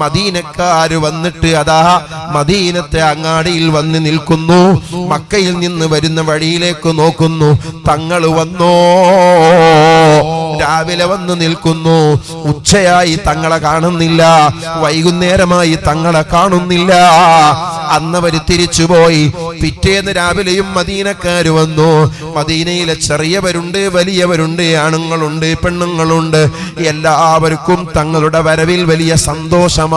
മദീനക്കാര് വന്നിട്ട് അതാ മദീനത്തെ അങ്ങാടിയിൽ വന്ന് നിൽക്കുന്നു. മക്കയിൽ നിന്ന് വരുന്ന വഴിയിലേക്ക് നോക്കുന്നു. തങ്ങൾ വന്നോ? രാവിലെ വന്ന് നിൽക്കുന്നു. ഉച്ചയായി തങ്ങളെ കാണുന്നില്ല, വൈകുന്നേരമായി തങ്ങളെ കാണുന്നില്ല. അന്നവര് തിരിച്ചുപോയി. പിറ്റേന്ന് രാവിലെയും മദീനക്കാര് വന്നു. മദീനയിലെ ചെറിയവരുണ്ട്, വലിയവരുണ്ട്, ആണുങ്ങളുണ്ട്, പെണ്ണുങ്ങളുണ്ട്. എല്ലാവർക്കും തങ്ങളുടെ വരവിൽ വലിയ സന്തോഷമാണ്.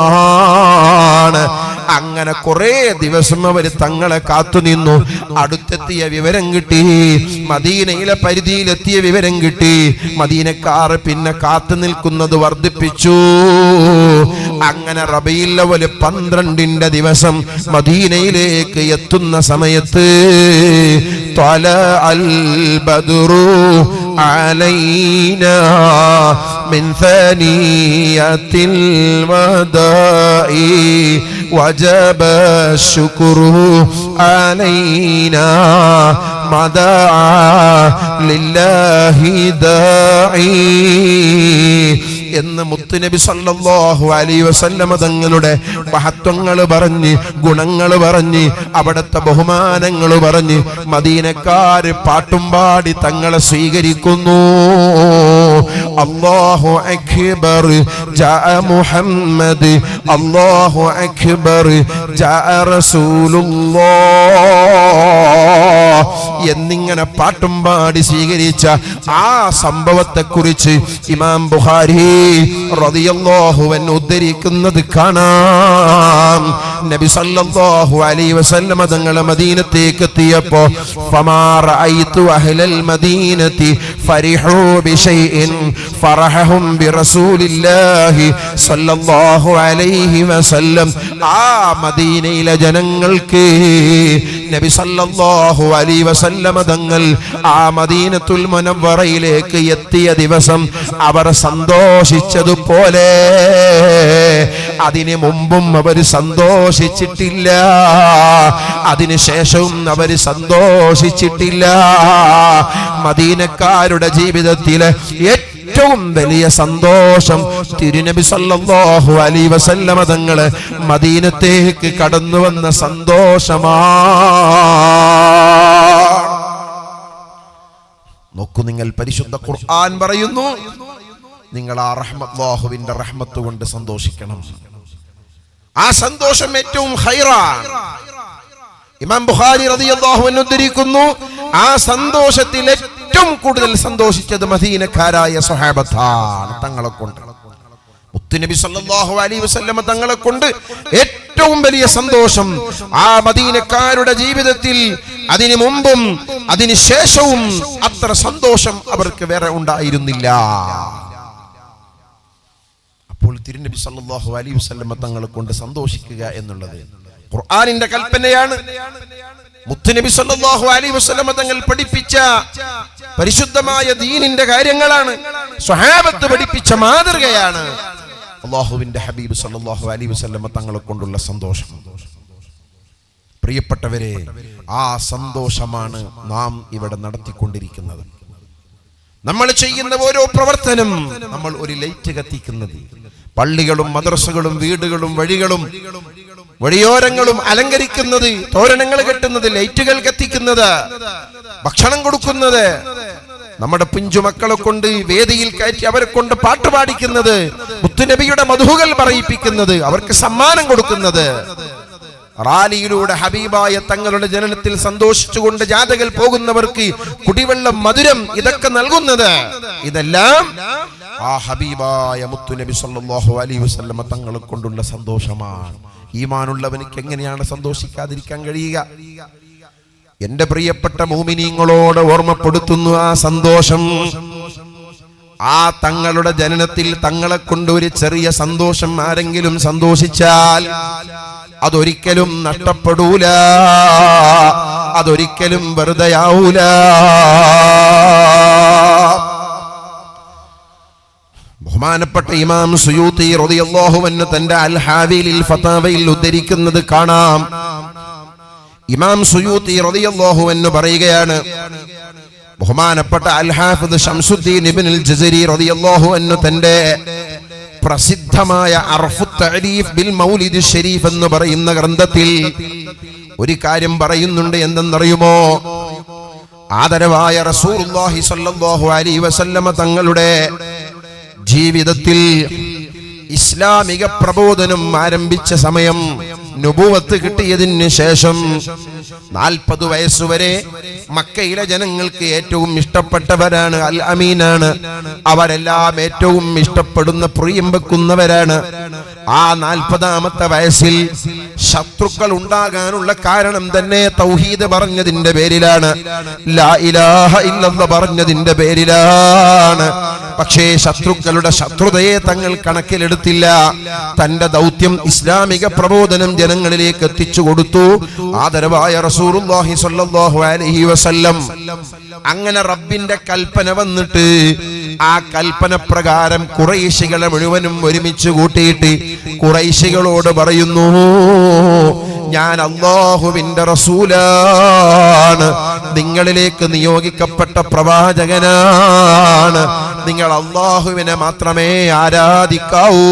അങ്ങനെ കുറെ ദിവസം അവർ തങ്ങളെ കാത്തുനിന്നു. അടുത്തെത്തിയ വിവരം കിട്ടി, മദീനയിലെ പരിധിയിലെത്തിയ വിവരം കിട്ടി. മദീനക്കാർ പിന്നെ കാത്തു നിൽക്കുന്നത് വർദ്ധിപ്പിച്ചു. അങ്ങനെ റബീഉൽ അവ്വൽ 12 ദിവസം മദീനയിലേക്ക് എത്തുന്ന സമയത്ത് ത്വലഅൽ ബദ്റു അലൈനാ മിൻ സനിയത്തിൽ വദാഇ വജബ ശുക്രു അലൈനാ മദാ ലില്ലാഹി ദാഇ എന്ന് മുത്തുനബി സല്ലല്ലാഹു അലൈഹി വസല്ലം തങ്ങളുടെ മഹത്വങ്ങൾ പറഞ്ഞ്, ഗുണങ്ങൾ പറഞ്ഞ്, അവിടുത്തെ ബഹുമാനങ്ങൾ പറഞ്ഞ് മദീനക്കാര് പാട്ടും പാടി തങ്ങളെ സ്വീകരിക്കുന്നു. അല്ലാഹു അക്ബർ ജാഅ മുഹമ്മദ്, അല്ലാഹു അക്ബർ ജാഅ റസൂലുള്ളാഹ് എന്നിങ്ങനെ പാട്ടും പാടി സ്വീകരിച്ച ആ സംഭവത്തെക്കുറിച്ച് ഇമാം ബുഖാരി റളിയല്ലാഹു അൻഹു ഉദ്ധരിക്കുന്നത് കാണാം. നബി സല്ലല്ലാഹു അലൈഹി വസല്ലം തങ്ങൾ മദീനത്തേക്ക് എത്തിയപ്പോൾ ഫമാ റഅയ്തു അഹ്ലൽ മദീനതി ഫരിഹു ബിശൈഇൻ ഫറഹും ബിറസൂലില്ലാഹി സല്ലല്ലാഹു അലൈഹി വസല്ലം. ആ മദീനയിലെ ജനങ്ങൾക്ക് നബി സല്ലല്ലാഹു അലൈഹി വസല്ലം തങ്ങൾ ആ മദീനത്തുൽ മുനവ്വറയിലേക്ക് എത്തിയ ദിവസം അവർ സന്തോഷിച്ചതുപോലെ അതിനു മുമ്പും അവർ സന്തോഷിച്ചിട്ടില്ല, അതിനുശേഷവും അവർ സന്തോഷിച്ചിട്ടില്ല. മദീനക്കാരുടെ ജീവിതത്തിലെ ഏറ്റവും വലിയ സന്തോഷം തിരുനബി സല്ലല്ലാഹു അലൈഹി വസല്ലം തങ്ങള് മദീനത്തേക്ക് കടന്നു വന്ന സന്തോഷമാണ്. നോക്കൂ നിങ്ങൾ, പരിശുദ്ധ ഖുർആൻ പറയുന്നു, നിങ്ങൾ ആ അല്ലാഹുവിന്റെ റഹ്മത്ത് കൊണ്ട് സന്തോഷിക്കണം. ആ സന്തോഷം ഏറ്റവും ഖൈറാണ്. ഇമാം ബുഖാരി റളിയല്ലാഹു അൻഹു ഉദ്ധരിക്കുന്നു, ആ സന്തോഷത്തിൽ ഏറ്റവും കൂടുതൽ സന്തോഷിച്ചത് മദീനക്കാരായ സ്വഹാബത്താണ്. തങ്ങളെ കൊണ്ട്, മുത്തുനബി സല്ലല്ലാഹു അലൈഹി വസല്ലം തങ്ങളെ കൊണ്ട് ഏറ്റവും വലിയ സന്തോഷം ആ മദീനക്കാരുടെ ജീവിതത്തിൽ അതിനു മുമ്പും അതിനു ശേഷവും അത്ര സന്തോഷം അവർക്ക് വേറെ ഉണ്ടായിരുന്നില്ല. അപ്പോൾ തിരുനബി സല്ലല്ലാഹു അലൈഹി വസല്ലം തങ്ങളെ കൊണ്ട് സന്തോഷിക്കുക എന്നുള്ളത് ഖുർആനിന്റെ കൽപ്പനയാണ്. മുത്തുനബി സല്ലല്ലാഹു അലൈഹി വസല്ലം തങ്ങൾ പഠിപ്പിച്ച പരിശുദ്ധമായ ദീനിന്റെ കാര്യങ്ങളാണ്. സ്വഹാബത്ത് പഠിപ്പിച്ച മാതൃകയാണ് അല്ലാഹുവിന്റെ ഹബീബ് സല്ലല്ലാഹു അലൈഹി വസല്ലം തങ്ങളെ കൊണ്ടുള്ള സന്തോഷം. പ്രിയപ്പെട്ടവരെ, ആ സന്തോഷമാണ് നാം ഇവിടെ നടത്തിക്കൊണ്ടിരിക്കുന്നത്. നമ്മൾ ചെയ്യുന്ന ഓരോ പ്രവർത്തനം, നമ്മൾ ഒരു ലൈറ്റ് കത്തിക്കുന്നത്, പള്ളികളും മദ്രസകളും വീടുകളും വഴികളും വഴിയോരങ്ങളും അലങ്കരിക്കുന്നത്, തോരണങ്ങൾ കെട്ടുന്നത്, ലൈറ്റുകൾ കത്തിക്കുന്നത്, ഭക്ഷണം കൊടുക്കുന്നത്, നമ്മുടെ പിഞ്ചുമക്കളെ കൊണ്ട് വേദിയിൽ കയറ്റി അവരെ കൊണ്ട് പാട്ട് പാടിക്കുന്നത്, മുത്തുനബിയുടെ മധുഹുകൾ പറയിപ്പിക്കുന്നത്, അവർക്ക് സമ്മാനം കൊടുക്കുന്നത്, റാലിയിലൂടെ ഹബീബായ തങ്ങളുടെ ജനനത്തിൽ സന്തോഷിച്ചുകൊണ്ട് ജാഥകൾ പോകുന്നവർക്ക് കുടിവെള്ളം, മധുരം ഇതൊക്കെ നൽകുന്നത്, ഇതെല്ലാം ആ ഹബീബായ മുത്തുനബി സല്ലല്ലാഹു അലൈഹി വസല്ലം തങ്ങളെ കൊണ്ടുള്ള സന്തോഷമാണ്. ഈമാനുള്ളവനിക്ക് എങ്ങനെയാണ് സന്തോഷിക്കാതിരിക്കാൻ കഴിയുക? എന്റെ പ്രിയപ്പെട്ട മുഅ്മിനീങ്ങളോട് ഓർമ്മപ്പെടുത്തുന്നു ആ സന്തോഷം. ആ തങ്ങളുടെ ജനനത്തിൽ തങ്ങളെ കൊണ്ട് ഒരു ചെറിയ സന്തോഷം ആരെങ്കിലും സന്തോഷിച്ചാൽ അതൊരിക്കലും നഷ്ടപ്പെടൂല, അതൊരിക്കലും വെറുതെയാവൂല. ബഹുമാനപ്പെട്ട ഇമാം സുയൂത്തി റളിയല്ലാഹു അൻഹു തന്റെ അൽ ഹാവിലിൽ ഫതാവയിൽ ഉദ്ധരിക്കുന്നത് കാണാം. ഇമാം സുയൂത്തി റളിയല്ലാഹു അൻഹു പറയുകയാണ്, ബഹുമാനപ്പെട്ട അൽ ഹാഫിദ് ശംസുദ്ദീൻ ഇബ്നുൽ ജസരി റളിയല്ലാഹു അൻഹു തന്റെ പ്രസിദ്ധമായ അർഫു തഅരീഫ് ബിൽ മൗലിദ് ഷരീഫ് എന്ന് പറയുന്ന ഗ്രന്ഥത്തിൽ ഒരു കാര്യം പറയുന്നുണ്ട്. എന്തെന്നറിയുമോ? ആദരവായ റസൂലുള്ളാഹി സ്വല്ലല്ലാഹു അലൈഹി വസല്ലമ തങ്ങളുടെ ജീവിതത്തിൽ ഇസ്ലാമിക പ്രബോധനം ആരംഭിച്ച സമയം, നുബുവത്ത് കിട്ടിയതിന് ശേഷം 40 വയസ്സുവരെ മക്കയിലെ ജനങ്ങൾക്ക് ഏറ്റവും ഇഷ്ടപ്പെട്ടവരാണ്, അൽ അമീനാണ്. അവരെല്ലാം ഏറ്റവും ഇഷ്ടപ്പെടുന്ന പ്രിയം വെക്കുന്നവരാണ്. ആ 40ാമത്തെ വയസ്സിൽ ശത്രുക്കൾ ഉണ്ടാകാനുള്ള കാരണം തന്നെ തൗഹീദ് പറഞ്ഞതിന്റെ പേരിലാണ്, ലാ ഇലാഹ ഇല്ലല്ലാഹ് പറഞ്ഞതിന്റെ പേരിലാണ്. പക്ഷേ ശത്രുക്കളുടെ ശത്രുതയെ തങ്ങൾ കണക്കിലെടുത്തില്ല. തന്റെ ദൗത്യം ഇസ്ലാമിക പ്രബോധനം ജനങ്ങളിലേക്ക് എത്തിച്ചു കൊടുത്തു ആദരവായ റസൂലുള്ളാഹി സ്വല്ലല്ലാഹു അലൈഹി വസല്ലം. അങ്ങനെ റബ്ബിന്റെ കൽപ്പന വന്നിട്ട് ആ കൽപ്പന പ്രകാരം ഖുറൈശികളെ മുഴുവനും ഒരുമിച്ച് കൂട്ടിയിട്ട് ഖുറൈശികളോട് പറയുന്നു, ഞാൻ അല്ലാഹുവിന്റെ റസൂലാണ്, നിങ്ങളിലേക്ക് നിയോഗിക്കപ്പെട്ട പ്രവാചകനാണ്, നിങ്ങൾ അല്ലാഹുവിനെ മാത്രമേ ആരാധിക്കാവൂ.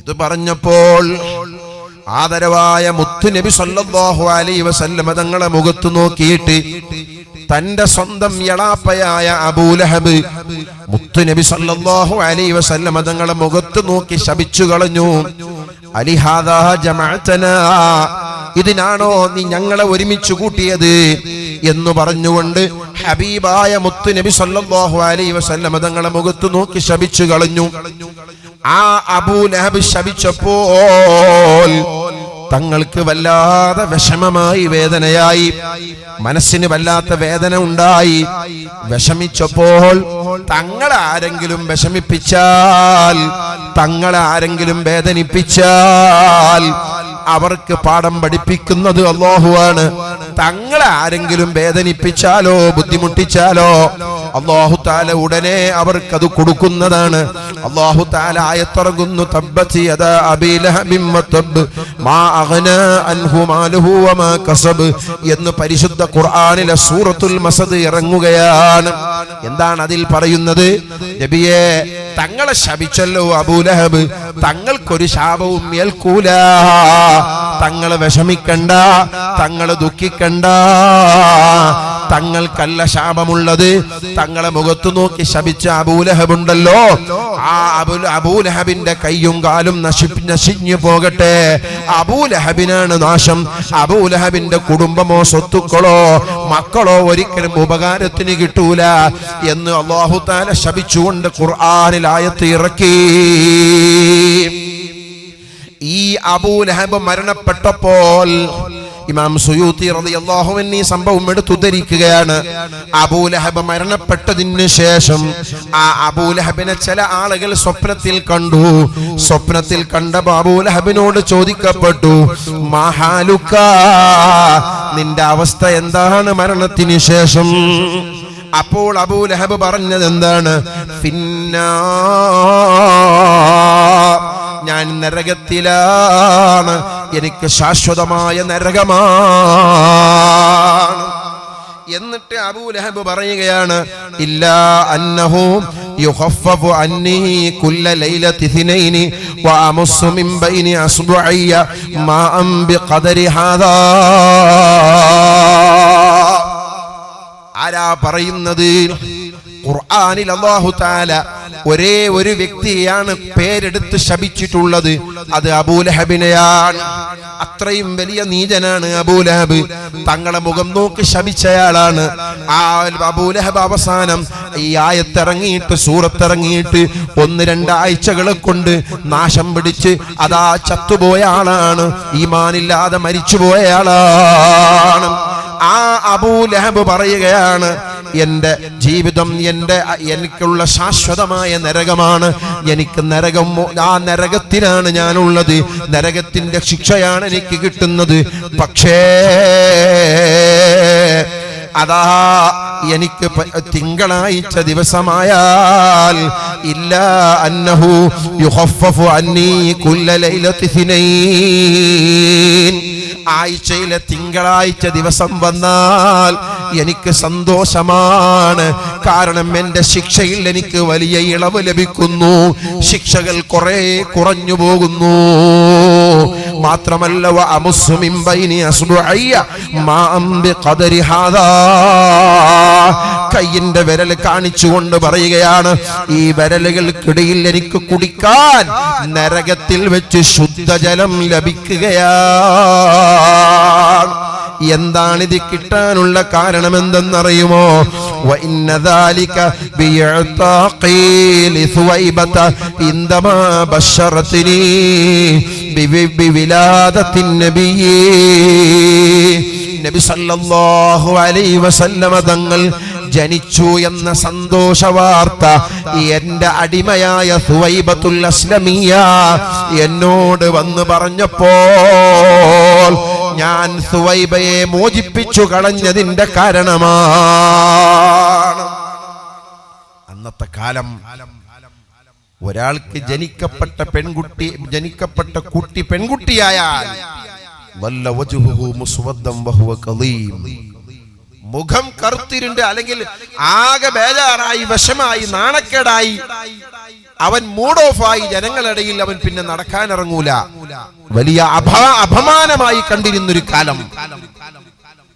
ഇത് പറഞ്ഞപ്പോൾ ആദരവായ മുത്തുനബി സല്ലല്ലാഹു അലൈഹി വസല്ലം തങ്ങളെ മുഖത്ത് നോക്കിയിട്ട് തന്റെ സ്വന്തം യളാപ്പയായ അബൂലഹബ് മുത്തുനബി സല്ലല്ലാഹു അലൈഹി വസല്ലം തങ്ങളെ മുഖത്ത് നോക്കി ശപിച്ചു കളഞ്ഞു. അലിഹാദാ ജമഅതനാ, ഇതിനാണോ നീ ഞങ്ങളെ ഒരുമിച്ച് കൂട്ടിയത് എന്ന് പറഞ്ഞുകൊണ്ട് ഹബീബായ മുത്തുനബി സല്ലല്ലാഹു അലൈഹി വസല്ലം തങ്ങളെ മുഖത്ത് നോക്കി ശപിച്ചു കളഞ്ഞു. ആ അബൂലഹബ് ശപിച്ചപ്പോൾ തങ്ങൾക്ക് വല്ലാതെ വിഷമമായി, വേദനയായി, മനസ്സിന് വല്ലാത്ത വേദന ഉണ്ടായി. വിഷമിച്ചപ്പോൾ തങ്ങളാരെങ്കിലും വിഷമിപ്പിച്ചാൽ, തങ്ങളാരെങ്കിലും വേദനിപ്പിച്ചാൽ അവർക്ക് പാഠം പഠിപ്പിക്കുന്നത് അല്ലാഹുവാണ്. തങ്ങളെ ആരെങ്കിലും വേദനിപ്പിച്ചാലോ ബുദ്ധിമുട്ടിച്ചാലോ അല്ലാഹു തആല ഉടനെ അവർക്കത് കൊടുക്കുന്നതാണ്. അല്ലാഹു തആല ആയത്തിറങ്ങുന്നു, തബ്ബത് യദാ അബീ ലഹബിൻ വതബ് മാ അഗ്നാ അൻഹു മാലുഹു വമാ കസബ് എന്ന് പരിശുദ്ധ ഖുർആനിലെ സൂറത്തുൽ മസദ് ഇറങ്ങുകയാണ്. എന്താണ് അതിൽ പറയുന്നത്? നബിയെ, തങ്ങളെ ശപിച്ചല്ലോ അബൂലഹബ്, തങ്ങൾക്കൊരു ശാപവും ഏൽക്കൂല. തങ്ങളെ വിഷമിക്കണ്ട, തങ്ങളെ ദുഃഖിക്കണ്ട, തങ്ങൾക്കല്ല ശാപമുള്ളത്. തങ്ങളെ മുഖത്തു നോക്കി ശപിച്ച അബൂലഹബ് ഉണ്ടല്ലോ, ആ അബൂലഹബിന്റെ കയ്യും കാലും നശിഞ്ഞു പോകട്ടെ. അബൂലഹബിനാണ് നാശം. അബൂലഹബിന്റെ കുടുംബമോ സ്വത്തുക്കളോ മക്കളോ ഒരിക്കലും ഉപകാരത്തിന് കിട്ടൂല എന്ന് അല്ലാഹു തആല ശപിച്ചുകൊണ്ട് ഖുർആനിൽ ആയത്ത് ഇറക്കി. ഈ അബൂലഹബ് മരണപ്പെട്ടപ്പോൾ ഇമാം സുയൂത്തി റളിയല്ലാഹു അൻഹു ഈ സംഭവം എടുത്തുദ്ധരിക്കുകയാണ്. അബൂലഹബ് മരണപ്പെട്ടതിന് ശേഷം ആ അബൂലഹബിനെ ചില ആളുകൾ സ്വപ്നത്തിൽ കണ്ടു. സ്വപ്നത്തിൽ കണ്ട അബൂലഹബിനോട് ചോദിക്കപ്പെട്ടു, മഹാലുക, നിന്റെ അവസ്ഥ എന്താണ് മരണത്തിന് ശേഷം? അപ്പോൾ അബൂലഹബ് പറഞ്ഞത് എന്താണ്? ഞാൻ നരകത്തിലാണ്, എനിക്ക് ശാശ്വതമായ നരകമാണ്. എന്നിട്ട് അബൂലഹബ് പറയുകയാണ്, ഇല്ലാ അന്നഹു യുഖഫഫു അന്നി കുല്ല ലൈലത്തി ഇത്നൈനി വഅമുസ്സു മിൻ ബൈനി അസ്ബുഇയ മാഅൻ ബിഖദരി ഹാദാ. ആരാ പറയുന്നത്? ഖുർആനിൽ അല്ലാഹു തആല ഒരേ ഒരു വ്യക്തിയാണ് പേരെടുത്ത് ശപിച്ചിട്ടുള്ളത്, അത് അബൂലഹബിനെയാണ്. അത്രയും വലിയ നീചനാണ് അബൂലഹബ്. തങ്ങളെ മുഖം നോക്കി ശപിച്ചയാളാണ്. ആ അബൂലഹബ് അവസാനം ഈ ആയത്തിറങ്ങിയിട്ട്, സൂറത്തിറങ്ങിയിട്ട് 1-2 ആഴ്ചകളെ കൊണ്ട് നാശം പിടിച്ച് അതാ ചത്തുപോയ ആളാണ്, ഈമാനില്ലാതെ മരിച്ചുപോയ ആളാണ്. ആ അബൂലഹബ് പറയുകയാണ്, എന്റെ ജീവിതം എനിക്കുള്ള ശാശ്വതമായ നരകമാണ്, എനിക്ക് നരകം, ആ നരകത്തിലാണ് ഞാനുള്ളത്, നരകത്തിന്റെ ശിക്ഷയാണ് എനിക്ക് കിട്ടുന്നത്. പക്ഷേ അതാ എനിക്ക് തിങ്കളാഴ്ച ദിവസമായാൽ ഇല്ല അന്നഹു യുഖഫഫു അന്നി കുല്ല ലൈലത്തി ഇത്നൈൻ, ആഴ്ചയിലെ തിങ്കളാഴ്ച ദിവസം വന്നാൽ എനിക്ക് സന്തോഷമാണ്. കാരണം എന്റെ ശിക്ഷയിൽ എനിക്ക് വലിയ ഇളവ് ലഭിക്കുന്നു, ശിക്ഷകൾ കുറെ കുറഞ്ഞു പോകുന്നു. മാത്രമല്ല വഅമുസ്സു മിൻ ബൈനി അസ്ബുഅയ്യ മാഅൻ ബിഖദരി ഹാദാ, കയ്യിന്റെ വിരൽ കാണിച്ചുകൊണ്ട് പറയുകയാണ്, ഈ വിരലുകൾക്കിടയിൽ എനിക്ക് കുടിക്കാൻ നരകത്തിൽ വെച്ച് ശുദ്ധജലം ലഭിക്കുകയാണ്. എന്താണിത് കിട്ടാനുള്ള കാരണം എന്തെന്നറിയുമോ? وإن ذلك بيعتقيل ثويبة عندما بشرتني بولادة النبي. നബി സല്ലല്ലാഹു അലൈഹി വസല്ലമ തങ്ങൾ ജനിച്ചു എന്ന സന്തോഷ വാർത്ത എന്റെ അടിമയായ സുവൈബത്തുൽ അസ്ലമിയ എന്നോട് വന്ന് പറഞ്ഞപ്പോൾ ഞാൻ സുവൈബയെ മോചിപ്പിച്ചു കളഞ്ഞതിന്റെ കാരണമാണ്. അന്നത്തെ കാലം ഒരാൾക്ക് ജനിക്കപ്പെട്ട കുട്ടി പെൺകുട്ടിയായാൽ വല്ല വജ്ഹുഹു മുസ്വദ്ദൻ വഹുവ ഖദീം, മുഖം കറുത്തിരുണ്ട് അല്ലെങ്കിൽ ആകെ ബേജാറായി വിഷമായി നാണക്കേടായി അവൻ മൂഡ് ഓഫായി ജനങ്ങളിടയിൽ അവൻ പിന്നെ നടക്കാനിറങ്ങൂല. വലിയ അപമാനമായി കണ്ടിരുന്നൊരു കാലം.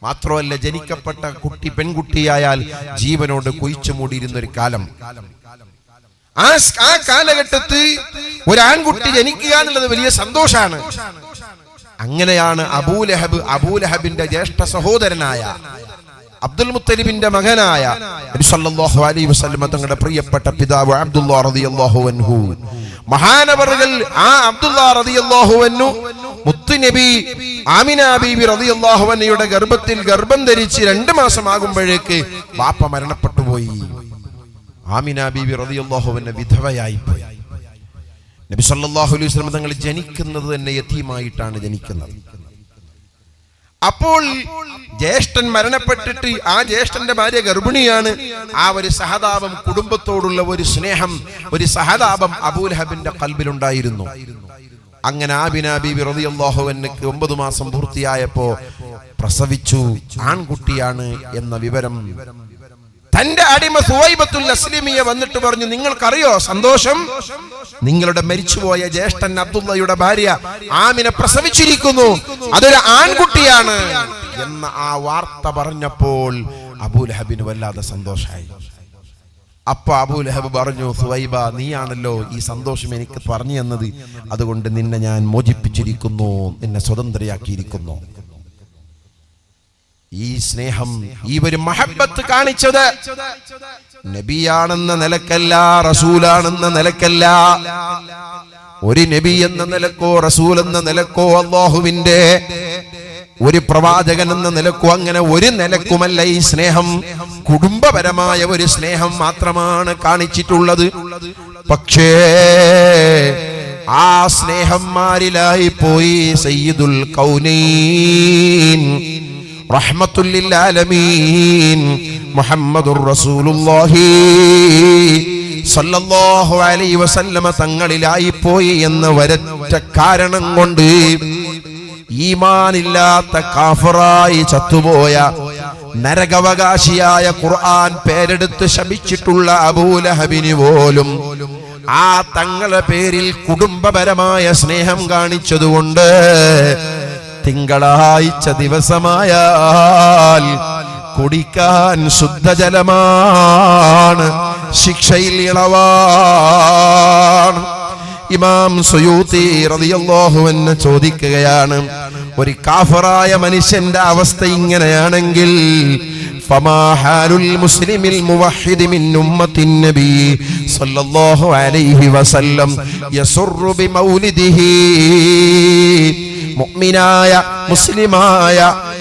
മാത്രമല്ല ജനിക്കപ്പെട്ട കുട്ടി പെൺകുട്ടിയായാൽ ജീവനോട് കുഴിച്ചു മൂടിയിരുന്നൊരു കാലം. ആ കാലഘട്ടത്തിൽ ഒരു ആൺകുട്ടി ജനിക്കുക എന്നുള്ളത് വലിയ സന്തോഷാണ്. അങ്ങനെയാണ് അബൂലഹബിന്റെ ജ്യേഷ്ഠ സഹോദരനായ അബ്ദുൽ മുത്തലിബിന്റെ മകനായ നബി സല്ലല്ലാഹു അലൈഹി വസല്ലം തങ്ങളുടെ പ്രിയപ്പെട്ട പിതാവ് അബ്ദുല്ലാ റളിയല്ലാഹു അൻഹു, മഹാനവറുകൾ ആ അബ്ദുല്ലാ റളിയല്ലാഹു അൻഹു മുത്തുനബി ആമിന ബീബി റളിയല്ലാഹു അൻഹയുടെ ഗർഭം ധരിച്ച് 2 മാസമാകുമ്പോഴേക്ക് ബാപ്പ മരണപ്പെട്ടു പോയി. ആമിന ബീബി റളിയല്ലാഹു അൻഹ വിധവയായി പോയി. നബി സല്ലല്ലാഹു അലൈഹി വസല്ലം തങ്ങൾ ജനിക്കുന്നത് തന്നെ യതീമായിട്ടാണ് ജനിക്കുന്നത്. അപ്പോൾ ജ്യേഷ്ഠൻ മരണപ്പെട്ടിട്ട് ആ ജ്യേഷ്ഠന്റെ ഭാര്യ ഗർഭിണിയാണ്. ആ ഒരു സഹതാപം, കുടുംബത്തോടുള്ള ഒരു സ്നേഹം, ഒരു സഹതാപം അബൂലഹബിന്റെ ഖൽബിലുണ്ടായിരുന്നു. അങ്ങനെ ആമിന ബീബി റളിയല്ലാഹു അൻഹയ്ക്ക് 9 മാസം പൂർത്തിയായപ്പോ പ്രസവിച്ചു. ആൺകുട്ടിയാണ് എന്ന വിവരം തന്റെ അടിമ സുവൈബത്തുൽ അസ്ലമിയ വന്നിട്ട് പറഞ്ഞു, നിങ്ങൾക്കറിയോ സന്തോഷം, നിങ്ങളുടെ മരിച്ചുപോയ ജ്യേഷ്ഠൻ അബ്ദുള്ളയുടെ ഭാര്യ ആമിന പ്രസവിച്ചിരിക്കുന്നു, അതൊരു ആൺകുട്ടിയാണ് എന്ന ആ വാർത്ത പറഞ്ഞപ്പോൾ അബൂലഹബിന് വല്ലാതെ സന്തോഷമായി. അപ്പൊ അബൂലഹബ് പറഞ്ഞു, സുവൈബ, നീയാണല്ലോ ഈ സന്തോഷം എനിക്ക് പറഞ്ഞു തന്നത്, അതുകൊണ്ട് നിന്നെ ഞാൻ മോചിപ്പിച്ചിരിക്കുന്നു, നിന്നെ സ്വതന്ത്രയാക്കിയിരിക്കുന്നു. ഈ സ്നേഹം, ഈ ഒരു മഹബ്ബത്ത് കാണിച്ചത് നബിയാണെന്ന നിലക്കല്ല, റസൂലാണെന്ന നിലക്കല്ല. ഒരു നബി എന്ന നിലക്കോ റസൂൽ എന്ന നിലക്കോ അല്ലാഹുവിന്റെ ഒരു പ്രവാചകൻ എന്ന നിലക്കോ അങ്ങനെ ഒരു നിലക്കുമല്ല ഈ സ്നേഹം. കുടുംബപരമായ ഒരു സ്നേഹം മാത്രമാണ് കാണിച്ചിട്ടുള്ളത്. പക്ഷേ ആ സ്നേഹന്മാരിലായി പോയി സയ്യിദുൽ കൗനൈൻ റഹ്മത്തുൽ ലിൽ ആലമീൻ മുഹമ്മദുർ റസൂലുള്ളാഹി സല്ലല്ലാഹു അലൈഹി വസല്ലമ തങ്ങളിലായി പോയി എന്ന ഒരൊറ്റ കാരണം കൊണ്ട് ഈമാനില്ലാത്ത കാഫിറായി ചത്തുപോയ നരകാവകാശിയായ ഖുർആൻ പേരെടുത്ത് ശപിച്ചിട്ടുള്ള അബൂലഹബിന് പോലും ആ തങ്ങളുടെ പേരിൽ കുടുംബപരമായ സ്നേഹം കാണിച്ചതുകൊണ്ട് തിങ്കളാഴ്ച ദിവസമായാൽ കുടിക്കാൻ ശുദ്ധജലമാണ്, ശിക്ഷയിൽ ഇളവാണ്. ഇമാം സുയൂത്തി റളിയല്ലാഹു അൻഹു ചോദിക്കുകയാണ്, ഒരു കാഫിറായ മനുഷ്യന്റെ അവസ്ഥ ഇങ്ങനെയാണെങ്കിൽ ഫമാ ഹാലുൽ മുസ്ലിമിൽ മുവഹ്ഹിദി മിൻ ഉമ്മത്തിൻ നബി സല്ലല്ലാഹു അലൈഹി വസല്ലം യസുറു ബിമൗലിദിഹി, മുഅ്മിനായ മുസ്ലിമായ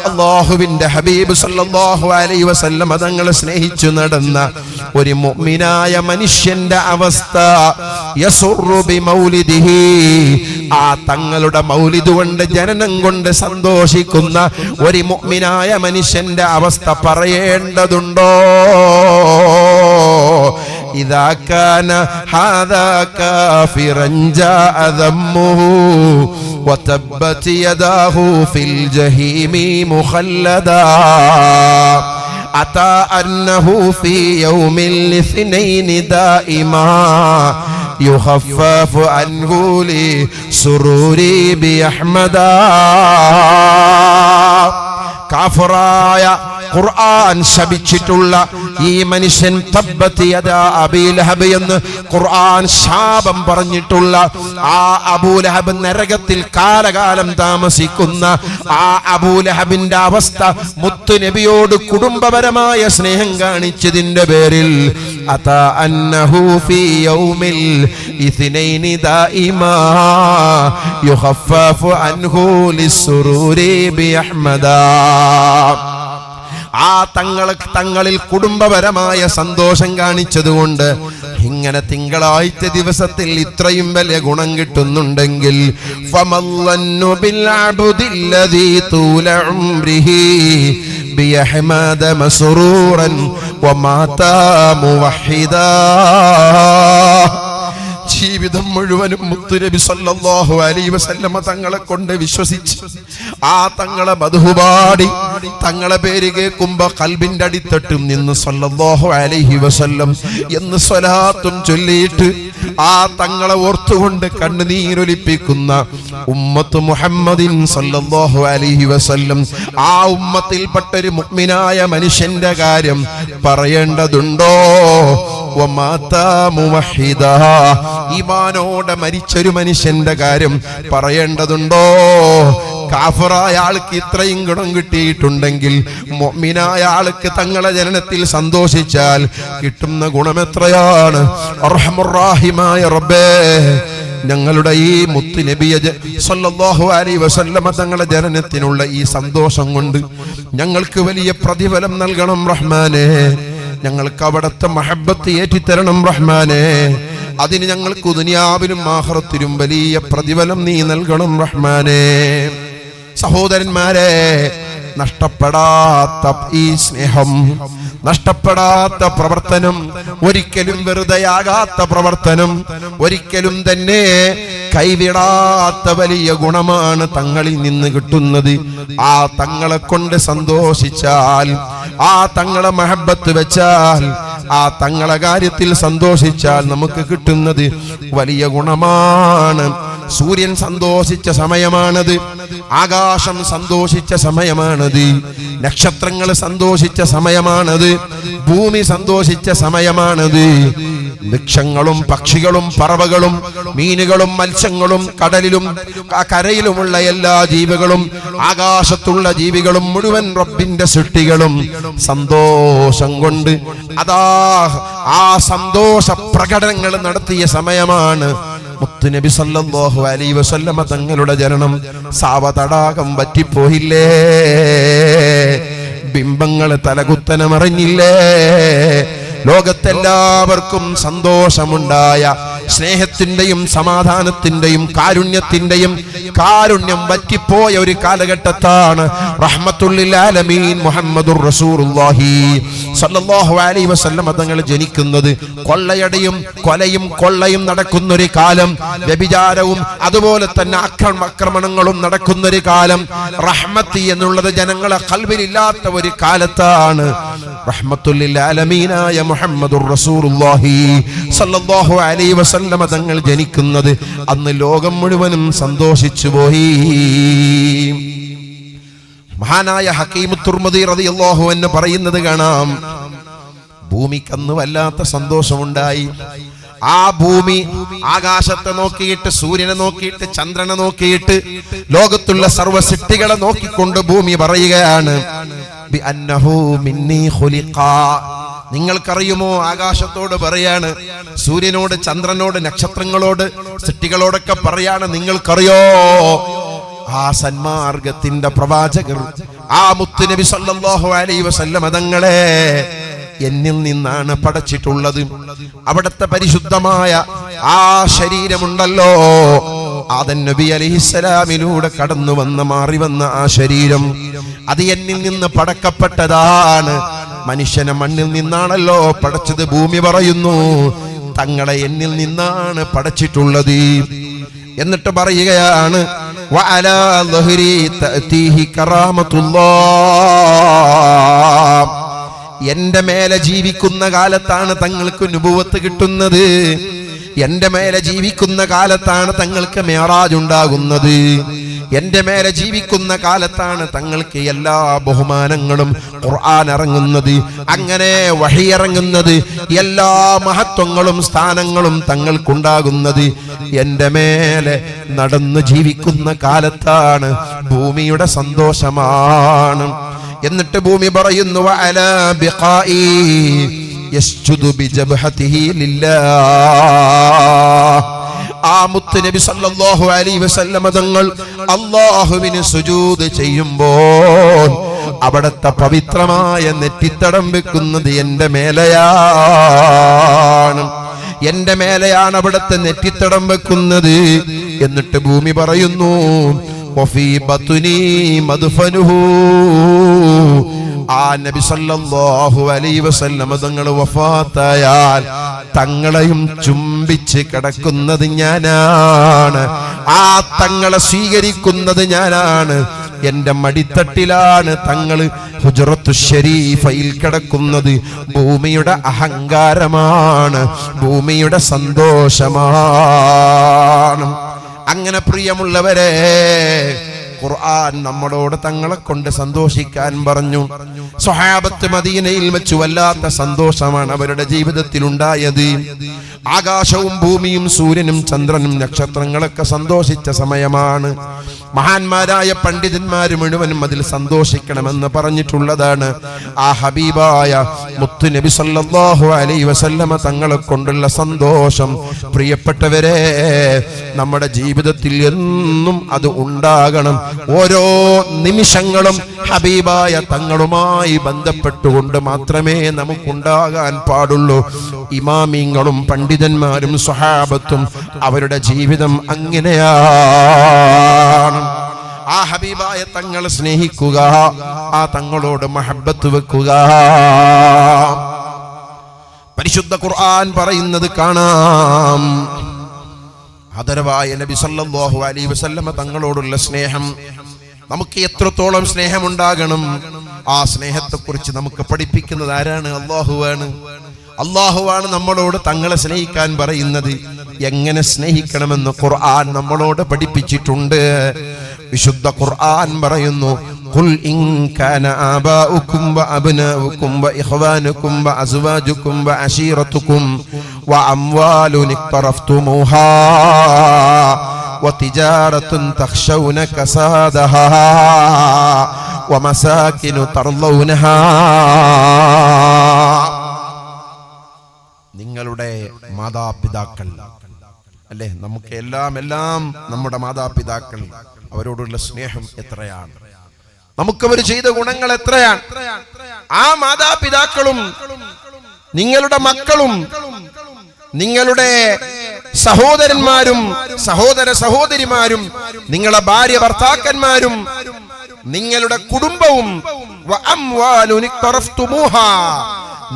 അല്ലാഹുവിന്റെ ഹബീബ് സല്ലല്ലാഹു അലൈഹി വസല്ലം തങ്ങളെ സ്നേഹിച്ചു നടന്ന ഒരു മുഅ്മിനായ മനുഷ്യന്റെ അവസ്ഥ യസുറു ബിമൗലിദിഹി, ആ തങ്ങളുടെ മൗലിദ് കൊണ്ട് ജനനം കൊണ്ട് സന്തോഷിക്കുന്ന ഒരു മുഅ്മിനായ മനുഷ്യന്റെ അവസ്ഥ പറയേണ്ടതുണ്ടോ? ഇദാ കാന ഹാദാ കാഫിറൻ ജാഅ ദമ്മുഹു വതബ്ബത് യദാഹു ഫിൽ ജഹീമി മുഖല്ലദാ. അതാ അന്നഹു ഫീ യൗമിൽ ഇസ്നൈനി ദായിമാ യുഖഫഫു അൻഹു ലി സുറൂരി ബി അഹ്മദാ. കാഫിറായ ഖുർആൻ ശപിച്ചിട്ടുള്ള ഈ മനുഷ്യൻ തബ്ബത് യദാ അബീ ലഹബ് എന്ന് ഖുർആൻ ശാപം പറഞ്ഞിട്ടുള്ള ആ അബൂലഹബ് നരകത്തിൽ കാലകാലം താമസിക്കുന്ന ആ അബൂലഹബിന്റെ അവസ്ഥ മുത്തു നബിയോട് കുടുംബപരമായ സ്നേഹം കാണിച്ചതിന്റെ പേരിൽ അതാ അന്നഹു ഫീ യൗമിൽ ഇസ്നൈനി ദായിമാ യുഖഫഫു അൻഹു ലിസ്സുറൂരി ബി അഹ്മദാ. ആ തങ്ങളിൽ കുടുംബപരമായ സന്തോഷം കാണിച്ചതുകൊണ്ട് ഇങ്ങനെ തിങ്കളാഴ്ച ദിവസത്തിൽ ഇത്രയും വലിയ ഗുണം കിട്ടുന്നുണ്ടെങ്കിൽ ഫമല്ലന്നു ബിൽ അബ്ദില്ലദീ തൂല ഉംരിഹി ബിയഹ്മദ മസ്റൂറൻ വമാതാ മുവഹിദാ. ജീവിതം മുഴുവനും മുത്തുനബി സല്ലല്ലാഹു അലൈഹി വസല്ലമ തങ്ങളെ കൊണ്ട് വിശ്വസിച്ച് ആ തങ്ങളെ മദ്ഹുപാടി തങ്ങളെ പേര് കേൾക്കുമ്പോ ഖൽബിന്റെ അടിത്തട്ടും നിന്ന് സല്ലല്ലാഹു അലൈഹി വസല്ലം എന്ന് സ്വലാത്തും ചൊല്ലിയിട്ട് ആ തങ്ങളെ ഓർത്തുകൊണ്ട് കണ്ണുനീരൊലിപ്പിക്കുന്ന ഉമ്മത്ത് മുഹമ്മദിൻ സല്ലല്ലാഹു അലൈഹി വസല്ലം, ആ ഉമ്മത്തിൽപ്പെട്ട ഒരു മുഅ്മിനായ മനുഷ്യന്റെ കാര്യം പറയേണ്ടതുണ്ടോ? വമാതാ മുവഹിദാ, ഈമാനോടെ മരിച്ചൊരു മനുഷ്യന്റെ കാര്യം പറയേണ്ടതുണ്ടോ? കാഫിറായ ആൾക്ക് ഇത്രയും ഗുണം കിട്ടിയിട്ടുണ്ടെങ്കിൽ മുഅ്മിനായ ആൾക്ക് തങ്ങളെ ജനനത്തിൽ സന്തോഷിച്ചാൽ കിട്ടുന്ന ഗുണം എത്രയാണ്? അർഹമുർ റഹീമായ റബ്ബേ, ഞങ്ങളുടെ ഈ മുത്ത് നബിയെ സല്ലല്ലാഹു അലൈഹി വസല്ലമ തങ്ങളുടെ ജനനത്തിനുള്ള ഈ സന്തോഷം കൊണ്ട് ഞങ്ങൾക്ക് വലിയ പ്രതിഫലം നൽകണം റഹ്മാനേ. ഞങ്ങൾക്ക് അവിടുത്തെ മഹബ്ബത്ത് ഏറ്റിത്തരണം റഹ്മാനേ. അതിന് ഞങ്ങൾക്ക് ദുനിയാവിലും ആഖിറത്തിലും വലിയ പ്രതിഫലം നീ നൽകണം റഹ്മാനേ. സഹോദരന്മാരെ, നഷ്ടപ്പെടാത്ത ഈ സ്നേഹം, നഷ്ടപ്പെടാത്ത പ്രവർത്തനം, ഒരിക്കലും വെറുതെയാകാത്ത പ്രവർത്തനം, ഒരിക്കലും തന്നെ കൈവിടാത്ത വലിയ ഗുണമാണ് തങ്ങളിൽ നിന്ന് കിട്ടുന്നത്. ആ തങ്ങളെ കൊണ്ട് സന്തോഷിച്ചാൽ, ആ തങ്ങളെ മഹബത്ത് വെച്ചാൽ, ആ തങ്ങളെ കാര്യത്തിൽ സന്തോഷിച്ചാൽ നമുക്ക് കിട്ടുന്നത് വലിയ ഗുണമാണ്. സൂര്യൻ സന്തോഷിച്ച സമയമാണത്, ആകാശം സന്തോഷിച്ച സമയമാണത്, നക്ഷത്രങ്ങൾ സന്തോഷിച്ച സമയമാണത്, ഭൂമി സന്തോഷിച്ച സമയമാണത്. വൃക്ഷങ്ങളും പക്ഷികളും പറവകളും മീനുകളും മത്സ്യങ്ങളും കടലിലും കരയിലുമുള്ള എല്ലാ ജീവികളും ആകാശത്തുള്ള ജീവികളും മുഴുവൻ റബ്ബിന്റെ സൃഷ്ടികളും സന്തോഷം കൊണ്ട് അതാ ആ സന്തോഷ പ്രകടനങ്ങൾ നടത്തിയ സമയമാണ് മുത്തുനബി സല്ലല്ലാഹു അലൈഹി വസല്ലമ തങ്ങളുടെ ജനനം. സാവതടാകം വറ്റിപ്പോയില്ലേ? ബിംബങ്ങൾ തലകുത്തനമറിഞ്ഞില്ലേ? ലോകത്തെല്ലാവർക്കും സന്തോഷമുണ്ടായ സ്നേഹത്തിന്റെയും സമാധാനത്തിന്റെയും കാരുണ്യം വറ്റിപ്പോയ ഒരു കാലഘട്ടത്താണ് റഹ്മത്തുൽ ആലമീൻ മുഹമ്മദുർ റസൂലുള്ളാഹി സല്ലല്ലാഹു അലൈഹി വസല്ലം തങ്ങൾ ജനിക്കുന്നത്. കൊള്ളയടിയും കൊലയും കൊള്ളയും നടക്കുന്നൊരു കാലം, വ്യഭിചാരവും അതുപോലെ തന്നെ ആക്രമണങ്ങളും നടക്കുന്നൊരു കാലം, റഹ്മത്ത് എന്നുള്ളത് ജനങ്ങളെ ഖൽബിലില്ലാത്ത ഒരു കാലത്താണ് റഹ്മത്തുൽ ആലമീനായ മുഹമ്മദുർ റസൂലുള്ളാഹി സല്ലല്ലാഹു അലൈഹി വസല്ലം തങ്ങൾ ജനിക്കുന്നത്. അന്ന് ലോകം മുഴുവനും സന്തോഷിച്ചു പോയി. മഹാനായ ഹക്കീം തുർമുദി റളിയല്ലാഹു അൻഹു പറയുന്നത് കാണാം, ഭൂമിക്കന്ന് വല്ലാത്ത സന്തോഷമുണ്ടായി. ആ ഭൂമി ആകാശത്തെ നോക്കിയിട്ട്, സൂര്യനെ നോക്കിയിട്ട്, ചന്ദ്രനെ നോക്കിയിട്ട്, ലോകത്തുള്ള സർവ്വ സൃഷ്ടികളെ നോക്കിക്കൊണ്ട് ഭൂമി പറയുകയാണ്, ബിഅന്നഹു മിന്നി ഖുലിഖ. നിങ്ങൾക്കറിയുമോ? ആകാശത്തോട് പറയാണ്, സൂര്യനോട്, ചന്ദ്രനോട്, നക്ഷത്രങ്ങളോട്, സൃഷ്ടികളോടൊക്കെ പറയാണ്, നിങ്ങൾക്കറിയോ? ആ സന്മാർഗത്തിന്റെ പ്രവാചകർ, ആ മുത്തുനബി സല്ലല്ലാഹു അലൈഹി വസല്ലം തങ്ങളെ എന്നിൽ നിന്നാണ് പടച്ചിട്ടുള്ളത്. അവിടുത്തെ പരിശുദ്ധമായ ആ ശരീരമുണ്ടല്ലോ, ആദം നബി അലൈഹിസ്സലാമിലൂടെ കടന്നു വന്ന, മാറി വന്ന ആ ശരീരം, അത് എന്നിൽ നിന്ന് പടക്കപ്പെട്ടതാണ്. മനുഷ്യനെ മണ്ണിൽ നിന്നാണല്ലോ പടച്ചത്. ഭൂമി പറയുന്നു, തങ്ങളെ എന്നിൽ നിന്നാണ് പടച്ചിട്ടുള്ളത്. എന്നിട്ട് പറയുകയാണ്, വഅലാ ളഹ്രി തഅതീഹി കറാമത്തുല്ലാഹ്. എന്റെ മേലെ ജീവിക്കുന്ന കാലത്താണ് തങ്ങൾക്ക് നുബുവത്ത് കിട്ടുന്നത്. എന്റെ മേലെ ജീവിക്കുന്ന കാലത്താണ് തങ്ങൾക്ക് മിഅ്റാജ് ഉണ്ടാകുന്നത്. എന്റെ മേലെ ജീവിക്കുന്ന കാലത്താണ് തങ്ങൾക്ക് എല്ലാ ബഹുമാനങ്ങളും ഖുർആൻ ഇറങ്ങുന്നത്, അങ്ങനെ വഹി ഇറങ്ങുന്നത്, എല്ലാ മഹത്വങ്ങളും സ്ഥാനങ്ങളും തങ്ങൾക്കുണ്ടാകുന്നത് എന്റെ മേലെ നടന്നു ജീവിക്കുന്ന കാലത്താണ്. ഭൂമിയുടെ സന്തോഷമാണ്. എന്നിട്ട് ഭൂമി പറയുന്നു വഅലാ ബിഖാഇ യസ്ജുദു ബിജബ്ഹതിഹി ലില്ലാഹ്. ആ മുത്ത് നബി സല്ലല്ലാഹു അലൈഹി വസല്ലം തങ്ങൾ അല്ലാഹുവിന് സുജൂദ് ചെയ്യുമ്പോൾ അവിടുത്തെ പവിത്രമായ നെറ്റിത്തടം വെക്കുന്നത് എന്റെ മേലെയാണ്. എന്റെ മേലെയാണ് അവിടുത്തെ നെറ്റിത്തടം വെക്കുന്നത്. എന്നിട്ട് ഭൂമി പറയുന്നു വഫീ ബത്നി മദ്ഫനുഹു. ആ നബി സല്ലല്ലാഹു അലൈഹി വസല്ലം തങ്ങൾ വഫാത്തായാൽ തങ്ങളെയും ചുംബിച്ച് കിടക്കുന്നത് ഞാനാണ്. ആ തങ്ങളെ സ്വീകരിക്കുന്നത് ഞാനാണ്. എന്റെ മടിത്തട്ടിലാണ് തങ്ങൾ ഹുജ്റത്തു ശരീഫയിൽ കിടക്കുന്നത്. ഭൂമിയുടെ അഹങ്കാരമാണ്, ഭൂമിയുടെ സന്തോഷമാണ്. അങ്ങനെ പ്രിയമുള്ളവരെ, ഖുർആൻ നമ്മളോട് തങ്ങളെ കൊണ്ട് സന്തോഷിക്കാൻ പറഞ്ഞു. സ്വഹാബത്ത് മദീനയിൽ വെച്ച് വല്ലാത്ത സന്തോഷമാണ് അവരുടെ ജീവിതത്തിൽ ഉണ്ടായത്. ആകാശവും ഭൂമിയും സൂര്യനും ചന്ദ്രനും നക്ഷത്രങ്ങളൊക്കെ സന്തോഷിച്ച സമയമാണ്. മഹാന്മാരായ പണ്ഡിതന്മാര് മുഴുവനും അതിൽ സന്തോഷിക്കണമെന്ന് പറഞ്ഞിട്ടുള്ളതാണ്. ആ ഹബീബായ മുത്ത് നബി സല്ലല്ലാഹു അലൈഹി വസല്ലമ തങ്ങളെ കൊണ്ടുള്ള സന്തോഷം പ്രിയപ്പെട്ടവരെ നമ്മുടെ ജീവിതത്തിൽ എന്നും അത് ഉണ്ടാകണം. ഓരോ നിമിഷങ്ങളും ഹബീബായ തങ്ങളുമായി ബന്ധപ്പെട്ടുകൊണ്ട് മാത്രമേ നമുക്കുണ്ടാകാൻ പാടുള്ളൂ. ഇമാമിങ്ങളും പണ്ഡിതന്മാരും സ്വഹാബത്തും അവരുടെ ജീവിതം അങ്ങനെയാണ്. ആ ഹബീബായ തങ്ങളെ സ്നേഹിക്കുക, ആ തങ്ങളോട് മഹബ്ബത്ത് വെക്കുക. പരിശുദ്ധ ഖുർആൻ പറയുന്നത് കാണാം. ആദരവായ നബി സല്ലല്ലാഹു അലൈഹി വസല്ലമ തങ്ങളോടുള്ള സ്നേഹം നമുക്ക് എത്രത്തോളം സ്നേഹമുണ്ടാകണം, ആ സ്നേഹത്തെക്കുറിച്ച് നമുക്ക് പഠിപ്പിക്കുന്നത് ആരാണ്? അല്ലാഹുവാണ്. അല്ലാഹുവാണ് നമ്മളോട് തങ്ങളെ സ്നേഹിക്കാൻ പറയുന്നത്. എങ്ങനെ സ്നേഹിക്കണമെന്ന് ഖുർആൻ നമ്മളോട് പഠിപ്പിച്ചിട്ടുണ്ട്. വിശുദ്ധ ഖുർആൻ പറയുന്നു ഖുൽ ഇൻ കാന ആബാഉകും വഅബ്നാഉകും വഇഖ്വാനുകും വഅസ്വാജുകും വഅശീറതുകും വഅംവാലുൻ ഇഖ്തറഫ്തുമൂഹാ വതിജാറത്തുൻ തഖ്ശൗന കസാദഹാ വമസാകിനു തർളൗനഹാ. നിങ്ങളുടെ മാതാപിതാക്കൾ അല്ലേ, നമുക്ക് എല്ലാം നമ്മുടെ മാതാപിതാക്കൾ, അവരോടുള്ള സ്നേഹം എത്രയാണ്, നമുക്കവർ ചെയ്ത ഗുണങ്ങൾ എത്രയാണ്. ആ മാതാപിതാക്കളും നിങ്ങളുടെ മക്കളും നിങ്ങളുടെ സഹോദരന്മാരും സഹോദര സഹോദരിമാരും നിങ്ങളുടെ ഭാര്യ ഭർത്താക്കന്മാരും നിങ്ങളുടെ കുടുംബവും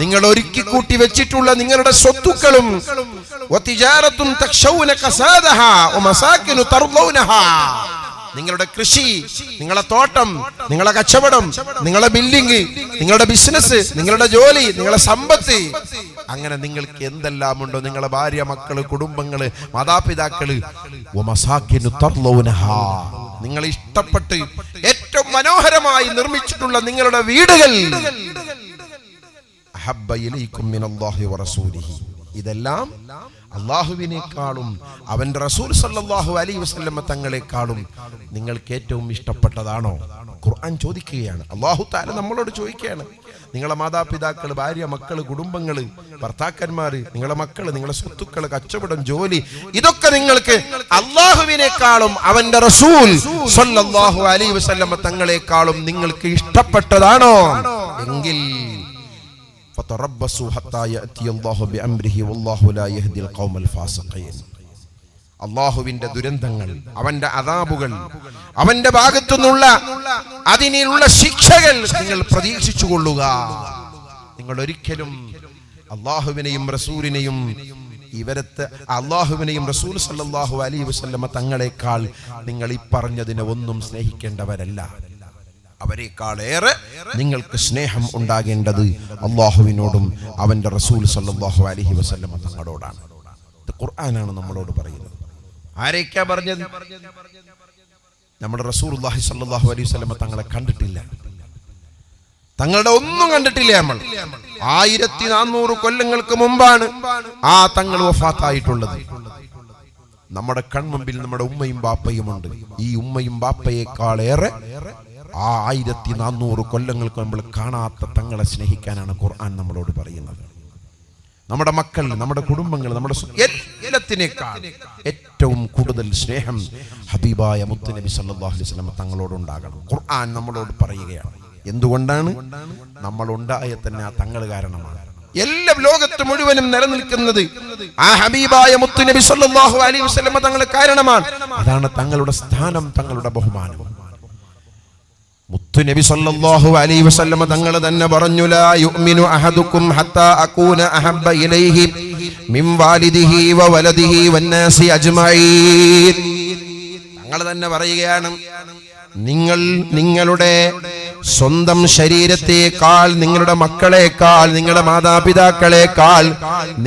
നിങ്ങൾ ഒരുക്കി കൂട്ടി വെച്ചിട്ടുള്ള നിങ്ങളുടെ സ്വത്തുക്കളും നിങ്ങളുടെ കൃഷി, നിങ്ങളുടെ തോട്ടം, നിങ്ങളുടെ കച്ചവടം, നിങ്ങളുടെ ബിൽഡിംഗ്, നിങ്ങളുടെ ബിസിനസ്, നിങ്ങളുടെ ജോലി, നിങ്ങളുടെ സമ്പത്ത്, അങ്ങനെ നിങ്ങൾക്ക് എന്തെല്ലാം ഉണ്ടോ, നിങ്ങളുടെ ഭാര്യ, മക്കള്, കുടുംബങ്ങള്, മാതാപിതാക്കള്, നിങ്ങൾ ഇഷ്ടപ്പെട്ട് ഏറ്റവും മനോഹരമായി നിർമ്മിച്ചിട്ടുള്ള നിങ്ങളുടെ വീടുകൾ, ഇതെല്ലാം അള്ളാഹുവിനേക്കാളും അവന്റെ റസൂൽ സല്ലല്ലാഹു അലൈഹി വസല്ലം തങ്ങളെക്കാളും നിങ്ങൾക്ക് ഏറ്റവും ഇഷ്ടപ്പെട്ടതാണോ? ഖുർആൻ ചോദിക്കുകയാണ്. അല്ലാഹു തആല നമ്മളോട് ചോദിക്കുകയാണ്. നിങ്ങളെ മാതാപിതാക്കൾ, ഭാര്യ, മക്കള്, കുടുംബങ്ങള്, ഭർത്താക്കന്മാര്, നിങ്ങളെ മക്കള്, നിങ്ങളുടെ സ്വത്തുക്കള്, കച്ചവടം, ജോലി, ഇതൊക്കെ നിങ്ങൾക്ക് അള്ളാഹുവിനേക്കാളും അവന്റെ റസൂൽ സല്ലല്ലാഹു അലൈഹി വസല്ലം തങ്ങളെക്കാളും നിങ്ങൾക്ക് ഇഷ്ടപ്പെട്ടതാണോ എങ്കിൽ فتربصوا حتى يأتي الله بأمره والله لا يهدي القوم الفاسقين. അല്ലാഹുവിന്റെ ദുരന്തങ്ങൾ, അവന്റെ അദാബുകൾ, അവന്റെ ഭാഗത്തു നിന്നുള്ള അതിനുള്ള ശിക്ഷകൾ നിങ്ങൾ പ്രതീക്ഷിച്ചു കൊള്ളുക. നിങ്ങൾ ഒരിക്കലും അല്ലാഹുവിനെയും റസൂലിനെയും അല്ലാഹുവിനെയും റസൂൽ സല്ലല്ലാഹു അലൈഹി വസല്ലമ തങ്ങളെക്കാൾ നിങ്ങൾ ഈ പറഞ്ഞതിനെ ഒന്നും സ്നേഹിക്കേണ്ടവരല്ല. അവരെക്കാളേറെ നിങ്ങൾക്ക് സ്നേഹം ഉണ്ടാകേണ്ടത് അള്ളാഹുവിനോടും അവന്റെ റസൂൽ സല്ലല്ലാഹു അലൈഹി വസല്ലം തങ്ങളോടാണ്. ഇത് ഖുർആനാണ് നമ്മളോട് പറയുന്നത്. ആരൊക്കെയാ പറഞ്ഞത്? നമ്മുടെ റസൂലുള്ളാഹി സ്വല്ലല്ലാഹു അലൈഹി വസല്ലം തങ്ങളെ കണ്ടിട്ടില്ല, തങ്ങളുടെ ഒന്നും കണ്ടിട്ടില്ല. നമ്മൾ 1400 കൊല്ലങ്ങൾക്ക് മുമ്പാണ് ആ തങ്ങൾ വഫാത്തായിട്ടുള്ളത്. നമ്മുടെ കൺമുമ്പിൽ നമ്മുടെ ഉമ്മയും ബാപ്പയും ഉണ്ട്. ഈ ഉമ്മയും ബാപ്പയെക്കാളേറെ ആ 1400 കൊല്ലങ്ങൾക്ക് നമ്മൾ കാണാത്ത തങ്ങളെ സ്നേഹിക്കാനാണ് ഖുർആൻ നമ്മളോട് പറയുന്നത്. നമ്മുടെ മക്കൾ, നമ്മുടെ കുടുംബങ്ങൾ, നമ്മുടെ എല്ലാത്തിനേക്കാൾ ഏറ്റവും കൂടുതൽ സ്നേഹം ഹബീബായ മുത്തുനബി സല്ലല്ലാഹു അലൈഹി വസല്ലം തങ്ങളോടുണ്ടാകണം. ഖുർആൻ നമ്മളോട് പറയുകയാണ്. എന്തുകൊണ്ടാണ്? നമ്മൾ ഉണ്ടായ തന്നെ ആ തങ്ങൾ കാരണമാണ്. എല്ലാ ലോകത്ത് മുഴുവനും നിലനിൽക്കുന്നത് ആ ഹബീബായ മുത്തുനബി സല്ലല്ലാഹു അലൈഹി വസല്ലം തങ്ങൾ കാരണമാണ്. അതാണ് തങ്ങളുടെ സ്ഥാനം, തങ്ങളുടെ ബഹുമാനം. മുത്തുനബി സല്ലല്ലാഹു അലൈഹി വസല്ലം തങ്ങൾ തന്നെ പറഞ്ഞു, ലാ യുഅ്മിനു അഹദുക്കും ഹത്താ അകൂന അഹബ്ബ ഇലൈഹി മിൻ വാലിദിഹി വ വലദിഹി വന്നാസി അജ്മഈൻ. തങ്ങൾ തന്നെ പറയുകയാണ്, നിങ്ങൾ നിങ്ങളുടെ സ്വന്തം ശരീരത്തെക്കാൾ, നിങ്ങളുടെ മക്കളെക്കാൾ, നിങ്ങളുടെ മാതാപിതാക്കളെക്കാൾ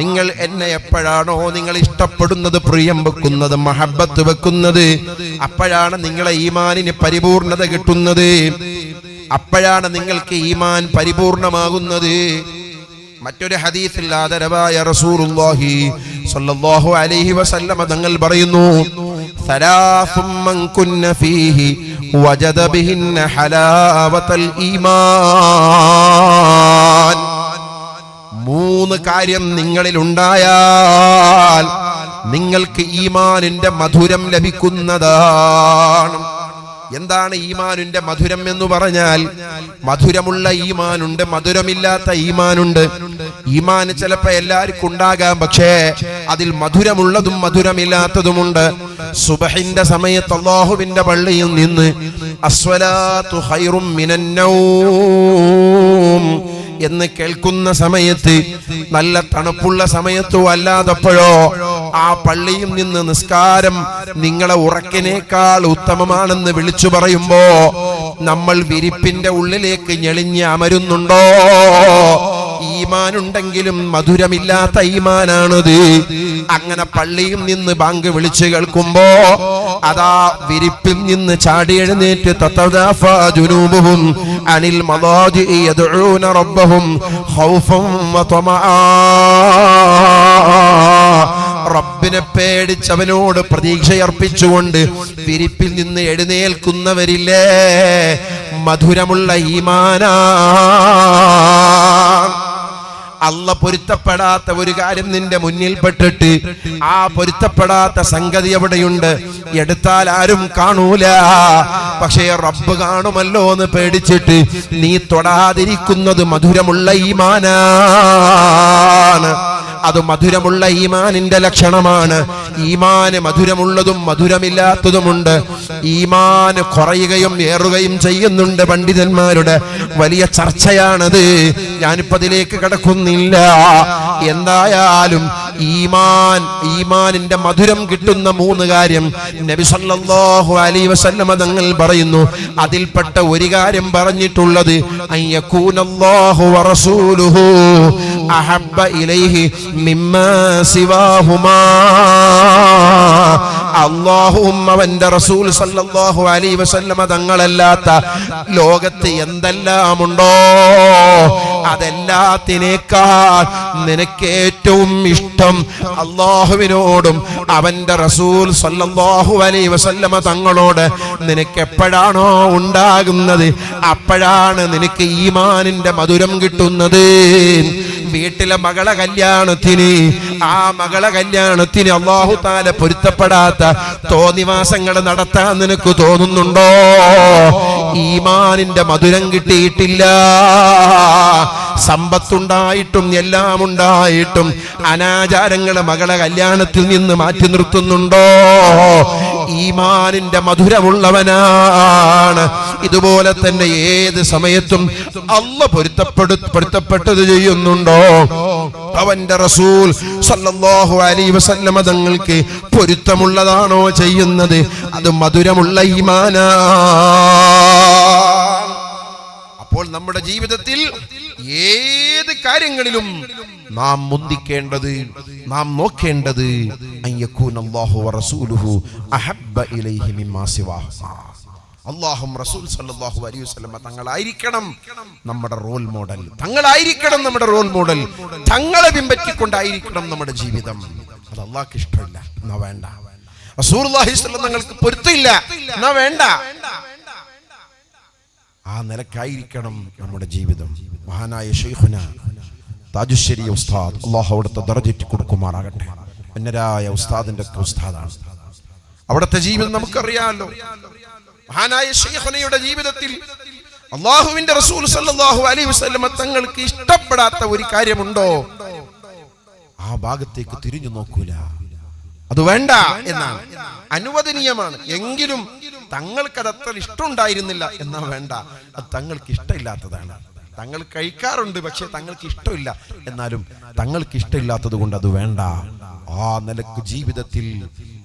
നിങ്ങൾ എന്നെ എപ്പോഴാണോ നിങ്ങൾ ഇഷ്ടപ്പെടുന്നത്, പ്രിയം വെക്കുന്നത്, മഹബത്ത് വെക്കുന്നത്, അപ്പോഴാണ് നിങ്ങളെ ഈമാനിന് പരിപൂർണത കിട്ടുന്നത്, അപ്പോഴാണ് നിങ്ങൾക്ക് ഈമാൻ പരിപൂർണമാകുന്നത്. മറ്റൊരു ഹദീസിൽ ആദരവായ റസൂലുള്ളാഹി സ്വല്ലല്ലാഹു അലൈഹി വസല്ലം തങ്ങൾ പറയുന്നു, സലാസും മൻ കുന്ന ഫീഹി വജദ ബിഹിന്ന ഹലാവതൽ ഈമാൻ. 3 കാര്യം നിങ്ങളിൽ ഉണ്ടായാൽ നിങ്ങൾക്ക് ഈമാനിന്റെ മധുരം ലഭിക്കുന്നതാണ്. എന്താണ് ഈമാനിന്റെ മധുരം എന്ന് പറഞ്ഞാൽ? മധുരമുള്ള ഈമാനുണ്ട്, മധുരമില്ലാത്ത ഈമാനുണ്ട്. ഈമാൻ ചിലപ്പോ എല്ലാവർക്കും ഉണ്ടാകാം, പക്ഷേ അതിൽ മധുരമുള്ളതും മധുരമില്ലാത്തതുമുണ്ട്. സുബഹിന്റെ സമയത്ത് അല്ലാഹുവിന്റെ പള്ളിയിൽ നിന്ന് അസ്വലാത്തു ഖൈറും മിനൻ നൗം എന്ന് കേൾക്കുന്ന സമയത്ത്, നല്ല തണുപ്പുള്ള സമയത്തോ അല്ലാതപ്പോഴോ ആ പള്ളിയിൽ നിന്ന് നിസ്കാരം നിങ്ങളെ ഉറക്കിനേക്കാൾ ഉത്തമമാണെന്ന് വിളിച്ചു പറയുമ്പോ നമ്മൾ വിരിപ്പിന്റെ ഉള്ളിലേക്ക് ഞെളിഞ്ഞ് അമരുന്നുണ്ടോ? ഈമാനുണ്ടെങ്കിലും മധുരമില്ലാത്ത ഈമാനാണത്. അങ്ങനെ പള്ളിയിൽ നിന്ന് ബാങ്ക് വിളിച്ചു കേൾക്കുമ്പോ അതാ വിരിപ്പിൽ നിന്ന് ചാടി എഴുന്നേറ്റ് തതദാഫാ ജുനൂബുഹും അനിൽ മദാജിഇ യദ്ഊന റബ്ബഹും ഖൗഫൻ വതമആ. റബ്ബിനെ പേടിച്ചവനോട് പ്രതീക്ഷയർപ്പിച്ചുകൊണ്ട് വിരിപ്പിൽ നിന്ന് എഴുന്നേൽക്കുന്നവരില്ലേ, മധുരമുള്ള ഈമാനാ. അല്ല പൊരുത്തപ്പെടാത്ത ഒരു കാര്യം നിന്റെ മുന്നിൽപ്പെട്ടിട്ട് ആ പൊരുത്തപ്പെടാത്ത സംഗതി എവിടെയുണ്ട്? എടുത്താൽ ആരും കാണൂല, പക്ഷേ റബ്ബ് കാണുമല്ലോ എന്ന് പേടിച്ചിട്ട് നീ തൊടാതിരിക്കുന്നത് മധുരമുള്ള ഈമാനാണ്. അത് മധുരമുള്ള ഈമാനിന്റെ ലക്ഷണമാണ്. ഈമാന് മധുരമുള്ളതും മധുരമില്ലാത്തതുമുണ്ട്. ഈമാന് കുറയുകയും ഏറുകയും ചെയ്യുന്നുണ്ട്. പണ്ഡിതന്മാരുടെ വലിയ ചർച്ചയാണത്. ഞാനിപ്പോ അതിലേക്ക് കടക്കുന്നില്ല. എന്തായാലും ഈമാനിന്റെ മധുരം കിട്ടുന്ന 3 കാര്യം നബി സല്ലല്ലാഹു അലൈഹി വസല്ലം തങ്ങൾ പറയുന്നു. അതിൽപ്പെട്ട ഒരു കാര്യം പറഞ്ഞിട്ടുള്ളത് അയ്യകൂനല്ലാഹു വറസൂലുഹു അഹബ്ബ ഇലൈഹി മിമ്മാ സിവാഹുമാ. അല്ലാഹുവും അവന്റെ റസൂൽ സല്ലല്ലാഹു അലൈഹി വസല്ലം തങ്ങളല്ലാത്ത ലോകത്ത് എന്തെല്ലാമുണ്ടോ അതെല്ലാത്തിനേക്കാൾ നിനക്ക് ഏറ്റവും ഇഷ്ടം അല്ലാഹുവിനോടും അവന്റെ റസൂൽ സല്ലല്ലാഹു അലൈഹി വസല്ലം തങ്ങളോട് നിനക്ക് എപ്പോഴാണോ ഉണ്ടാകുന്നത് അപ്പോഴാണ് നിനക്ക് ഈമാനിന്റെ മധുരം കിട്ടുന്നത്. വീട്ടിലെ മകളെ കല്യാണത്തിന് അല്ലാഹു തആല പൊരുത്തപ്പെടാത്ത തോന്നിവാസങ്ങൾ നടത്താൻ നിനക്ക് തോന്നുന്നുണ്ടോ? ഈമാനിന്റെ മധുരം കിട്ടിയിട്ടില്ല. സമ്പത്തുണ്ടായിട്ടും എല്ലാം ഉണ്ടായിട്ടും അനാചാരങ്ങളെ മകളെ കല്യാണത്തിൽ നിന്ന് മാറ്റി നിർത്തുന്നുണ്ടോ? ഈമാനിന്റെ മധുരമുള്ളവനാണ്. ഇതുപോലെ തന്നെ ഏത് സമയത്തും അല്ലാഹു പൊരുത്തപ്പെട്ടത് ചെയ്യുന്നുണ്ടോ? അവന്റെ റസൂൽ സല്ലല്ലാഹു അലൈഹി വസല്ലം തങ്ങൾക്ക് പൊരുത്തമുള്ളതാണോ ചെയ്യുന്നത്? അത് മധുരമുള്ള ഈമാനാണ്. അപ്പോൾ നമ്മുടെ ജീവിതത്തിൽ ഏത് കാര്യങ്ങളിലും നാം മുന്തിക്കേണ്ടത്, നാം നോക്കേണ്ടത് അല്ലാഹു വറസൂലുഹു അഹബ്ബ ഇലൈഹി മിമ്മാ സിവാഹുമാ. അല്ലാഹും റസൂൽ സല്ലല്ലാഹു അലൈഹി വസല്ലം തങ്ങളായിരിക്കണം നമ്മുടെ റോൾ മോഡൽ. തങ്ങളായിരിക്കണം നമ്മുടെ റോൾ മോഡൽ. തങ്ങളെ പിൻപറ്റിക്കൊണ്ടായിരിക്കണം നമ്മുടെ ജീവിതം. അത് അല്ലാഹുക്ക് ഇഷ്ടമില്ല എന്നാ വേണ്ട. റസൂലുള്ളാഹി സ്വല്ലല്ലാഹു അലൈഹി വസല്ലം തങ്ങൾക്ക് പൊരുത്തമില്ല എന്നാ വേണ്ട. ആ നിലക്കായിരിക്കണം നമ്മുടെ ജീവിതം. മഹാനായ ശൈഖുന താജുശ്ശേരി ഉസ്താദ്, അല്ലാഹു അവിടുത്തെ ദർജറ്റ് കൊടുക്കുമാറാകട്ടെ, അന്നരായ ഉസ്താദിന്റെ ഒക്കെ ഉസ്താദാണ്. അവിടുത്തെ ജീവിതം നമുക്കറിയാമല്ലോ. മഹാനായ ശൈഖുനയുടെ ജീവിതത്തിൽ അല്ലാഹുവിന്റെ റസൂൽ സല്ലല്ലാഹു അലൈഹി വസല്ലം തങ്ങൾക്ക് ഇഷ്ടപ്പെടാത്ത ഒരു കാര്യമുണ്ടോ, ആ ഭാഗത്തേക്ക് തിരിഞ്ഞു നോക്കൂല. അത് വേണ്ട എന്നാണ്, അനുവദനീയമാണ്. എങ്കിലും തങ്ങൾക്ക് അത് അത്ര ഇഷ്ടമുണ്ടായിരുന്നില്ല എന്നാ വേണ്ട. അത് തങ്ങൾക്ക് ഇഷ്ടമില്ലാത്തതാണ്. തങ്ങൾ കഴിക്കാറുണ്ട്, പക്ഷെ തങ്ങൾക്ക് ഇഷ്ടമില്ല. എന്നാലും തങ്ങൾക്ക് ഇഷ്ടമില്ലാത്തത് കൊണ്ട് അത് വേണ്ട. ആ നിലക്ക് ജീവിതത്തിൽ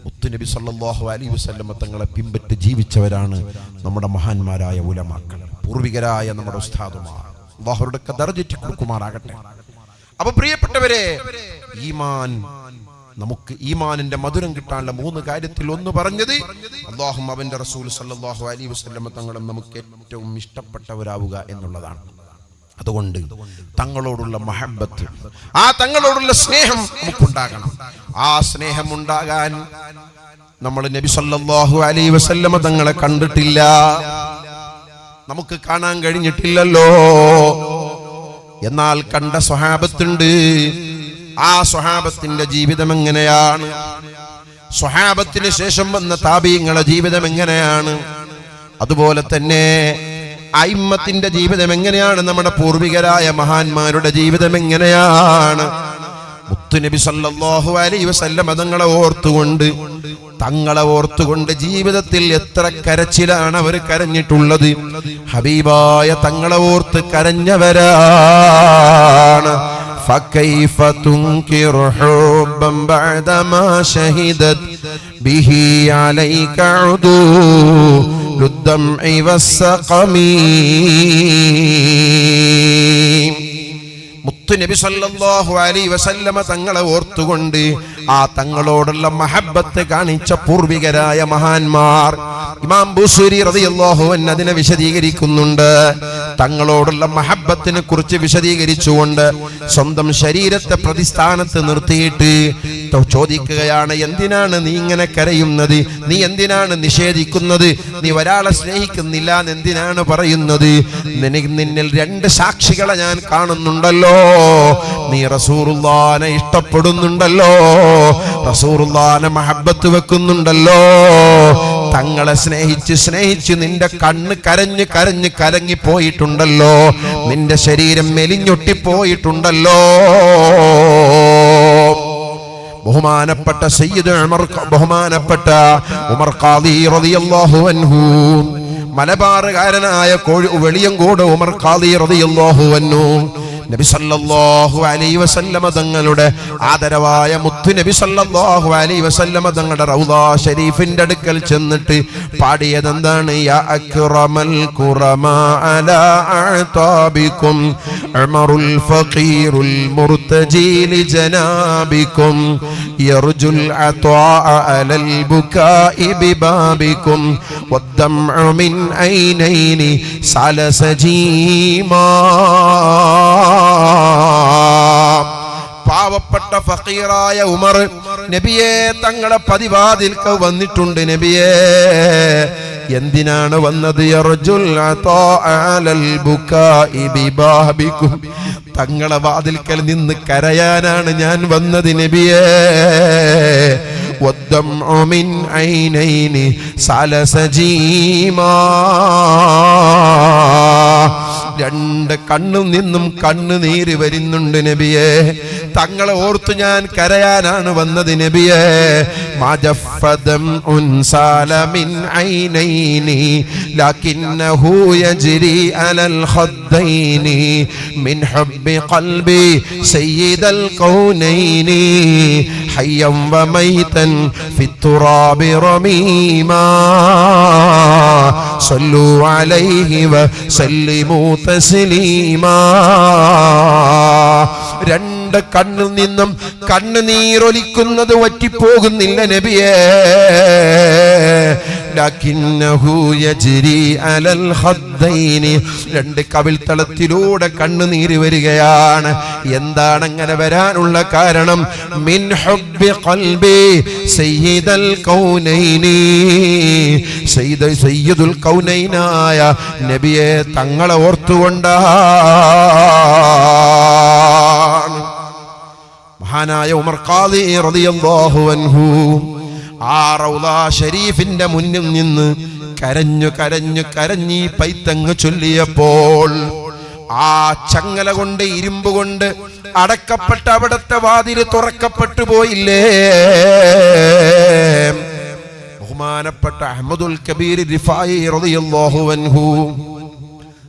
മുത്തുനബി സല്ലല്ലാഹു അലൈഹി വസല്ലം തങ്ങളെ പിൻപറ്റി ജീവിച്ചവരാണ് നമ്മുടെ മഹാന്മാരായ ഉലമാക്കൾ, പൂർവികരായ നമ്മുടെ ഉസ്താദുമാർ. അല്ലാഹുവിന്റെ ദർജറ്റ് കൊടുക്കുമാറാകട്ടെ. അപ്പൊ പ്രിയപ്പെട്ടവരെ, ഈമാൻ, നമുക്ക് ഈമാനിന്റെ മധുരം കിട്ടാനുള്ള 3 കാര്യത്തിൽ ഒന്ന് പറഞ്ഞത് അല്ലാഹും അവന്റെ റസൂൽ സല്ലല്ലാഹു അലൈഹി വസല്ലം തങ്ങളും നമുക്ക് ഏറ്റവും ഇഷ്ടപ്പെട്ടവരാവുക എന്നുള്ളതാണ്. അതുകൊണ്ട് തങ്ങളോടുള്ള മഹബ്ബത്ത്, ആ തങ്ങളോടുള്ള സ്നേഹം നമുക്കുണ്ടാകണം. ആ സ്നേഹം ഉണ്ടാകാൻ നമ്മൾ നബി സല്ലല്ലാഹു അലൈഹി വസല്ലം തങ്ങളെ കണ്ടിട്ടില്ല, നമുക്ക് കാണാൻ കഴിഞ്ഞിട്ടില്ലല്ലോ. എന്നാൽ കണ്ട സ്വഹാബത്തുണ്ട്. ആ സ്വഹാബത്തിന്റെ ജീവിതം എങ്ങനെയാണ്? സ്വഹാബത്തിന് ശേഷം വന്ന താബീങ്ങളുടെ ജീവിതം എങ്ങനെയാണ്? അതുപോലെ തന്നെ അയിമ്മത്തിന്റെ ജീവിതം എങ്ങനെയാണ്? നമ്മുടെ പൂർവികരായ മഹാന്മാരുടെ ജീവിതം എങ്ങനെയാണ്? മുത്തുനബി സല്ലല്ലാഹു അലൈഹി വസല്ലം തങ്ങളെ ഓർത്തുകൊണ്ട് ജീവിതത്തിൽ എത്ര കരച്ചിലാണ് അവർ കരഞ്ഞിട്ടുള്ളത്. ഹബീബായ തങ്ങളെ ഓർത്ത് കരഞ്ഞവരാണ്. فكيف تنكر حبا بعدما شهدت به عليك عدول الدمع والسقم. മുത്തുനബി സല്ലല്ലാഹു അലൈഹി വസല്ലമ തങ്ങളെ ഓർത്തുകൊണ്ട് ആ തങ്ങളോടുള്ള മഹബ്ബത്ത് കാണിച്ച പൂർവികരായ മഹാന്മാർ, ഇമാം ബൂസൂരി റളിയല്ലാഹു അൻഹു അതിനെ വിശദീകരിക്കുന്നുണ്ട്. തങ്ങളോടുള്ള മഹബ്ബത്തിനെ കുറിച്ച് വിശദീകരിച്ചുകൊണ്ട് സ്വന്തം ശരീരത്തെ പ്രതിസ്ഥാനത്ത് നിർത്തിയിട്ട് ചോദിക്കുകയാണ്, എന്തിനാണ് നീ ഇങ്ങനെ കരയുന്നത്? നീ എന്തിനാണ് നിഷേധിക്കുന്നത്? നീ ഒരാളെ സ്നേഹിക്കുന്നില്ല എന്ന് എന്തിനാണ് പറയുന്നത്? നിന്നിൽ 2 സാക്ഷികളെ ഞാൻ കാണുന്നുണ്ടല്ലോ. നീ റസൂലുള്ളാഹിനെ ഇഷ്ടപ്പെടുന്നുണ്ടല്ലോ, റസൂലുള്ളാഹിനെ മഹബ്ബത്ത് വെക്കുന്നുണ്ടല്ലോ. തങ്ങളെ സ്നേഹിച്ച് നിന്റെ കണ്ണ് കരഞ്ഞ് കലങ്ങി പോയിട്ടുണ്ടല്ലോ, നിന്റെ ശരീരം മെലിഞ്ഞൊട്ടിപ്പോയിട്ടുണ്ടല്ലോ. ബഹുമാനപ്പെട്ട സയ്യിദ് ബഹുമാനപ്പെട്ട ഉമർ ഖാദി റളിയല്ലാഹു അൻഹു, മലബാറുകാരനായ വെളിയങ്കോട് ഉമർ ഖാദി റളിയല്ലാഹു അൻഹു, നബി സല്ലല്ലാഹു അലൈഹി വസല്ലമ തങ്ങളുടെ ആദരവായ മുത്തു നബി സല്ലല്ലാഹു അലൈഹി വസല്ലമ തങ്ങളുടെ റൗളാ ഷരീഫിന്റെ അടുക്കൽ ചെന്നിട്ട് പാടിയത് എന്താണ്? യാ അക്റമൽ ഖുറമാ അലാ അഅതാബികും ഉമറുൽ ഫഖീറുൽ മുർതജി ലി ജനാബികും യർജുൽ അത്വാഅ അലൽ ബുകാഇ ബിബാബികും വദ്ദംഉ മിൻ ഐനൈനി സലസജീമാ. പാവപ്പെട്ട ഫഖീറായ ഉമർ നബിയെ തങ്ങളെ പതിവാതിൽക്ക് വന്നിട്ടുണ്ട്. നബിയെ എന്തിനാണ് വന്നത്? യർജുൽ അലൽ ബുകാഇ ബിബാബികും, തങ്ങളെ വാതിൽക്കൽ നിന്ന് കരയാനാണ് ഞാൻ വന്നത് നബിയെ. വദ്ദംഉ മിൻ ഐനൈനി സലസജീമാ, 2 കണ്ണിൽ നിന്നും കണ്ണുനീര് വരുന്നുണ്ട് നബിയെ. തങ്ങളെ ഓർത്തു ഞാൻ കരയാനാണ് വന്നത് നബിയേ. മജഫദം ഉൻസാല മിൻ ഐനൈനി ലകിന്നഹു യജ്രി അലൽ ഖദ്ദൈനി മിൻ ഹബ്ബി ഖൽബി സയ്യിദൽ കൗനൈനി ഹയ്യം വമൈതൻ ഫിത്തുറാബി റമീമാ സല്ലു അലൈഹി വസല്ലിമു തസ്ലീമാ. രണ്ട് കണ്ണിൽ നിന്നും കണ്ണുനീരൊലിക്കുന്നത് വറ്റിപ്പോകുന്നില്ല നബിയേ. ലകിന്നഹു യജ്രി അലൽ ഖദ്ദൈനി, രണ്ട് കവിൾത്തളത്തിലൂടെ കണ്ണുനീര് വരികയാണ്. എന്താണ് അങ്ങനെ വരാനുള്ള കാരണം? മിൻ ഹബ്ബി ഖൽബി സയ്യിദൽ കൗനൈനി, സയ്യിദുൽ കൗനൈനായ നബിയെ തങ്ങളെ ഓർത്തുകൊണ്ടാണ്. മഹാനായ ഉമർ ഖാദി റളിയല്ലാഹു അൻഹു ആ റൗള ഷരീഫിന്റെ മുന്നിൽ നിന്ന് കരഞ്ഞു കരഞ്ഞു കരഞ്ഞി പൈത്തങ്ങ് ചൊല്ലിയപ്പോൾ ആ ചങ്ങല കൊണ്ട് ഇരുമ്പ് കൊണ്ട് അടക്കപ്പെട്ട അവിടത്തെ വാതിൽ തുറക്കപ്പെട്ടു പോയില്ലേ? ബഹുമാനപ്പെട്ട അഹ്മദുൽ കബീർ റിഫായി റളിയല്ലാഹു അൻഹു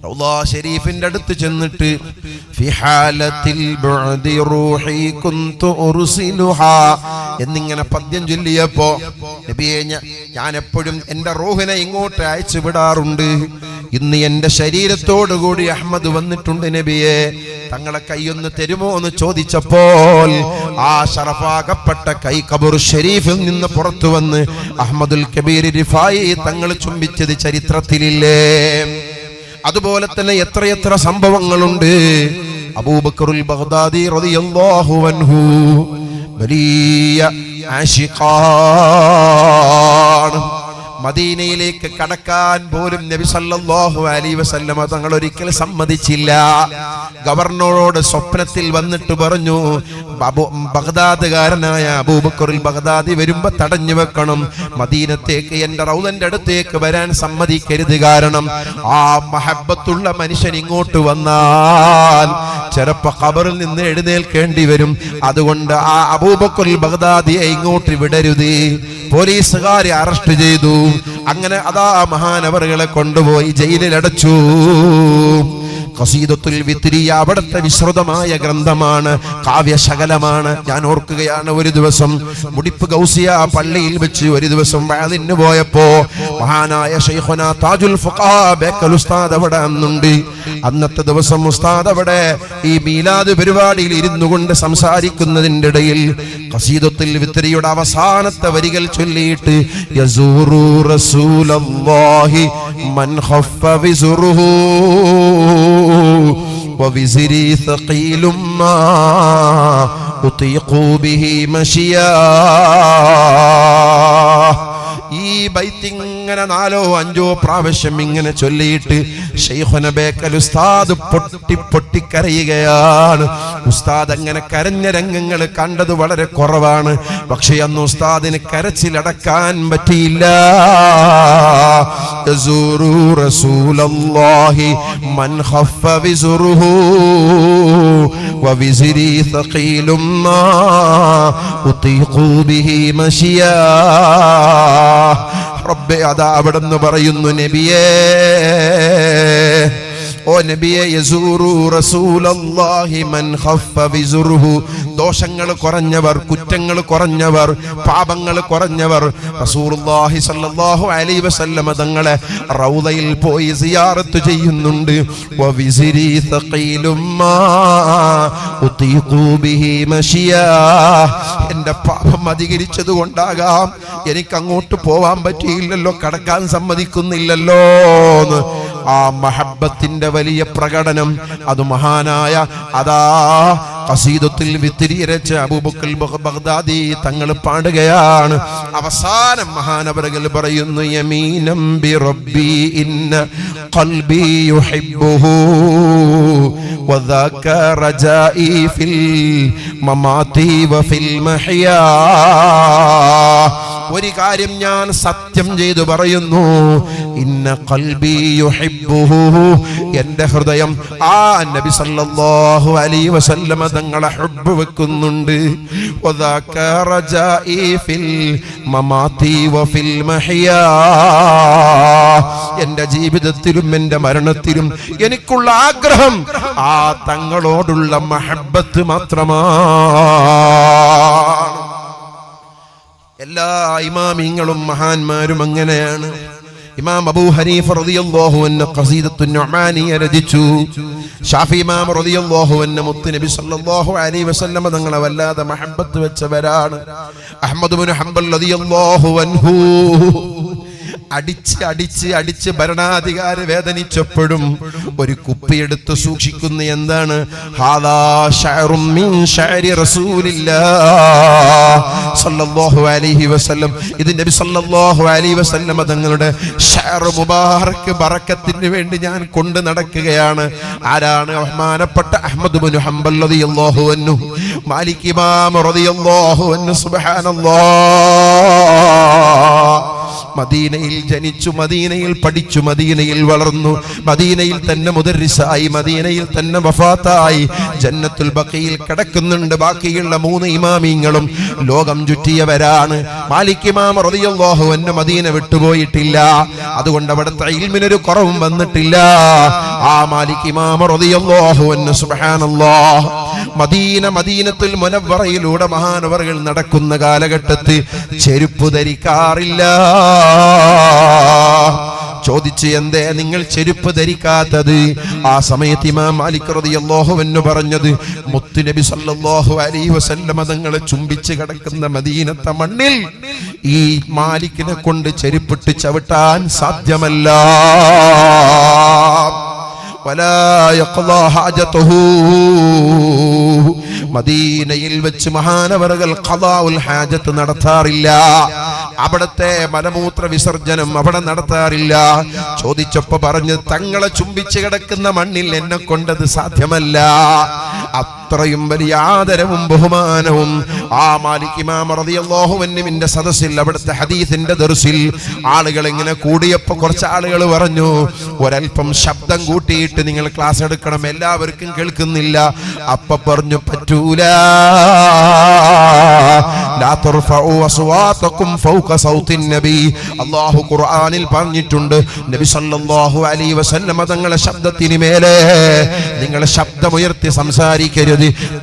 റൗള ഷരീഫിന്റെ അടുത്ത് ചെന്നിട്ട് ഫി ഹാലത്തിൽ ബഅദി റൂഹി കുന്തു ഉർസിലുഹാ എന്നിങ്ങനെ പദ്യം ചൊല്ലിയപ്പോ നബിയെ ഞാൻ എപ്പോഴും എൻ്റെ റൂഹിനെ ഇങ്ങോട്ട് അയച്ചു വിടാറുണ്ട്. ഇന്ന് എൻ്റെ ശരീരത്തോടുകൂടി അഹ്മദ് വന്നിട്ടുണ്ട് നബിയെ, തങ്ങളെ കൈയൊന്ന് തരുമോ എന്ന് ചോദിച്ചപ്പോൾ ആ ശറഫാകപ്പെട്ട കൈ ഖബർ ഷരീഫിൽ നിന്ന് പുറത്തു വന്ന് അഹ്മദുൽ കബീർ റിഫായി തങ്ങൾ ചുംബിച്ചത് ചരിത്രത്തിലില്ലേ? അതുപോലെ തന്നെ എത്രയെത്ര സംഭവങ്ങളുണ്ട്. അബൂബക്കറുൽ ബഗ്ദാദി റളിയല്ലാഹു അൻഹു വലിയ ആശിഖാണ്. മദീനയിലേക്ക് കടക്കാൻ പോലും നബി സല്ലല്ലാഹു അലൈഹി വസല്ലമ തങ്ങൾ ഒരിക്കൽ സമ്മതിച്ചില്ല. ഗവർണറോട് സ്വപ്നത്തിൽ വന്നിട്ട് പറഞ്ഞു, ബഗ്ദാദുകാരനായ അബൂബക്കറുൽ ബഗ്ദാദി വരുമ്പോ തടഞ്ഞു വെക്കണം, മദീനത്തേക്ക് എൻ്റെ റൗളന്റെ അടുത്തേക്ക് വരാൻ സമ്മതിക്കരുത്. കാരണം ആ മഹബ്ബത്തുള്ള മനുഷ്യൻ ഇങ്ങോട്ട് വന്നാൽ ചിലപ്പോ ഖബറിൽ നിന്ന് എഴുന്നേൽക്കേണ്ടി വരും. അതുകൊണ്ട് ആ അബൂബക്കറുൽ ബഗ്ദാദിയെ ഇങ്ങോട്ട് വിടരുത്. പോലീസുകാരെ അറസ്റ്റ് ചെയ്തു. അങ്ങനെ അതാ മഹാനവറുകളെ കൊണ്ടുപോയി ജയിലിലടച്ചു. ഖസീദത്തുൽ വിത്രിയ അവിടുത്തെ വിശ്രുതമായ ഗ്രന്ഥമാണ്, കാവ്യശകലമാണ്. ഞാൻ ഓർക്കുകയാണ്, ഒരു ദിവസം മുടിപ്പ് ഗൗസിയ പള്ളിയിൽ വെച്ച് ഒരു ദിവസം വഅദിന് പോയപ്പോ മഹാനായ ശൈഖുനാ താജുൽ ഫുഖഹാ ബേക്കൽ ഉസ്താദ് അവിടെ അന്നുണ്ട്. അന്നത്തെ ദിവസം ഉസ്താദ് അവിടെ ഈ മീലാദ് പരിപാടിയിൽ ഇരുന്നു കൊണ്ട് സംസാരിക്കുന്നതിൻ്റെ ഇടയിൽ ഖസീദത്തുൽ വിത്രിയുടെ അവസാനത്തെ വരികൾ ചൊല്ലിയിട്ട് യസൂറു റസൂലല്ലാഹി മൻ ഖഫ വിസ്റുഹു വവിസ്രി ثقീലും മാ ഉതീഖു ബിഹി മശിയാ. ഈ ബൈത്ത് ഇങ്ങനെ 4 or 5 പ്രാവശ്യം ഇങ്ങനെ ചൊല്ലിയിട്ട് ശൈഖുന ബേക്കൽ ഉസ്താദ് പൊട്ടി പൊട്ടി കരയുകയാണ്. ഉസ്താദ് അങ്ങനെ കരഞ്ഞ രംഗങ്ങൾ കണ്ടത് വളരെ കുറവാണ്. പക്ഷേ അന്ന് ഉസ്താദിന് കരച്ചിലടക്കാൻ പറ്റിയില്ല. യസൂറു റസൂലല്ലാഹി മൻ ഖഫ വിസ്റുഹു വവിസ്രി ثقീലും മാ ഉതീഖു ബിഹി മശിയാ. റബ്ബേ, അതാ അവിടെന്ന് പറയുന്നു, നബിയേ, ഓ നബിയെ, യസൂറു റസൂലല്ലാഹി മൻ ഖഫ വിസ്റുഹു, ദോഷങ്ങൾ കുറഞ്ഞവർ, കുറ്റങ്ങൾ കുറഞ്ഞവർ, പാപങ്ങൾ കുറഞ്ഞവർ റസൂലുള്ളാഹി സ്വല്ലല്ലാഹു അലൈഹി വസല്ലമ തങ്ങളെ റൗളയിൽ പോയി സിയാറത്ത് ചെയ്യുന്നുണ്ട്. വവിസ്രി ثقീലും മാ ഉതീഖു ബിഹി മശിയാ. എൻ്റെ പാപം അധികരിച്ചത് കൊണ്ടാകാം എനിക്ക് അങ്ങോട്ട് പോവാൻ പറ്റിയില്ലല്ലോ, കടക്കാൻ സമ്മതിക്കുന്നില്ലല്ലോ. ആ മഹബ്ബത്തിന്റെ വലിയ പ്രകടനം അത് മഹാനായ അതാ ഖസീദത്തുൽ വിത്രി രചിച്ച അബൂബക്കർ ബഗ്ദാദി തങ്ങൾ പാടുകയാണ്. അവസാനം മഹാനവറുകൾ പറയുന്നു, യമീനം ബി റബ്ബി ഇന്ന ഖൽബി യുഹിബ്ബുഹു വദാക റജാഇ ഫിൽ മമാതി വഫിൽ മഹ്യാ. ഒരു കാര്യം ഞാൻ സത്യം ചെയ്തു പറയുന്നു, ഇന്ന ഖൽബി യുഹിബ്ബുഹു, എൻ്റെ ഹൃദയം ആ നബി സല്ലല്ലാഹു അലൈഹി വസല്ലമ തങ്ങളെ ഹുബ്ബ് വെക്കുന്നുണ്ട്. വദാക റജാഇ ഫിൽ മമാതി വഫിൽ മഹിയാ, എൻ്റെ ജീവിതത്തിലും എൻ്റെ മരണത്തിലും എനിക്കുള്ള ആഗ്രഹം ആ തങ്ങളോടുള്ള മഹബ്ബത്ത് മാത്രമാണ്. എല്ലാ ഇമാമിങ്ങളും മഹാന്മാരും അങ്ങനെയാണ്. ഇമാം അബൂ ഹനീഫ റളിയല്ലാഹു അൻഹു ഖസീദത്തുൻ നുഅമാനിയ രചിച്ചു. ഷാഫി ഇമാം റളിയല്ലാഹു അൻഹു മുത്തുനബി സല്ലല്ലാഹു അലൈഹി വസല്ലം തങ്ങളെ വല്ലാതെ മഹബ്ബത്ത് വെച്ചവരാണ്. അഹ്മദ് ഇബ്നു ഹംബൽ റളിയല്ലാഹു അൻഹു അടിച്ച് ഭരണാധികാരി വേദനിച്ചപ്പോഴും ഒരു കുപ്പിയെടുത്ത് സൂക്ഷിക്കുന്ന എന്താണ്, ഹാദാ ശഅറും മിൻ ശഅരി റസൂലില്ലാഹ് സല്ലല്ലാഹു അലൈഹി വസല്ലം, ഇത് നബി സല്ലല്ലാഹു അലൈഹി വസല്ലം തങ്ങളുടെ ശഅർ മുബാറക് ബറക്കത്തിന് വേണ്ടി ഞാൻ കൊണ്ട് നടക്കുകയാണ്. ആരാണ്? ബഹുമാനപ്പെട്ട അഹ്മദ് ഇബ്നു ഹംബൽ റളിയല്ലാഹു അൻഹു, മാലിക് ഇമാം റളിയല്ലാഹു അൻഹു. സുബ്ഹാനല്ലാഹ്. മദീനയിൽ ജനിച്ചു, മദീനയിൽ പഠിച്ചു, മദീനയിൽ വളർന്നു, മദീനയിൽ തന്നെ മുദർരിസായി, മദീനയിൽ തന്നെ വഫാത്തായി, ജന്നത്തുൽ ബഖീൽ കിടക്കുന്നുണ്ട്. ബാക്കിയുള്ള 3 ഇമാമിങ്ങളും ലോകം ചുറ്റിയവരാണ്. മാലിക് ഇമാം റളിയല്ലാഹു അൻഹു മദീന വിട്ടുപോയിട്ടില്ല. അതുകൊണ്ട് അവിടുത്തെ ഇൽമിനൊരു കുറവും വന്നിട്ടില്ല. ആ മാലിക് ഇമാം റളിയല്ലാഹു അൻഹു സുബ്ഹാനല്ലാഹ് മദീനത്തുൽ മുനവ്വറയിലൂടെ മഹാനവറുകൾ നടക്കുന്ന കാലഘട്ടത്തിൽ ചെരുപ്പ് ധരിക്കാറില്ല. ചോദിച്ച്, എന്തേ നിങ്ങൾ ചെരുപ്പ് ധരിക്കാത്തത്? ആ സമയത്ത് ഇമാം മാലിക് റളിയല്ലാഹു അൻഹു പറഞ്ഞത്, മുത്തുനബി സല്ലല്ലാഹു അലൈഹി വസല്ലം തങ്ങളെ ചുംബിച്ച് കിടക്കുന്ന മദീനത്തെ മണ്ണിൽ ഈ മാലിക്കിനെ കൊണ്ട് ചെരുപ്പിട്ട് ചവിട്ടാൻ സാധ്യമല്ല. മദീനയിൽ വെച്ച് മഹാനവറുകൾ ഖദാഉൽ ഹാജത്ത് നടത്താറില്ല. അവിടത്തെ മലമൂത്ര വിസർജനം അവിടെ നടത്താറില്ല. ചോദിച്ചപ്പോ പറഞ്ഞു, തങ്ങളെ ചുംബിച്ച് കിടക്കുന്ന മണ്ണിൽ എന്നെ കൊണ്ടത് സാധ്യമല്ല. അത്രയും വലിയ ആദരവും ബഹുമാനവും ആ മാലിക് ഇമാം റളിയല്ലാഹു അൻഹുവിന്റെ സദസ്സിൽ, അവിടുത്തെ ഹദീസിന്റെ ദർസിൽ ആളുകൾ ഇങ്ങനെ കൂടിയപ്പോ കുറച്ച് ആളുകൾ പറഞ്ഞു, ഒരൽപ്പം ശബ്ദം കൂട്ടിയിട്ട് നിങ്ങൾ ക്ലാസ് എടുക്കണം, എല്ലാവർക്കും കേൾക്കുന്നില്ല. അപ്പൊ പറഞ്ഞു, പറ്റൂല. ലാ തർഫഉ അസ്വാതകും ഫൗക സൗത്തിൻ നബി. അല്ലാഹു ഖുർആനിൽ പറഞ്ഞിട്ടുണ്ട്, നബി സല്ലല്ലാഹു അലൈഹി വസല്ലം തങ്ങളുടെ ശബ്ദത്തിന് മേലെ നിങ്ങൾ ശബ്ദമുയർത്തി സംസാരിക്കരുത്.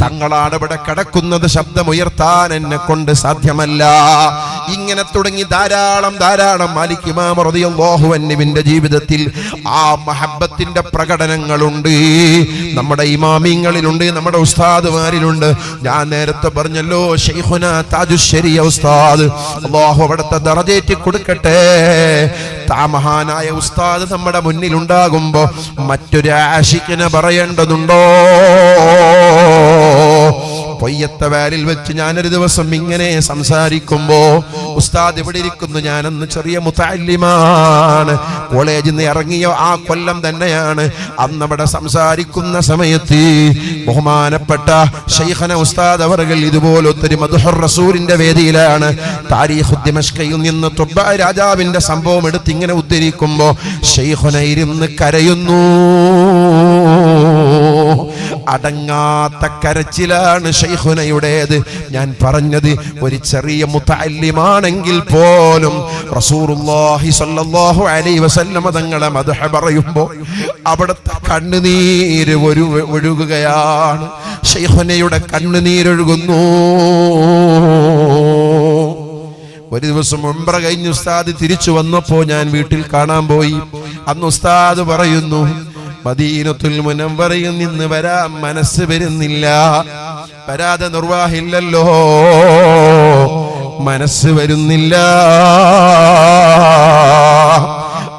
തങ്ങളാണ് ഇവിടെ കിടക്കുന്നത്, ശബ്ദമുയർത്താൻ എന്നെ കൊണ്ട് സാധ്യമല്ല. ഇങ്ങനെ തുടങ്ങി ധാരാളം മാലിക് ഇമാം റളിയല്ലാഹു അൻഹുവിന്റെ ജീവിതത്തിൽ ആ മഹബ്ബത്തിന്റെ പ്രകടനങ്ങളുണ്ട്. നമ്മുടെ ഇമാമിങ്ങളിലുണ്ട്, നമ്മുടെ ഉസ്താദുമാരിലുണ്ട്. ഞാൻ നേരത്തെ പറഞ്ഞല്ലോ, ശൈഖുന താജുശ്ശരിയ ഉസ്താദ്, അല്ലാഹു അവിടുത്തെ ദറജേറ്റി കൊടുക്കട്ടെ. മഹാനായ ഉസ്താദ് നമ്മുടെ മുന്നിൽ ഉണ്ടാകുമ്പോ മറ്റൊരു ആശിക്കിനെ പറയേണ്ടതുണ്ടോ? പൊയ്യത്ത വാലിൽ വെച്ച് ഞാനൊരു ദിവസം ഇങ്ങനെ സംസാരിക്കുമ്പോ ഉസ്താദ് ഇവിടെ ഇരിക്കുന്നു. ഞാനന്ന് ചെറിയ മുതഅല്ലിമാണ്, കോളേജിൽ നിന്ന് ഇറങ്ങിയ ആ കൊല്ലം തന്നെയാണ്. അന്ന് അവിടെ സംസാരിക്കുന്ന സമയത്ത് ബഹുമാനപ്പെട്ട ശൈഖന ഉസ്താദ് അവറുകൾ ഇതുപോലൊത്തൊരു മദ്ഹുർ റസൂലിന്റെ വേദിയിലാണ്. താരീഖു ദിമഷ്കയിൽ നിന്ന് തുബ്ബ രാജാവിന്റെ സംഭവം എടുത്ത് ഇങ്ങനെ ഉദ്ധരിക്കുമ്പോ ശൈഖുന ഇരുന്ന് കരയുന്നു. അടങ്ങാത്ത കരച്ചിലാണ് ശൈഖുനയുടേത്. ഞാൻ പറഞ്ഞത്, ഒരു ചെറിയ മുതഅല്ലിമാണെങ്കിൽ പോലും റസൂലുള്ളാഹി സ്വല്ലല്ലാഹു അലൈഹി വസല്ലം തങ്ങളെ മദ്ഹ് പറയുമ്പോൾ അവിടുത്തെ കണ്ണുനീര് ഒഴുകുകയാണ്. ശൈഖുനയുടെ കണ്ണുനീരൊഴുകുന്നു. ഒരു ദിവസം ഉംറ കഴിഞ്ഞ് ഉസ്താദ് തിരിച്ചു വന്നപ്പോ ഞാൻ വീട്ടിൽ കാണാൻ പോയി. അന്ന് ഉസ്താദ് പറയുന്നു, മദീനത്തുൽ മുനവ്വറയിൽ നിന്ന് വരാൻ മനസ്സ് വരുന്നില്ല. വരാതെ നിർവാഹമില്ലല്ലോ, മനസ്സ് വരുന്നില്ല.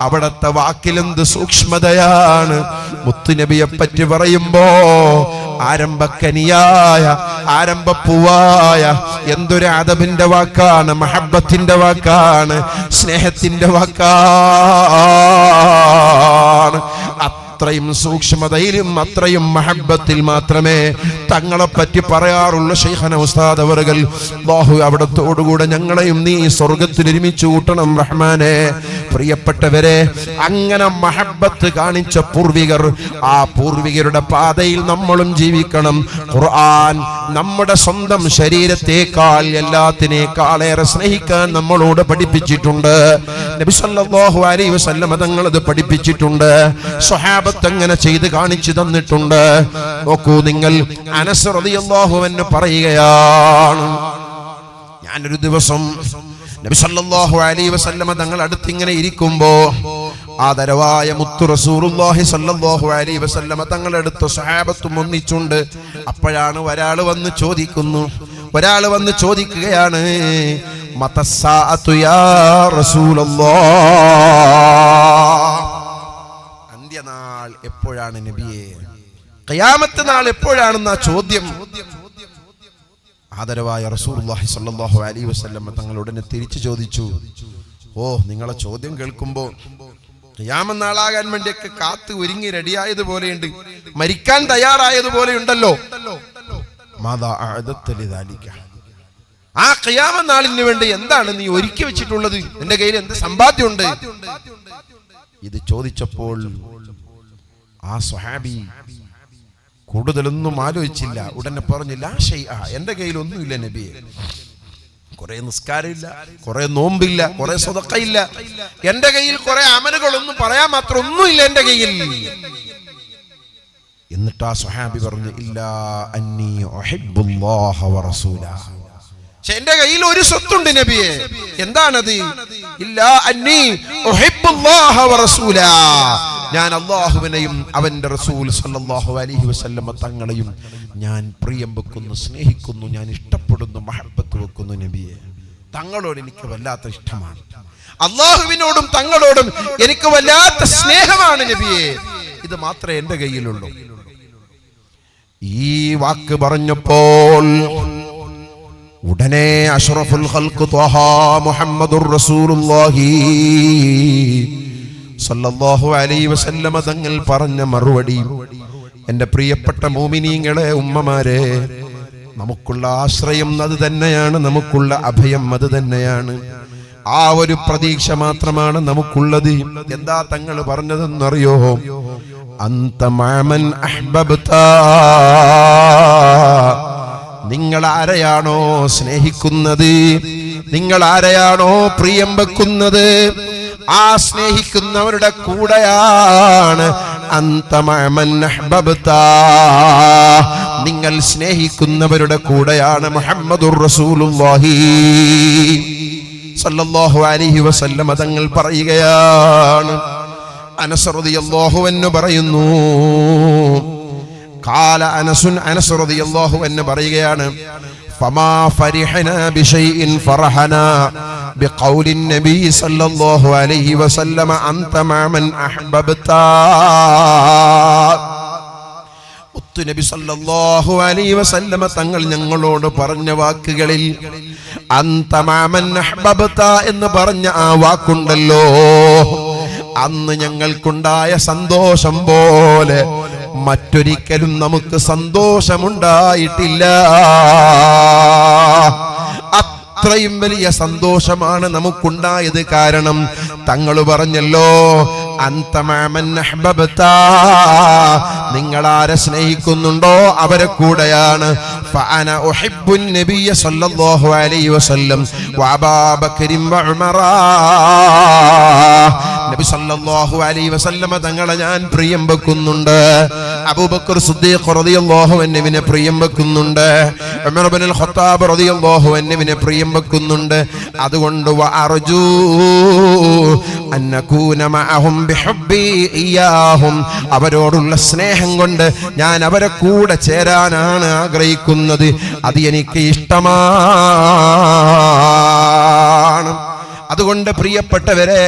അവിടത്തെ വാക്കിലെന്ത് സൂക്ഷ്മതയാണ്. മുത്തുനബിയെ പറ്റി പറയുമ്പോ ആരംഭക്കനിയായ, ആരംഭപ്പൂവായ എന്തൊരു അദബിന്റെ വാക്കാണ്, മഹബ്ബത്തിന്റെ വാക്കാണ്, സ്നേഹത്തിന്റെ വാക്കാണ്. അത്രയും സൂക്ഷ്മതയിലും അത്രയും മഹബ്ബത്തിൽ മാത്രമേ തങ്ങളെ പറ്റി പറയാറുള്ള ശൈഖന ഉസ്താദ് അവറുകൾ. അല്ലാഹു അവിടത്തോടുകൂടെ ഞങ്ങളെയും നീ സ്വർഗ്ഗത്തിൽ ഒരുമിച്ച് കൂട്ടണം റഹ്മാനെ. പ്രിയപ്പെട്ടവരെ, അങ്ങനെ മഹബ്ബത്ത് കാണിച്ച പൂർവികർ, ആ പൂർവികരുടെ പാതയിൽ നമ്മളും ജീവിക്കണം. ഖുർആൻ നമ്മുടെ സ്വന്തം ശരീരത്തെക്കാൾ എല്ലാത്തിനേക്കാളേറെ സ്നേഹിക്കാൻ നമ്മളോട് പഠിപ്പിച്ചിട്ടുണ്ട്. നബി സല്ലല്ലാഹു അലൈഹി വസല്ലം തങ്ങൾ അത് പഠിപ്പിച്ചിട്ടുണ്ട്. സ്വഹാബത്ത് അങ്ങനെ ചെയ്ത് കാണിച്ചു തന്നിട്ടുണ്ട്. നോക്കൂ നിങ്ങൾ, അനസ് റളിയല്ലാഹു അൻഹു പറയുകയാണ്, ഞാനൊരു ദിവസം നബി സല്ലല്ലാഹു അലൈഹി വസല്ലം തങ്ങൾ അടുത്ത് ഇങ്ങനെ ഇരിക്കുമ്പോ ആദരവായ മുത്തു റസൂലുള്ളാഹി സല്ലല്ലാഹു അലൈഹി വസല്ലം തങ്ങളുടെ അടുത്ത് സ്വഹാബത്തും ഒന്നിച്ചുണ്ട്. അപ്പോഴാണ് ഒരാൾ വന്ന് ചോദിക്കുകയാണ്, മതസ്സാഅതു യാ റസൂലല്ലാഹ്, അന്ത്യനാൾ എപ്പോഴാണ് നബിയേ, ഖിയാമത്ത് നാൾ എപ്പോഴാണെന്ന ചോദ്യം. ആദരവായ റസൂലുള്ളാഹി സ്വല്ലല്ലാഹു അലൈഹി വസല്ലം തങ്ങൾ ഉടനെ തിരിച്ചു ചോദിച്ചു, ഓ നിങ്ങളെ ചോദ്യം കേൾക്കുമ്പോൾ ഖിയാമത്ത് നാളാകാൻ വേണ്ടിയൊക്കെ കാത്ത് ഒരുങ്ങി റെഡിയായതുപോലെയുണ്ട്, മരിക്കാൻ തയ്യാറായതുപോലെയുണ്ടല്ലോ. മാദാ അഅദത്ത ലിദാലിക, ആ ഖിയാമത്ത് നാളിന് വേണ്ടി എന്താണ് നീ ഒരുക്കി വെച്ചിട്ടുള്ളത്? എന്റെ കയ്യിൽ എന്ത് സമ്പാദ്യമുണ്ട്? ഇത് ചോദിച്ചപ്പോൾ ആ സ്വഹാബി കൂടുതലൊന്നും ആലോചിച്ചില്ല, ഉടനെ പറഞ്ഞില്ല, എന്റെ കയ്യിൽ ഒന്നുമില്ല നബിയെ. കുറെ നിസ്കാരമില്ല, കുറെ നോമ്പില്ല, കുറെ സദഖയില്ല, എന്റെ കയ്യിൽ കുറെ അമലുകളൊന്നും പറയാൻ മാത്രം ഒന്നുമില്ല എന്റെ കയ്യിൽ. എന്നിട്ട് ആ സ്വഹാബി പറഞ്ഞു, ഇല്ലാ അന്നി ഉഹിബ്ബുല്ലാഹ വറസൂലഹു, എന്റെ കയ്യിൽ ഒരു സ്വത്തുണ്ട് നബിയെ. എന്താണത്? ഇല്ലാ അന്നി ഉഹിബ്ബുല്ലാഹ വറസൂലഹു, ഞാൻ അല്ലാഹുവിനെയും അവന്റെ റസൂൽ സല്ലല്ലാഹു അലൈഹി വസല്ലം തങ്ങളെയും ഞാൻ പ്രിയം വെക്കുന്നു, സ്നേഹിക്കുന്നു, ഞാൻ ഇഷ്ടപ്പെടുന്നു, മഹബ്ബത്ത് വെക്കുന്നു നബിയെ. തങ്ങളോട് എനിക്ക് വല്ലാത്ത ഇഷ്ടമാണ്, അല്ലാഹുവിനോടും തങ്ങളോടും എനിക്ക് വല്ലാത്ത സ്നേഹമാണ് നബിയെ. ഇത് മാത്രമേ എന്റെ കയ്യിലുള്ളൂ. ഈ വാക്ക് പറഞ്ഞപ്പോൾ ഉടനെ അഷ്റഫുൽ ഖൽഖ് ത്വഹ മുഹമ്മദുർ റസൂലുള്ളാഹി സല്ലല്ലാഹു അലൈഹി വസല്ലം തങ്ങൾ പറഞ്ഞ മറുപടി, എൻ്റെ പ്രിയപ്പെട്ട മുഅ്മിനീങ്ങളെ, ഉമ്മമാരെ, നമുക്കുള്ള ആശ്രയം അത് തന്നെയാണ്, നമുക്കുള്ള അഭയം അത് തന്നെയാണ്. ആ ഒരു പ്രതീക്ഷ മാത്രമാണ് നമുക്കുള്ളത്. എന്താ തങ്ങൾ പറഞ്ഞതെന്നറിയോ? അന്ത മഅമൻ അഹ്ബബ്ത, നിങ്ങൾ ആരെയാണോ സ്നേഹിക്കുന്നത്, നിങ്ങൾ ആരെയാണോ പ്രിയം വെക്കുന്നത്, ആ സ്നേഹിക്കുന്നവരുടെ കൂടെയാണ്. അന്ത മഅമൻ അഹ്ബബ്ത, നിങ്ങൾ സ്നേഹിക്കുന്നവരുടെ കൂടെയാണ്. മുഹമ്മദുർ റസൂലുള്ളാഹി സല്ലല്ലാഹു അലൈഹി വസല്ലം തങ്ങൾ പറയുകയാണ്. അനസ് റളിയല്ലാഹു അൻഹു പറയുന്നു, ഖാല അനസ് റളിയല്ലാഹു അൻഹു പറയുകയാണ്, ഫമാ ഫരിഹനാ ബിശൈഇൻ ഫറഹനാ ബിഖൗലിൻ നബി സല്ലല്ലാഹു അലൈഹി വസല്ലം അൻത മഅമൻ അഹ്ബബ്ത. നബി സല്ലല്ലാഹു അലൈഹി വസല്ലം തങ്ങൾ ഞങ്ങളോട് പറഞ്ഞ വാക്കുകളിൽ അൻത മഅമൻ അഹ്ബബ്ത എന്ന് പറഞ്ഞ ആ വാക്കുണ്ടല്ലോ, അന്ന് ഞങ്ങൾക്കുണ്ടായ സന്തോഷം പോലെ മറ്റൊരിക്കലും നമുക്ക് സന്തോഷമുണ്ടായിട്ടില്ല. അത്രയും വലിയ സന്തോഷമാണ് നമുക്കുണ്ടായത്. കാരണം തങ്ങൾ പറഞ്ഞല്ലോ, അന്ത മഅമൻ അഹ്ബബ്ത, നിങ്ങൾ ആരെ സ്നേഹിക്കുന്നുണ്ടോ അവരെ കൂടെയാണ്. ഫഅന ഉഹിബ്ബുൻ നബിയ സല്ലല്ലാഹു അലൈഹി വസല്ലം വഅബൂബക്കർ വഉമർ, നബി സല്ലല്ലാഹു അലൈഹി വസല്ലം തങ്ങളെ ഞാൻ പ്രിയം വെക്കുന്നുണ്ട്, അബൂബക്കർ സിദ്ദീഖ് റളിയല്ലാഹു അൻഹുവിനെ പ്രിയം വെക്കുന്നുണ്ട്, ഉമർ ഇബ്നുൽ ഖത്താബ് റളിയല്ലാഹു അൻഹുവിനെ പ്രിയം വെക്കുന്നുണ്ട്. അതുകൊണ്ട് വഅർജൂ അൻ നകൂന മഅഹും ബിഹുബ്ബി ഇയ്യാഹും, അവരോടുള്ള സ്നേഹം കൊണ്ട് ഞാൻ അവരെ കൂടെ ചേരാനാണ് ആഗ്രഹിക്കുന്നത്. അത് എനിക്ക് ഇഷ്ടമാണ്. അതുകൊണ്ട് പ്രിയപ്പെട്ടവരെ,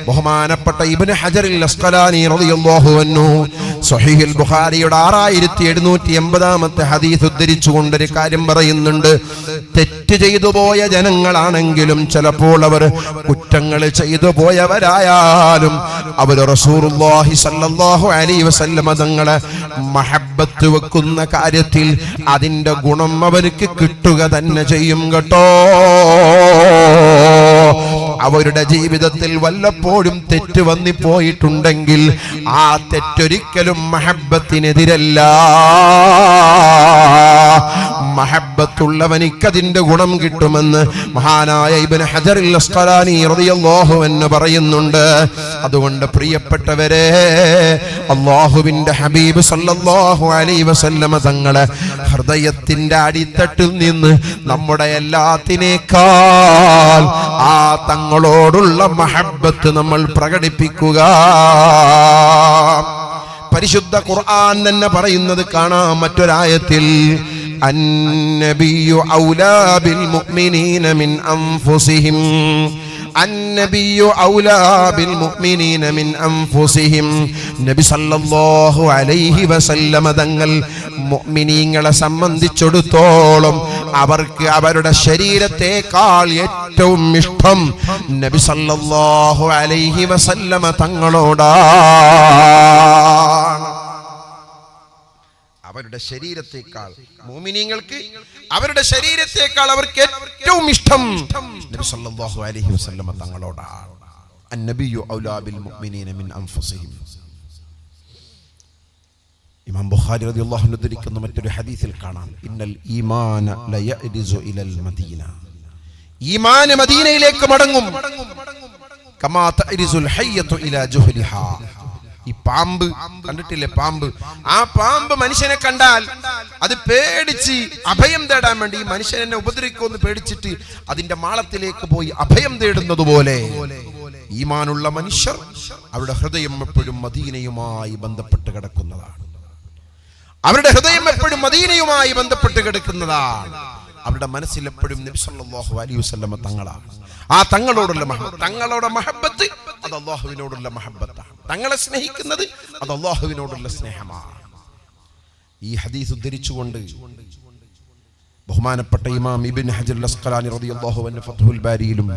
ബഹുമാനപ്പെട്ട ഇബ്നു ഹജറുൽ അസ്ഖലാനി റളിയല്ലാഹു അൻഹു സ്വഹീഹുൽ ബുഖാരിയുടെ 6780ാമത്തെ ഹദീസ് ഉദ്ധരിച്ചുകൊണ്ട് ഒരു കാര്യം പറയുന്നുണ്ട്. തെറ്റ് ചെയ്തു പോയ ജനങ്ങളാണെങ്കിലും ചിലപ്പോൾ അവർ കുറ്റങ്ങൾ ചെയ്തു പോയവരായാലും അവർ റസൂലുള്ളാഹി സ്വല്ലല്ലാഹു അലൈഹി വസല്ലം തങ്ങളെ മഹബ്ബത്ത് വെക്കുന്ന കാര്യത്തിൽ അതിന്റെ ഗുണം അവർക്ക് കിട്ടുക തന്നെ ചെയ്യും കേട്ടോ. അവരുടെ ജീവിതത്തിൽ വല്ലപ്പോഴും തെറ്റ് വന്നിപ്പോയിട്ടുണ്ടെങ്കിൽ ആ തെറ്റൊരിക്കലും മഹബ്ബത്തിനെതിരല്ല. മഹബ്ബത്തുള്ളവനിക്കതിന്റെ ഗുണം കിട്ടുമെന്ന് മഹാനായ ഇബ്നു ഹജറുൽ അസ്ഖലാനി റളിയല്ലാഹു അൻഹു പറയുന്നുണ്ട്. അതുകൊണ്ട് പ്രിയപ്പെട്ടവരെ, അല്ലാഹുവിന്റെ ഹബീബ് സല്ലല്ലാഹു അലൈഹി വസല്ലമ തങ്ങളെ ഹൃദയത്തിന്റെ അടിത്തട്ടിൽ നിന്ന് നമ്മുടെ എല്ലാത്തിനേക്കാൾ ആ തങ്ങളോടുള്ള മഹബ്ബത്ത് നമ്മൾ പ്രകടിപ്പിക്കുക. പരിശുദ്ധ ഖുർആൻ തന്നെ പറയുന്നത് കാണാം മറ്റൊരായത്തിൽ, അന്നബിയു ഔലാ ബിൽ മുഅ്മിനീന മിൻ അൻഫുസിഹിം, അന്നബിയു ഔലാ ബിൽ മുഅ്മിനീന മിൻ അൻഫുസിഹിം. നബി സല്ലല്ലാഹു അലൈഹി വസല്ലമ തങ്ങൾ മുഅ്മിനീങ്ങളെ സംബന്ധിച്ചിടത്തോളം അവർക്ക് അവരുടെ ശരീരത്തെക്കാൾ ഏറ്റവും ഇഷ്ടം നബി സല്ലല്ലാഹു അലൈഹി വസല്ലമ തങ്ങളോടാണ്. അവരുടെ ശരീരത്തെക്കാൾ, മുഅ്മിനീങ്ങൾക്ക് അവരുടെ ശരീരത്തെക്കാൾ അവർക്ക് ഏറ്റവും ഇഷ്ടം നബി സല്ലല്ലാഹു അലൈഹി വസല്ലമ തങ്ങളോടാണ്. അന്നബിയു ഔലാ ബിൽ മുഅ്മിനീന മിൻ അൻഫുസിഹിം. ഇമാം ബുഖാരി റളിയല്ലാഹു അൻഹു ഉദ്ധരിക്കുന്ന മറ്റൊരു ഹദീസിൽ കാണാം, ഇന്നൽ ഈമാന ലയഅരിസു ഇലൽ മദീന. ഈമാൻ മദീനയിലേക്ക് മടങ്ങും. കമാ തഅരിസുൽ ഹയ്യതു ഇലാ ജുഹ്ലിഹാ. ഈ പാമ്പ് കണ്ടിട്ടില്ലേ, പാമ്പ്, ആ പാമ്പ് മനുഷ്യനെ കണ്ടാൽ അത് പേടിച്ച് അഭയം തേടാൻ വേണ്ടി, ഈ മനുഷ്യൻ എന്നെ ഉപദ്രവിക്കുമെന്ന് പേടിച്ചിട്ട് അതിന്റെ മാളത്തിലേക്ക് പോയി അഭയം തേടുന്നത് പോലെ ഈമാനുള്ള മനുഷ്യർ അവരുടെ ഹൃദയം എപ്പോഴും മദീനയുമായി ബന്ധപ്പെട്ട് കിടക്കുന്നതാണ്. അവരുടെ ഹൃദയം എപ്പോഴും മദീനയുമായി ബന്ധപ്പെട്ട് കിടക്കുന്നതാണ്. അവരുടെ മനസ്സിൽ എപ്പോഴും നബി സല്ലല്ലാഹു അലൈഹി വസല്ലമ തങ്ങളാണ്. ആ തങ്ങളോടുള്ള മഹബ്ബത്ത്, തങ്ങളുടെ മഹബ്ബത്ത് അത് അല്ലാഹുവിനോടുള്ള മഹബ്ബത്താണ്. തങ്ങളെ സ്നേഹിക്കുന്നത് അത് അല്ലാഹുവിനോടുള്ള സ്നേഹമാണ്. ഈ ഹദീസ് ഉദ്ധരിച്ചുകൊണ്ട് ബഹുമാനപ്പെട്ട ഇമാം ഇബ്നു ഹജറുൽ അസ്ഖലാനി റളിയല്ലാഹു അൻഹു ഫത്ഹുൽ ബാരിയിലും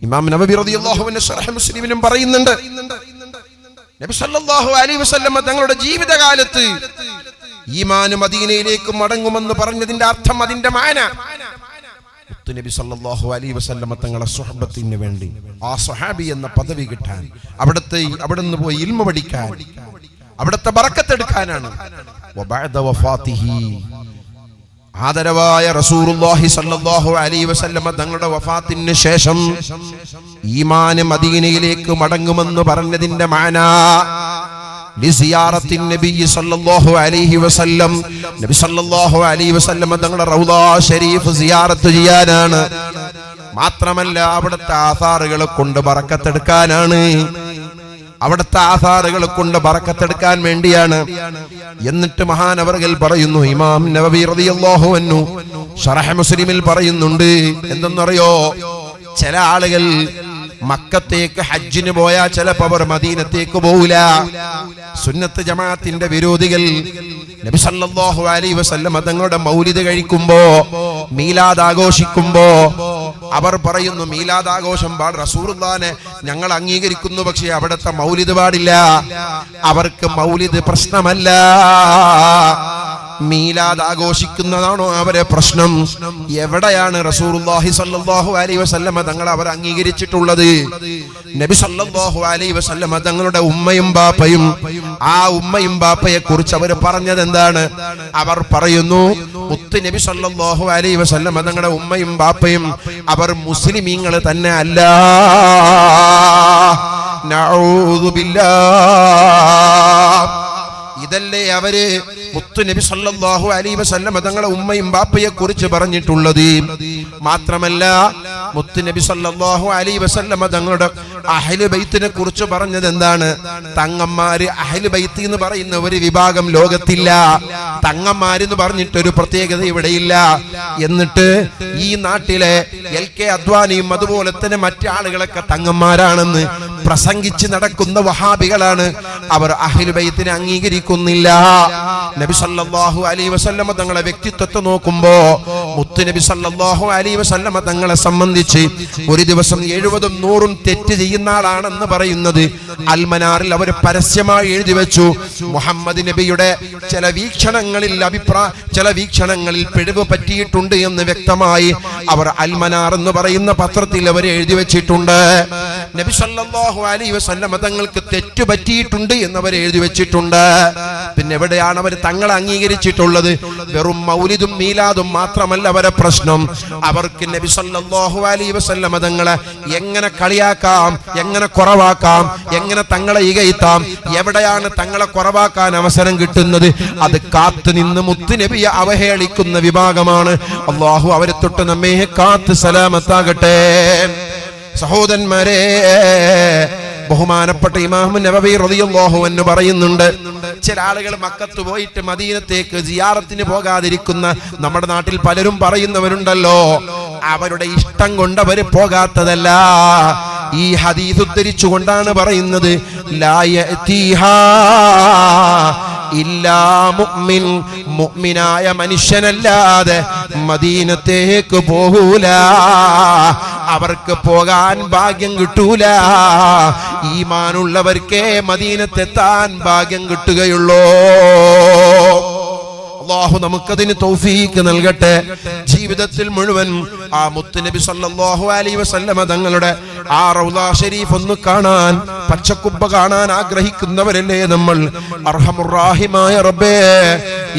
ഇമാം നബവി റളിയല്ലാഹു അൻഹു ശറഹ് മുസ്ലിമിലും പറയുന്നുണ്ട്, നബി സല്ലല്ലാഹു അലൈഹി വസല്ലമ തങ്ങളുടെ ജീവിതകാലത്ത് ഈമാൻ മദീനയിലേക്ക് മടങ്ങുമെന്ന് പറഞ്ഞതിന്റെ അർത്ഥം, അതിന്റെ മാന, നബി സല്ലല്ലാഹു അലൈഹി വസല്ലമ തങ്ങളുടെ സുഹബത്തിന് വേണ്ടി ആ സ്വഹാബി എന്ന പദവി കിട്ടാൻ, അവിടുന്ന് പോയി ഇൽമ പഠിക്കാൻ, അവിടുത്തെ ബറക്കത്ത് എടുക്കാനാണ്. വബഅദ വഫാത്തിഹി, ആദരവായ റസൂലുള്ളാഹി സ്വല്ലല്ലാഹു അലൈഹി വസല്ലമ തങ്ങളുടെ വഫാത്തിന് ശേഷം ഈമാൻ മദീനയിലേക്ക് മടങ്ങുമെന്ന് പറഞ്ഞതിന്റെ മാന ലിസിയാറത്തിൻ നബി സല്ലല്ലാഹു അലൈഹി വസല്ലം, നബി സല്ലല്ലാഹു അലൈഹി വസല്ലം തങ്ങളുടെ റൗള ശരീഫ് സിയാറത്ത് ചെയ്യാനാണ്. മാത്രമല്ല അവിടുത്തെ ആസാറുകളെ കൊണ്ട് ബറക്കത്തെടുക്കാനാണ്. അവിടുത്തെ ആസാറുകളെ കൊണ്ട് ബറക്കത്തെടുക്കാൻ വേണ്ടിയാണ്. എന്നിട്ട് മഹാനവർകൾ പറയുന്നു, ഇമാം നവവി റളിയല്ലാഹു അൻഹു ശറഹ് മുസ്ലിമിൽ പറയുന്നുണ്ട്, എന്തെന്നറിയോ, ചില ആളുകൾ മക്കത്തേക്ക് ഹജ്ജിന് പോയാൽ ചിലപ്പോൾ അവർ മദീനത്തേക്ക് പോവില്ല. സുന്നത്ത് ജമാഅത്തിന്റെ വിരോധികൾ നബി സല്ലല്ലാഹു അലൈഹി വസല്ലം തങ്ങളുടെ മൗലിദ് കഴിക്കുമ്പോ, മീലാദ് ആഘോഷിക്കുമ്പോ അവർ പറയുന്നു, മീലാദ് ആഘോഷം റസൂലുള്ളാഹിനെ ഞങ്ങൾ അംഗീകരിക്കുന്നു, പക്ഷേ അവിടുത്തെ മൗലിദ് പാടില്ല. അവർക്ക് മൗലിദ് പ്രശ്നമല്ല, മീലാദ് ആഘോഷിക്കുന്നതാണോ അവരെ പ്രശ്നം. എവിടെയാണ് റസൂലുള്ളാഹി സ്വല്ലല്ലാഹു അലൈഹി വസല്ലം തങ്ങൾ അവർ അംഗീകരിച്ചിട്ടുള്ളത്? നബി സല്ലല്ലാഹു അലൈഹി വസല്ലം തങ്ങളുടെ ഉമ്മയും ബാപ്പയും, ആ ഉമ്മയും ബാപ്പയെ കുറിച്ച് അവർ പറഞ്ഞത് എന്താണ്? അവർ പറയുന്നു, മുത്ത് നബി സല്ലല്ലാഹു അലൈഹി വസല്ലം തങ്ങളുടെ ഉമ്മയും ബാപ്പയും അവർ മുസ്ലിമീങ്ങൾ തന്നെ അല്ല. നഊദു ബില്ലാഹ്. ഇതല്ലേ അവര് മുത്തു നബി സല്ലല്ലാഹു അലൈഹി വസല്ലം തങ്ങളുടെ ഉമ്മയും ബാപ്പയെ കുറിച്ച് പറഞ്ഞിട്ടുള്ളത്. മാത്രമല്ല മുത്തു നബി സല്ലല്ലാഹു അലൈഹി വസല്ലം തങ്ങളുടെ അഹ്ലു ബൈത്തിനെ കുറിച്ച് പറഞ്ഞത് എന്താണ്? തങ്ങന്മാര്, അഹ്ലു ബൈത്ത് എന്ന് പറയുന്ന ഒരു വിഭാഗം ലോകത്തില്ല. തങ്ങന്മാരെന്ന് പറഞ്ഞിട്ടൊരു പ്രത്യേകത ഇവിടെയില്ല. എന്നിട്ട് ഈ നാട്ടിലെ LK അദ്വാനിയും അതുപോലെ തന്നെ മറ്റാളുകളൊക്കെ തങ്ങന്മാരാണെന്ന് പ്രസംഗിച്ച് നടക്കുന്ന വഹാബികളാണ്. അവർ അഹ്ലുൽ ബൈത്തിനെ അംഗീകരിക്കുന്നില്ല. നബി സല്ലല്ലാഹു അലൈഹി വസല്ലമ തങ്ങളെ വ്യക്തിത്വത്തെ നോക്കുമ്പോ മുത്ത് നബി സല്ലല്ലാഹു അലൈഹി വസല്ലമ തങ്ങളെ സംബന്ധിച്ച് ഒരു ദിവസം 70 100 തെറ്റ് ചെയ്യുന്ന ആളാണെന്ന് പറയുന്നത് അൽമനാറിൽ അവർ പരസ്യമായി എഴുതി വെച്ചു. മുഹമ്മദ് നബിയുടെ ചില വീക്ഷണങ്ങളിൽ പിഴവ് പറ്റിയിട്ടുണ്ട് എന്ന് വ്യക്തമായി അവർ അൽമനാർ എന്ന് പറയുന്ന പത്രത്തിൽ അവർ എഴുതി വെച്ചിട്ടുണ്ട്. നബി സല്ലല്ലാഹു അലൈഹി വസല്ലമ തങ്ങൾക്ക് തെറ്റ് പറ്റിയിട്ടുണ്ട് എന്നവർ എഴുതി വെച്ചിട്ടുണ്ട്. പിന്നെ എവിടെയാണ് അവർ തങ്ങളെ അംഗീകരിച്ചിട്ടുള്ളത്? വെറും മൗലിദും മീലാദും മാത്രമല്ല അവരെ പ്രശ്നം. അവർക്ക് നബി സല്ലല്ലാഹു അലൈഹി വസല്ലമ തങ്ങളെ എങ്ങനെ കളിയാക്കാം, എങ്ങനെ കുറവാക്കാം, എങ്ങനെ തങ്ങളെ ഇകഴ്ത്താം, എവിടെയാണ് തങ്ങളെ കുറവാക്കാൻ അവസരം കിട്ടുന്നത് അത് കാത്തു നിന്ന് മുത്ത് നബിയെ അവഹേളിക്കുന്ന വിഭാഗമാണ്. അല്ലാഹു അവരെ തൊട്ട് നമ്മെ കാത്ത് സലാമത്താകട്ടെ. സഹോദരന്മാരെ, ബഹുമാനപ്പെട്ട ഇമാം നബവി റളിയല്ലാഹു അൻഹു പറയുന്നുണ്ട്, ചില ആളുകൾ മക്കത്ത് പോയിട്ട് മദീനത്തേക്ക് സിയാറത്തിന് പോകാതിരിക്കുന്ന നമ്മുടെ നാട്ടിൽ പലരും പറയുന്നവരുണ്ടല്ലോ. അവരുടെ ഇഷ്ടം കൊണ്ട് അവര് പോകാത്തതല്ല. ഈ ഹദീസ് ഉദ്ധരിച്ചുകൊണ്ടാണ് പറയുന്നത്, ലാ യഅതീഹാ ഇല്ലാ മുഅ്മിൻ, മുഅ്മിനായ മനുഷ്യനല്ലാതെ മദീനത്തേക്ക് പോകൂല, അവർക്ക് പോകാൻ ഭാഗ്യം കിട്ടൂല. ഈമാനുള്ളവർക്കേ മദീനത്തെത്താൻ ഭാഗ്യം കിട്ടുകയുള്ളൂ. അല്ലാഹു നമുക്കതിന് തൗഫീഖ് നൽകട്ടെ. ജീവിതത്തിൽ മുഴുവൻ ആ മുത്ത് നബി സല്ലല്ലാഹു അലൈഹി വസല്ലമ തങ്ങളുടെ ആ റൗള ശരീഫ് ഒന്ന് കാണാൻ, പച്ചക്കുബ്ബ കാണാൻ ആഗ്രഹിക്കുന്നവരല്ലേ നമ്മൾ. അർഹമുർ റഹീമായ റബ്ബേ,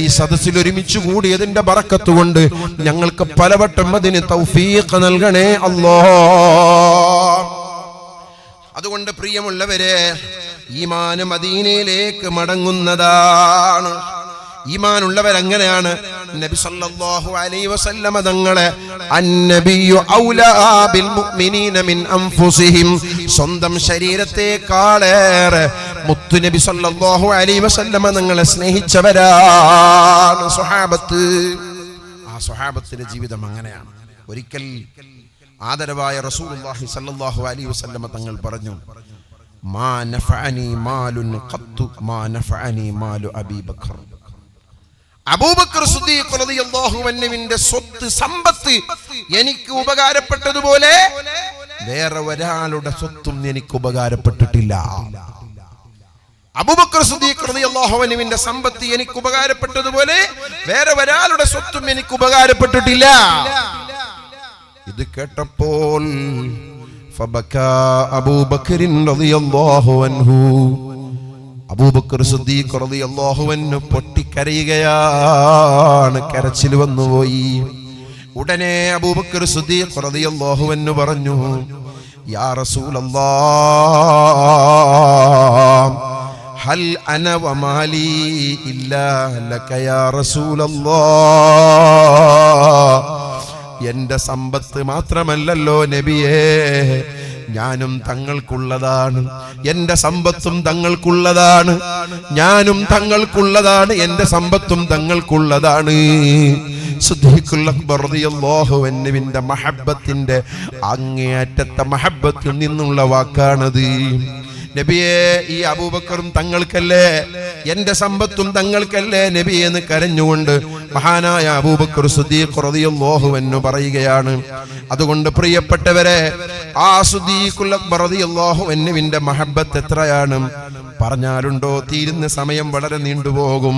ഈ സദസ്സിൽ ഒരുമിച്ച് കൂടിയതിന്റെ ബറക്കത്ത് കൊണ്ട് ഞങ്ങൾക്ക് പലവട്ടം അതിന് തൗഫീഖ് നൽകണേ അല്ലാഹ്. അതുകൊണ്ട് പ്രിയമുള്ളവരെ, ഈമാൻ മദീനയിലേക്ക് മടങ്ങുന്നതാണ്. ഈമാനുള്ളവരങ്ങനെയാണ്. നബി സല്ലല്ലാഹു അലൈഹി വസല്ലമ തങ്ങളെ അന്നബിയു ഔലാ ബിൽ മുഅ്മിനീന മിൻ അൻഫുസിഹിം, സ്വന്തം ശരീരത്തെക്കാളേറെ മുത്ത് നബി സല്ലല്ലാഹു അലൈഹി വസല്ലമ തങ്ങളെ സ്നേഹിച്ചവരാണ് സ്വഹാബത്ത്. ആ സ്വഹാബത്തിന്റെ ജീവിതം അങ്ങനെയാണ്. ഒരിക്കൽ ആദരവായ റസൂലുള്ളാഹി സല്ലല്ലാഹു അലൈഹി വസല്ലമ തങ്ങൾ പറഞ്ഞു, മാ നഫഅനി മാലുൻ ഖത്തു മാ നഫഅനി മാലു അബീ ബക്കർ. അബൂബക്കർ സിദ്ദീഖ് റളിയല്ലാഹു അൻഹുവിന്റെ സ്വത്ത് സമ്പത്ത് എനിക്ക് ഉപകാരപ്പെട്ടതുപോലെ വേറെ ഒരാളുടെ സ്വത്തും എനിക്ക് ഉപകാരപ്പെട്ടിട്ടില്ല. അബൂബക്കർ സിദ്ദീഖ് റളിയല്ലാഹു അൻഹുവിന്റെ സമ്പത്ത് എനിക്ക് ഉപകാരപ്പെട്ടതുപോലെ വേറെ ഒരാളുടെ സ്വത്തും എനിക്ക് ഉപകാരപ്പെട്ടിട്ടില്ല. ഇത് കേട്ടപ്പോൾ ഫബകാ അബൂബക്കർ റളിയല്ലാഹു അൻഹു, അബൂബക്കർ സിദ്ദീഖ് റളിയല്ലാഹു അൻഹു പൊട്ടിക്കരയുകയാണ്. കരച്ചിൽ വന്നുപോയി. ഉടനെ അബൂബക്കർ സിദ്ദീഖ് റളിയല്ലാഹു അൻഹു പറഞ്ഞു, യാ റസൂലല്ലാഹ്, ഹൽ അന വമാലി ഇല്ലാ ലക യാ റസൂലല്ലാഹ്. എന്റെ സമ്പത്ത് മാത്രമല്ലല്ലോ നബിയേ, ഞാനും തങ്ങൾക്കുള്ളതാണ്. എന്റെ സമ്പത്തും തങ്ങൾക്കുള്ളതാണ്, ഞാനും തങ്ങൾക്കുള്ളതാണ്, എന്റെ സമ്പത്തും തങ്ങൾക്കുള്ളതാണ്. സിദ്ദീഖുൽ അക്ബർ റളിയല്ലാഹു അൻഹുവിന്റെ മഹബ്ബത്തിന്റെ അങ്ങേയറ്റത്തെ മഹബ്ബത്തിൽ നിന്നുള്ള വാക്കാണത്. നബിയെ, ഈ അബൂബക്കറും തങ്ങൾക്കല്ലേ, എന്റെ സമ്പത്തും തങ്ങൾക്കല്ലേ നബി എന്ന് കരഞ്ഞുകൊണ്ട് മഹാനായ അബൂബക്കർ സിദ്ദീഖ് റളിയല്ലാഹു അൻഹു പറയുകയാണ്. അതുകൊണ്ട് പ്രിയപ്പെട്ടവരെ, ആ സിദ്ദീഖുൽ അക്ബർ റളിയല്ലാഹു അൻഹുവിന്റെ മഹബ്ബത്ത് എത്രയാണ് പറഞ്ഞാലുണ്ടോ തീരുന്ന സമയം വളരെ നീണ്ടുപോകും.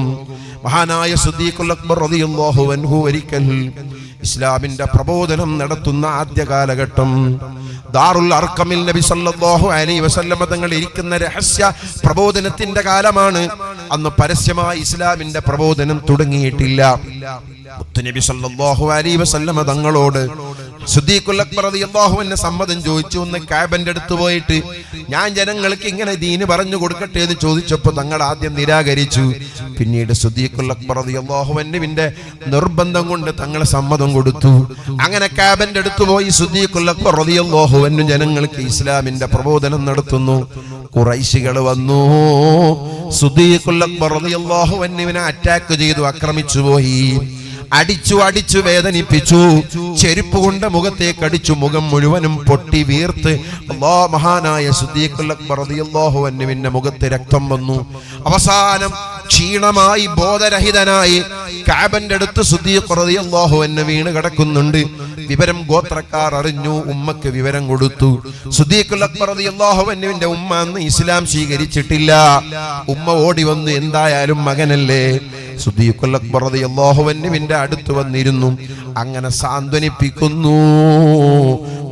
മഹാനായ സിദ്ദീഖുൽ അക്ബർ റളിയല്ലാഹു അൻഹു ഒരിക്കൽ ഇസ്ലാമിന്റെ പ്രബോധനം നടത്തുന്ന ആദ്യ കാലഘട്ടം, ദാറുൽ അർഖമിൽ നബി സല്ലല്ലാഹു അലൈഹി വസല്ലമ തങ്ങൾ ഇരിക്കുന്ന രഹസ്യ പ്രബോധനത്തിന്റെ കാലമാണ്. അന്ന് പരസ്യമായി ഇസ്ലാമിന്റെ പ്രബോധനം തുടങ്ങിയിട്ടില്ല. മുത്തുനബി സല്ലല്ലാഹു അലൈഹി വസല്ലമ തങ്ങളോട് സിദ്ദീഖുൽ അക്ബർ റളിയല്ലാഹു അൻഹു സമ്മതം ചോദിച്ചു. ഒന്ന് കഅബന്റെ അടുത്ത് പോയിട്ട് ഞാൻ ജനങ്ങൾക്ക് ഇങ്ങനെ ദീന് പറഞ്ഞു കൊടുക്കട്ടെ എന്ന് ചോദിച്ചപ്പോൾ തങ്ങൾ ആദ്യം നിരാകരിച്ചു. പിന്നീട് സിദ്ദീഖുൽ അക്ബർ റളിയല്ലാഹു അൻഹുവിന്റെ നിർബന്ധം കൊണ്ട് തങ്ങൾ സമ്മതം കൊടുത്തു. അങ്ങനെ കഅബന്റെ അടുത്ത് പോയി സിദ്ദീഖുൽ അക്ബർ റളിയല്ലാഹു അൻഹു ജനങ്ങൾക്ക് ഇസ്ലാമിന്റെ പ്രബോധനം നടത്തുന്നു. ഖുറൈശികൾ വന്നു. സിദ്ദീഖുൽ അക്ബർ റളിയല്ലാഹു അൻഹുവിനെ അറ്റാക്ക് ചെയ്തു, ആക്രമിച്ചു പോയി. അടിച്ചു വേദനിപ്പിച്ചു. ചെരുപ്പ് കൊണ്ട് മുഖത്തേക്ക് അടിച്ചു. മുഖം മുഴുവനും പൊട്ടി വീർത്ത് മഹാനായ സിദ്ദീഖുൽ അക്ബർ റളിയല്ലാഹു അൻഹുവിന്റെ മുഖത്ത് രക്തം വന്നു. അവസാനം ക്ഷീണമായി ബോധരഹിതനായി കഅബന്റെ അടുത്ത് സിദ്ദീഖ് റളിയല്ലാഹു അൻഹു വീണ് കിടക്കുന്നുണ്ട്. വിവരം ഗോത്രക്കാർ അറിഞ്ഞു. ഉമ്മക്ക് വിവരം കൊടുത്തു. സിദ്ദീഖുൽ അക്ബർ റളിയല്ലാഹു അൻഹുവിന്റെ ഉമ്മ അന്ന് ഇസ്ലാം സ്വീകരിച്ചിട്ടില്ല. ഉമ്മ ഓടി വന്നു, എന്തായാലും മകനല്ലേ. സിദ്ദീഖുൽ അക്ബർ റളിയല്ലാഹു അൻഹുവിന്റെ അടുത്ത് വന്നിരുന്നു. അങ്ങനെ സാന്ത്വനിപ്പിക്കുന്നു.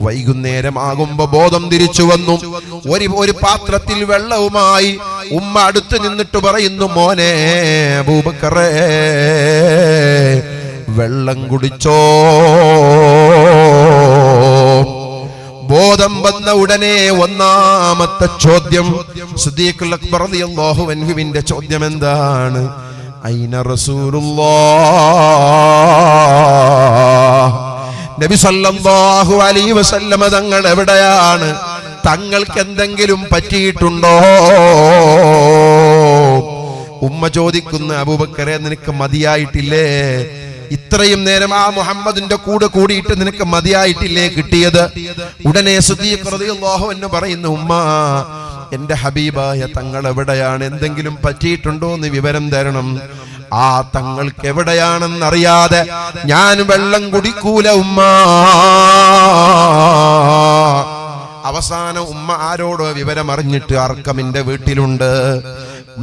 വൈകുന്നേരമാകുമ്പോ ബോധം തിരിച്ചു വന്നു. ഒരു പാത്രത്തിൽ വെള്ളവുമായി ഉമ്മ അടുത്ത് നിന്നിട്ട് പറയുന്നു, മോനെ അബൂബക്കറേ, വെള്ളം കുടിച്ചോ. ബോധം വന്ന ഉടനെ ഒന്നാമത്തെ ചോദ്യം സിദ്ദീഖുൽ അക്ബർ റളിയല്ലാഹു അൻഹുവിന്റെ ചോദ്യം എന്താണ്? ഐന റസൂലുള്ളാഹ്, നബി സല്ലല്ലാഹു അലൈഹി വസല്ലമ തങ്ങൾ എവിടെയാണ്? തങ്ങൾക്ക് എന്തെങ്കിലും പറ്റിയിട്ടുണ്ടോ? ഉമ്മ ചോദിക്കുന്ന, അബൂബക്കറെ നിനക്ക് മതിയായിട്ടില്ലേ? ഇത്രയും നേരം ആ മുഹമ്മദിന്റെ കൂടെ കൂടിയിട്ട് നിനക്ക് മതിയായിട്ടില്ലേ കിട്ടിയത്? ഉടനെ സിദ്ദീഖ് റളിയല്ലാഹു അൻഹു പറയുന്നു, ഉമ്മ, എന്റെ ഹബീബായ തങ്ങൾ എവിടെയാണ്? എന്തെങ്കിലും പറ്റിയിട്ടുണ്ടോ എന്ന് വിവരം തരണം. ആ തങ്ങൾക്ക് എവിടെയാണെന്നറിയാതെ ഞാൻ വെള്ളം കുടിക്കൂല ഉമ്മ. അവസാനം ഉമ്മ ആരോടോ വിവരം അറിഞ്ഞിട്ട് അർക്കമിന്റെ വീട്ടിലുണ്ട്.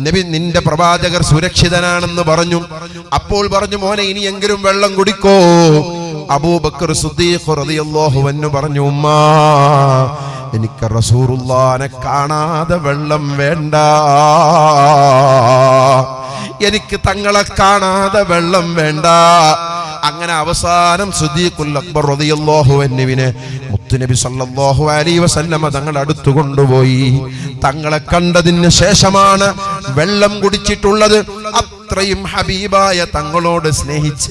നബി, നിന്റെ പ്രവാചകർ സുരക്ഷിതനാണെന്ന് പറഞ്ഞു. അപ്പോൾ പറഞ്ഞു, മോനെ ഇനിയെങ്കിലും വെള്ളം കുടിക്കോ. അബൂബക്കർ സിദ്ദീഖ് റളിയല്ലാഹു അൻഹു പറഞ്ഞു, ഉമ്മ, എനിക്ക് റസൂലുള്ളാഹിനെ കാണാതെ വെള്ളം വേണ്ട. എനിക്ക് തങ്ങളെ കാണാതെ വെള്ളം വേണ്ട. അങ്ങനെ അവസാനം സിദ്ദീഖുൽ അക്ബർ റളിയല്ലാഹു അൻഹുവിനെ മുത്തുനബി സല്ലല്ലാഹു അലൈഹി വസല്ലമ തങ്ങൾ അടുത്തു കൊണ്ടുപോയി. തങ്ങളെ കണ്ടതിന് ശേഷമാണ് വെള്ളം കുടിച്ചിട്ടുള്ളത്. അത്രയും ഹബീബായ തങ്ങളോട് സ്നേഹിച്ച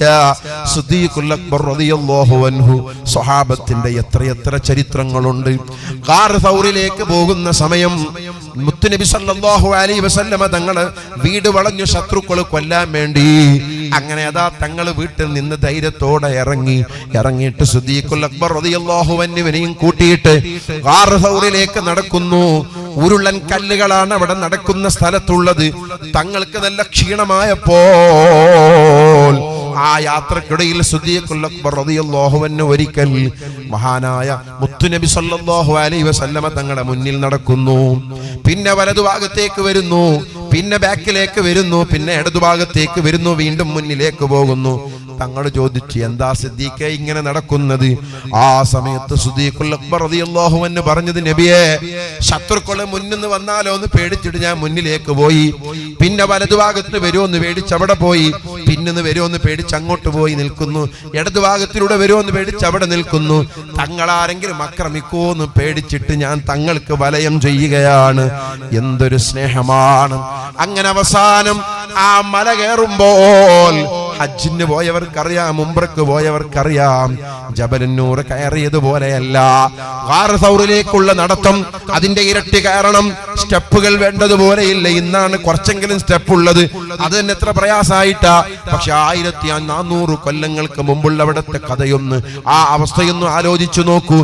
സിദ്ദീഖുൽ അക്ബർ റളിയല്ലാഹു അൻഹു സ്വഹാബത്തിന്റെ എത്രയെത്ര ചരിത്രങ്ങളുണ്ട്. ഗാർ സൗറിലേക്ക് പോകുന്ന സമയം മുത്തുനബി സല്ലല്ലാഹു അലൈഹി വസല്ലമ തങ്ങള് വീട് വളഞ്ഞു ശത്രുക്കളെ കൊല്ലാൻ വേണ്ടി. അങ്ങനെ അതാ തങ്ങൾ വീട്ടിൽ നിന്ന് ധൈര്യത്തോടെ ഇറങ്ങിയിട്ട് സിദ്ദീഖുൽ അക്ബർ റളിയല്ലാഹു അൻഹുവിനെയും കൂട്ടിയിട്ട് ഗാർ സൗറിലേക്ക് നടക്കുന്നു. ഉരുളൻ കല്ലുകളാണ് അവിടെ നടക്കുന്ന സ്ഥലത്തുള്ളത്. തങ്ങൾക്ക് നല്ല ക്ഷീണമായപ്പോൾ ആ യാത്രക്കിടയിൽ സിദ്ദീഖുൽ അക്ബർ റളിയല്ലാഹു അൻഹു ഒരിക്കൽ മഹാനായ മുത്തുനബി സല്ലല്ലാഹു അലൈഹി വസല്ലമ തങ്ങളുടെ മുന്നിൽ നടക്കുന്നു. പിന്നെ വലതുഭാഗത്തേക്ക് വരുന്നു, പിന്നെ ബാക്കിലേക്ക് വരുന്നു, പിന്നെ ഇടതുഭാഗത്തേക്ക് വരുന്നു, വീണ്ടും മുന്നിലേക്ക് പോകുന്നു. തങ്ങൾ ചോദിച്ചു, എന്താ സിദ്ദീഖേ ഇങ്ങനെ നടക്കുന്നത്? ആ സമയത്ത് സിദ്ദീഖുൽ അക്ബർ റളിയല്ലാഹു അൻഹു പറഞ്ഞത്, നബിയെ, ശത്രുക്കളെ മുന്നിൽ വന്നാലോ എന്ന് പേടിച്ചിട്ട് ഞാൻ മുന്നിലേക്ക് പോയി. പിന്നെ വലതുഭാഗത്ത് വരുമോന്ന് പേടിച്ച് അവിടെ പോയി. പിന്നിന്ന് വരുമോന്ന് പേടിച്ച് അങ്ങോട്ട് പോയി നിൽക്കുന്നു. ഇടതുഭാഗത്തിലൂടെ വരുമോന്ന് പേടിച്ച് അവിടെ നിൽക്കുന്നു. തങ്ങളാരെങ്കിലും ആക്രമിക്കുമോന്ന് പേടിച്ചിട്ട് ഞാൻ തങ്ങൾക്ക് വലയം ചെയ്യുകയാണ്. എന്തൊരു സ്നേഹമാണ്! അങ്ങനെ അവസാനം ആ മല കയറുമ്പോൾ ഹജ്ജിന് പോയവർക്കറിയാം, ഉംറക്ക് പോയവർക്കറിയാം, ജബലുന്നൂർ കയറിയതുപോലെയല്ല. ഗാർ സൗറിലേക്കുള്ള നടത്തം അതിന്റെ ഇരട്ടി കയറണം. സ്റ്റെപ്പുകൾ വേണ്ടതുപോലെയില്ല. ഇന്നാണ് കുറച്ചെങ്കിലും സ്റ്റെപ്പ് ഉള്ളത്. അത് തന്നെ എത്ര പ്രയാസമായിട്ടാ. പക്ഷെ 1400 കൊല്ലങ്ങൾക്ക് മുമ്പുള്ള അവിടുത്തെ കഥയൊന്ന്, ആ അവസ്ഥയൊന്നും ആലോചിച്ചു നോക്കൂ.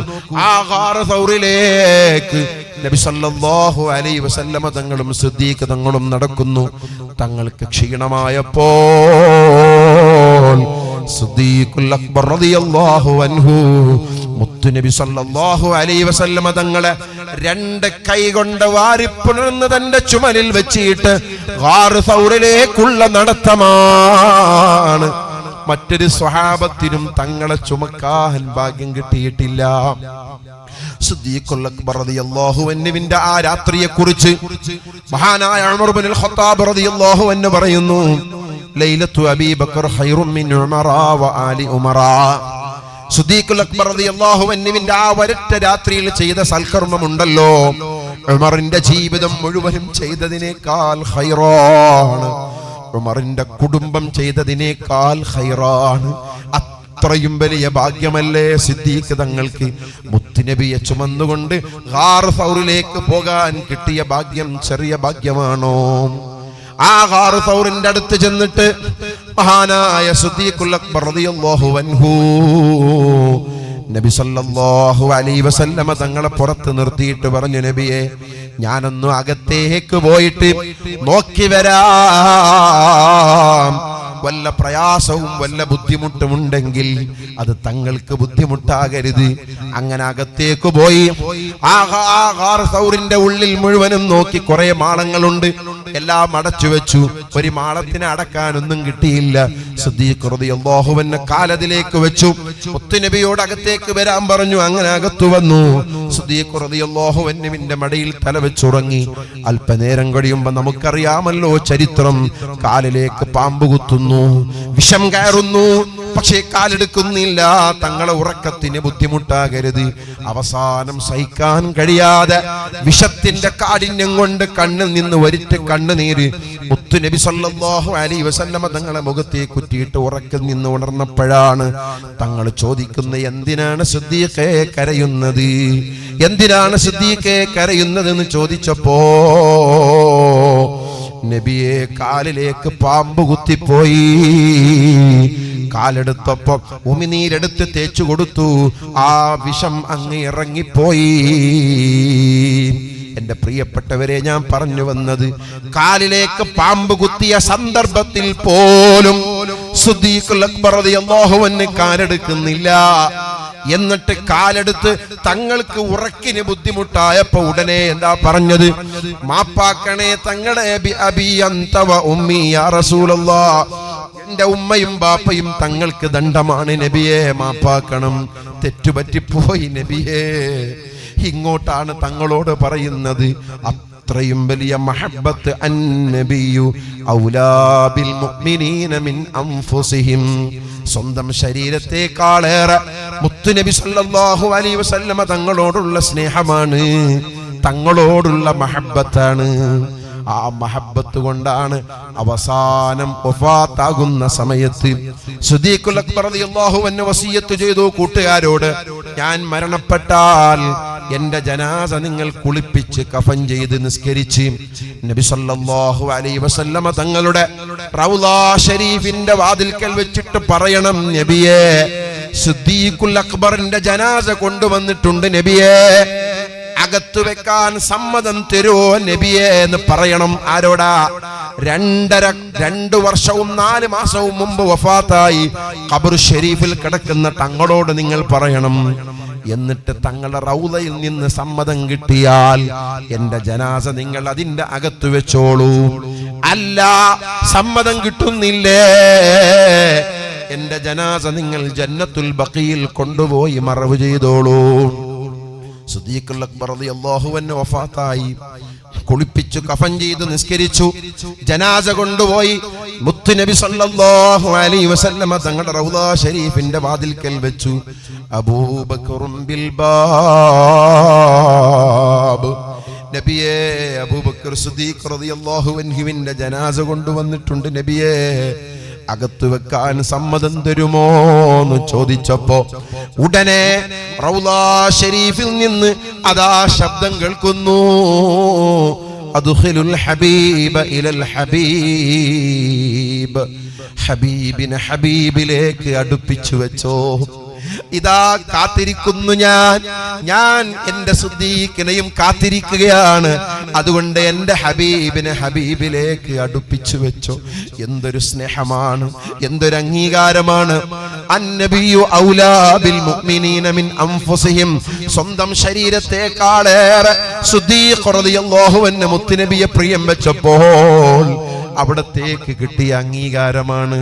ആ ഗാർ സൗറിലേക്ക് നബി സല്ലല്ലാഹു അലൈഹി വസല്ലമ തങ്ങളും സിദ്ദീഖ് തങ്ങളും നടക്കുന്നു. തങ്ങൾക്ക് ക്ഷീണമായപ്പോൾ സിദ്ദീഖുൽ അക്ബർ റളിയല്ലാഹു അൻഹു മുത്തുനബി സല്ലല്ലാഹു അലൈഹി വസല്ലമ തങ്ങളെ 2 കൈ കൊണ്ട് വാരിപ്പുണർന്ന് തന്റെ ചുമലിൽ വെച്ചിട്ട് ഗാർ സൗറിലേക്കുള്ള നടത്തമാണ്. മറ്റൊരു സ്വഹാബത്തിനും തങ്ങളെ ചുമക്കാൻ ഭാഗ്യം കിട്ടിയിട്ടില്ല. സിദ്ദീഖുൽ അക്ബർ റളിയല്ലാഹു അൻഹുവിന്റെ ആ രാത്രിയെക്കുറിച്ച് മഹാനായ ഉമർ ഇബ്നുൽ ഖത്താബ് റളിയല്ലാഹു അൻഹു പറയുന്നു, ലൈലത്തു അബീ ബക്കർ ഖൈറും മിൻ ഉമറ വ ആലി ഉമറ. സിദ്ദീഖുൽ അക്ബർ റളിയല്ലാഹു അൻഹുവിന്റെ ആ ഒരൊറ്റ രാത്രിയിൽ ചെയ്ത സൽക്കർമ്മമുണ്ടല്ലോ, ഉമറിന്റെ ജീവിതം മുഴുവനും ചെയ്തതിനേക്കാൾ ഖൈറാണ്. ഉമറിന്റെ കുടുംബം ചെയ്തതിനേക്കാൾ ഖൈറാണ്. അത്രയും വലിയ ഭാഗ്യമല്ലേ സിദ്ദീഖ് തങ്ങൾക്ക്? മുത്തുനബിയെ ചുമന്നുകൊണ്ട് ഗാർ സൗറിലേക്ക് പോകാൻ കിട്ടിയ ഭാഗ്യം ചെറിയ ഭാഗ്യമാണോ? ആ ഗാർ സൗറിന്റെ അടുത്ത് ചെന്നിട്ട് മഹാനായ സിദ്ദീഖുൽ അക്ബർ റളിയല്ലാഹു അൻഹു നബി സല്ലല്ലാഹു അലൈഹി വസല്ലമ തങ്ങളെ പുറത്ത് നിർത്തിയിട്ട് പറഞ്ഞു, നബിയെ ഞാനൊന്ന് അകത്തേക്ക് പോയിട്ട് നോക്കി വരാം. വല്ല പ്രയാസവും വല്ല ബുദ്ധിമുട്ടുമുണ്ടെങ്കിൽ അത് തങ്ങൾക്ക് ബുദ്ധിമുട്ടാകരുത്. അങ്ങനെ അകത്തേക്ക് പോയി ആ സൗറിന്റെ ഉള്ളിൽ മുഴുവനും നോക്കി. കുറെ മാളങ്ങളുണ്ട്, എല്ലാം അടച്ചു വെച്ചു. ഒരു മാളത്തിനെ അടക്കാനൊന്നും കിട്ടിയില്ല. സിദ്ദീഖ് റളിയല്ലാഹു അൻഹു കാലതിലേക്ക് വെച്ചു. മുത്തുനബിയോട് അകത്തേക്ക് വരാൻ പറഞ്ഞു. അങ്ങനെ അകത്തു വന്നു. സിദ്ദീഖ് റളിയല്ലാഹു അൻഹുവിന്റെ മടിയിൽ തല വെച്ചുറങ്ങി. അല്പനേരം കഴിയുമ്പോൾ നമുക്കറിയാമല്ലോ ചരിത്രം, കാലിലേക്ക് പാമ്പ് കുത്തുന്നു, വിഷം കയറുന്നു, പക്ഷേ കാലെടുക്കുന്നില്ല. തങ്ങളെ ഉറക്കത്തിന് ബുദ്ധിമുട്ടാകരുത്. അവസാനം സഹിക്കാൻ കഴിയാതെ വിഷത്തിന്റെ കാഠിന്യം കൊണ്ട് കണ്ണിൽ നിന്ന് വരിട്ട് കണ്ണുനീര് മുത്തുനബി സല്ലല്ലാഹു അലൈഹി വസല്ലമ തങ്ങളെ മുഖത്തെ കുറ്റിയിട്ട് ഉറക്കം നിന്ന് ഉണർന്നപ്പോഴാണ് തങ്ങൾ ചോദിക്കുന്നത്, എന്തിനാണ് സിദ്ദീഖേ കരയുന്നത്, എന്തിനാണ് സിദ്ദീഖേ കരയുന്നത് എന്ന് ചോദിച്ചപ്പോ നബിയെ കാലിലേക്ക് പാമ്പ് കുത്തിപ്പോയി. കാലെടുത്തപ്പോ ഉമിനീരെടുത്ത് തേച്ചു കൊടുത്തു. ആ വിഷം അങ്ങ് ഇറങ്ങിപ്പോയി. എന്റെ പ്രിയപ്പെട്ടവരെ, ഞാൻ പറഞ്ഞു വന്നത്, കാലിലേക്ക് പാമ്പ് കുത്തിയ സന്ദർഭത്തിൽ പോലും സിദ്ദീഖുൽ അക്ബർ റളിയല്ലാഹു അൻഹു കാലെടുക്കുന്നില്ല. എന്നിട്ട് കാലെടുത്ത് തങ്ങൾക്ക് ഉറക്കിന് ബുദ്ധിമുട്ടായപ്പോ ഉടനെ എന്താ പറഞ്ഞത്, മാപ്പാക്കണേ തങ്ങളെ അബി അൻത വ ഉമ്മി യാ റസൂലല്ലാഹ്, എന്റെ ഉമ്മയും ബാപ്പയും തങ്ങൾക്ക് ദണ്ഡമാണ് നബിയെ, മാപ്പാക്കണം, തെറ്റുപറ്റിപ്പോയി നബിയെ. ഇങ്ങോട്ടാണ് തങ്ങളോട് പറയുന്നത്. അത്രയും വലിയ മഹബ്ബത്ത് അന്നബിയു ഔലാ ബിൽ മുഅ്മിനീന മിൻ അൻഫുസിഹിം, സ്വന്തം ശരീരത്തെക്കാളേറെ മുത്തുനബി സല്ലല്ലാഹു അലൈഹി വസല്ലമ തങ്ങളോടുള്ള സ്നേഹമാണ്, തങ്ങളോടുള്ള മഹബ്ബത്താണ്. ആ മഹബ്ബത്ത് കൊണ്ടാണ് അവസാനം വഫാത്താകുന്ന സമയത്ത് സിദ്ദീഖുൽ അക്ബർ റളിയല്ലാഹു അൻഹു വസിയത്ത് ചെയ്തു, കൂട്ടുകാരോട്, ഞാൻ മരണപ്പെട്ടാൽ എന്റെ ജനാസ നിങ്ങൾ കുളിപ്പിച്ച് കഫൻ ചെയ്ത് നിസ്കരിച്ച് നബി സല്ലല്ലാഹു അലൈഹി വസല്ലമ തങ്ങളുടെ റൗളാ ശരീഫിന്റെ വാതിൽക്കൽ വെച്ചിട്ട് പറയണം, നബിയെ സിദ്ദീഖുൽ അക്ബറിന്റെ ജനാസ കൊണ്ടുവന്നിട്ടുണ്ട് നബിയെ, അകത്തു വെക്കാൻ സമ്മതം തരുമോ നബിയെ എന്ന് പറയണം. ആരോടാ? 2 വർഷവും 4 മാസവും മുമ്പ് വഫാത്തായി ഖബർ ഷരീഫിൽ കിടക്കുന്ന തങ്ങളോട് നിങ്ങൾ പറയണം. എന്നിട്ട് തങ്ങളുടെ റൗളയിൽ നിന്ന് സമ്മതം കിട്ടിയാൽ എന്റെ ജനാസ നിങ്ങൾ അതിന്റെ അകത്തു വെച്ചോളൂ. അല്ല, സമ്മതം കിട്ടുന്നില്ലേ, എന്റെ ജനാസ നിങ്ങൾ ജന്നത്തുൽ ബഖീൽ കൊണ്ടുപോയി മറവ് ചെയ്തോളൂ. സിദ്ദീഖുൽ അക്ബർ റളിയല്ലാഹു അൻഹു വഫാത്തായി. കുളിപ്പിച്ചു കഫൻ ചെയ്തു നിസ്കരിച്ചു. ജനാസ കൊണ്ടുപോയി മുത്തുനബി സല്ലല്ലാഹു അലൈഹി വസല്ലമ തങ്ങളുടെ റൗളാ ശരീഫിന്റെ വാതിൽക്കൽ വെച്ചു. അബൂബക്കറും ബിൽ ബാബ്, നബിയെ അബൂബക്കർ സിദ്ദീഖ് റളിയല്ലാഹു അൻഹുവിന്റെ ജനാസ കൊണ്ടുവന്നിട്ടുണ്ട് നബിയെ, അകത്തു വെക്കാൻ സമ്മതം തരുമോ എന്ന് ചോദിച്ചപ്പോ ഉടനെ റൗളാ ശരീഫിൽ നിന്ന് അതാ ശബ്ദം കേൾക്കുന്നു, അദ്ഖിലുൽ ഹബീബ ഇലൽ ഹബീബ്, ഹബീബിനെ ഹബീബിലേക്ക് അടുപ്പിച്ചു വെച്ചോ. ഇതാ കാത്തിരിക്കുന്നു ഞാൻ എന്റെ സിദ്ദീഖിനെയും കാത്തിരിക്കുകയാണ്. അതുകൊണ്ട് എന്റെ ഹബീബിനെ ഹബീബിലേക്ക് അടുപ്പിച്ചു വെച്ചോ. എന്തൊരു സ്നേഹമാണ്, എന്തൊരു അംഗീകാരമാണ്. അന്നബിയു ഔലാ ബിൽ മുഅ്മിനീന മിൻ അൻഫുസിഹിം, സ്വന്തം ശരീരത്തെക്കാളേറെ സിദ്ദീഖ് റളിയല്ലാഹു അൻഹു മുത്തുനബിയെ പ്രിയം വെച്ചപ്പോൾ അവിടത്തേക്ക് കിട്ടിയ അംഗീകാരമാണ്,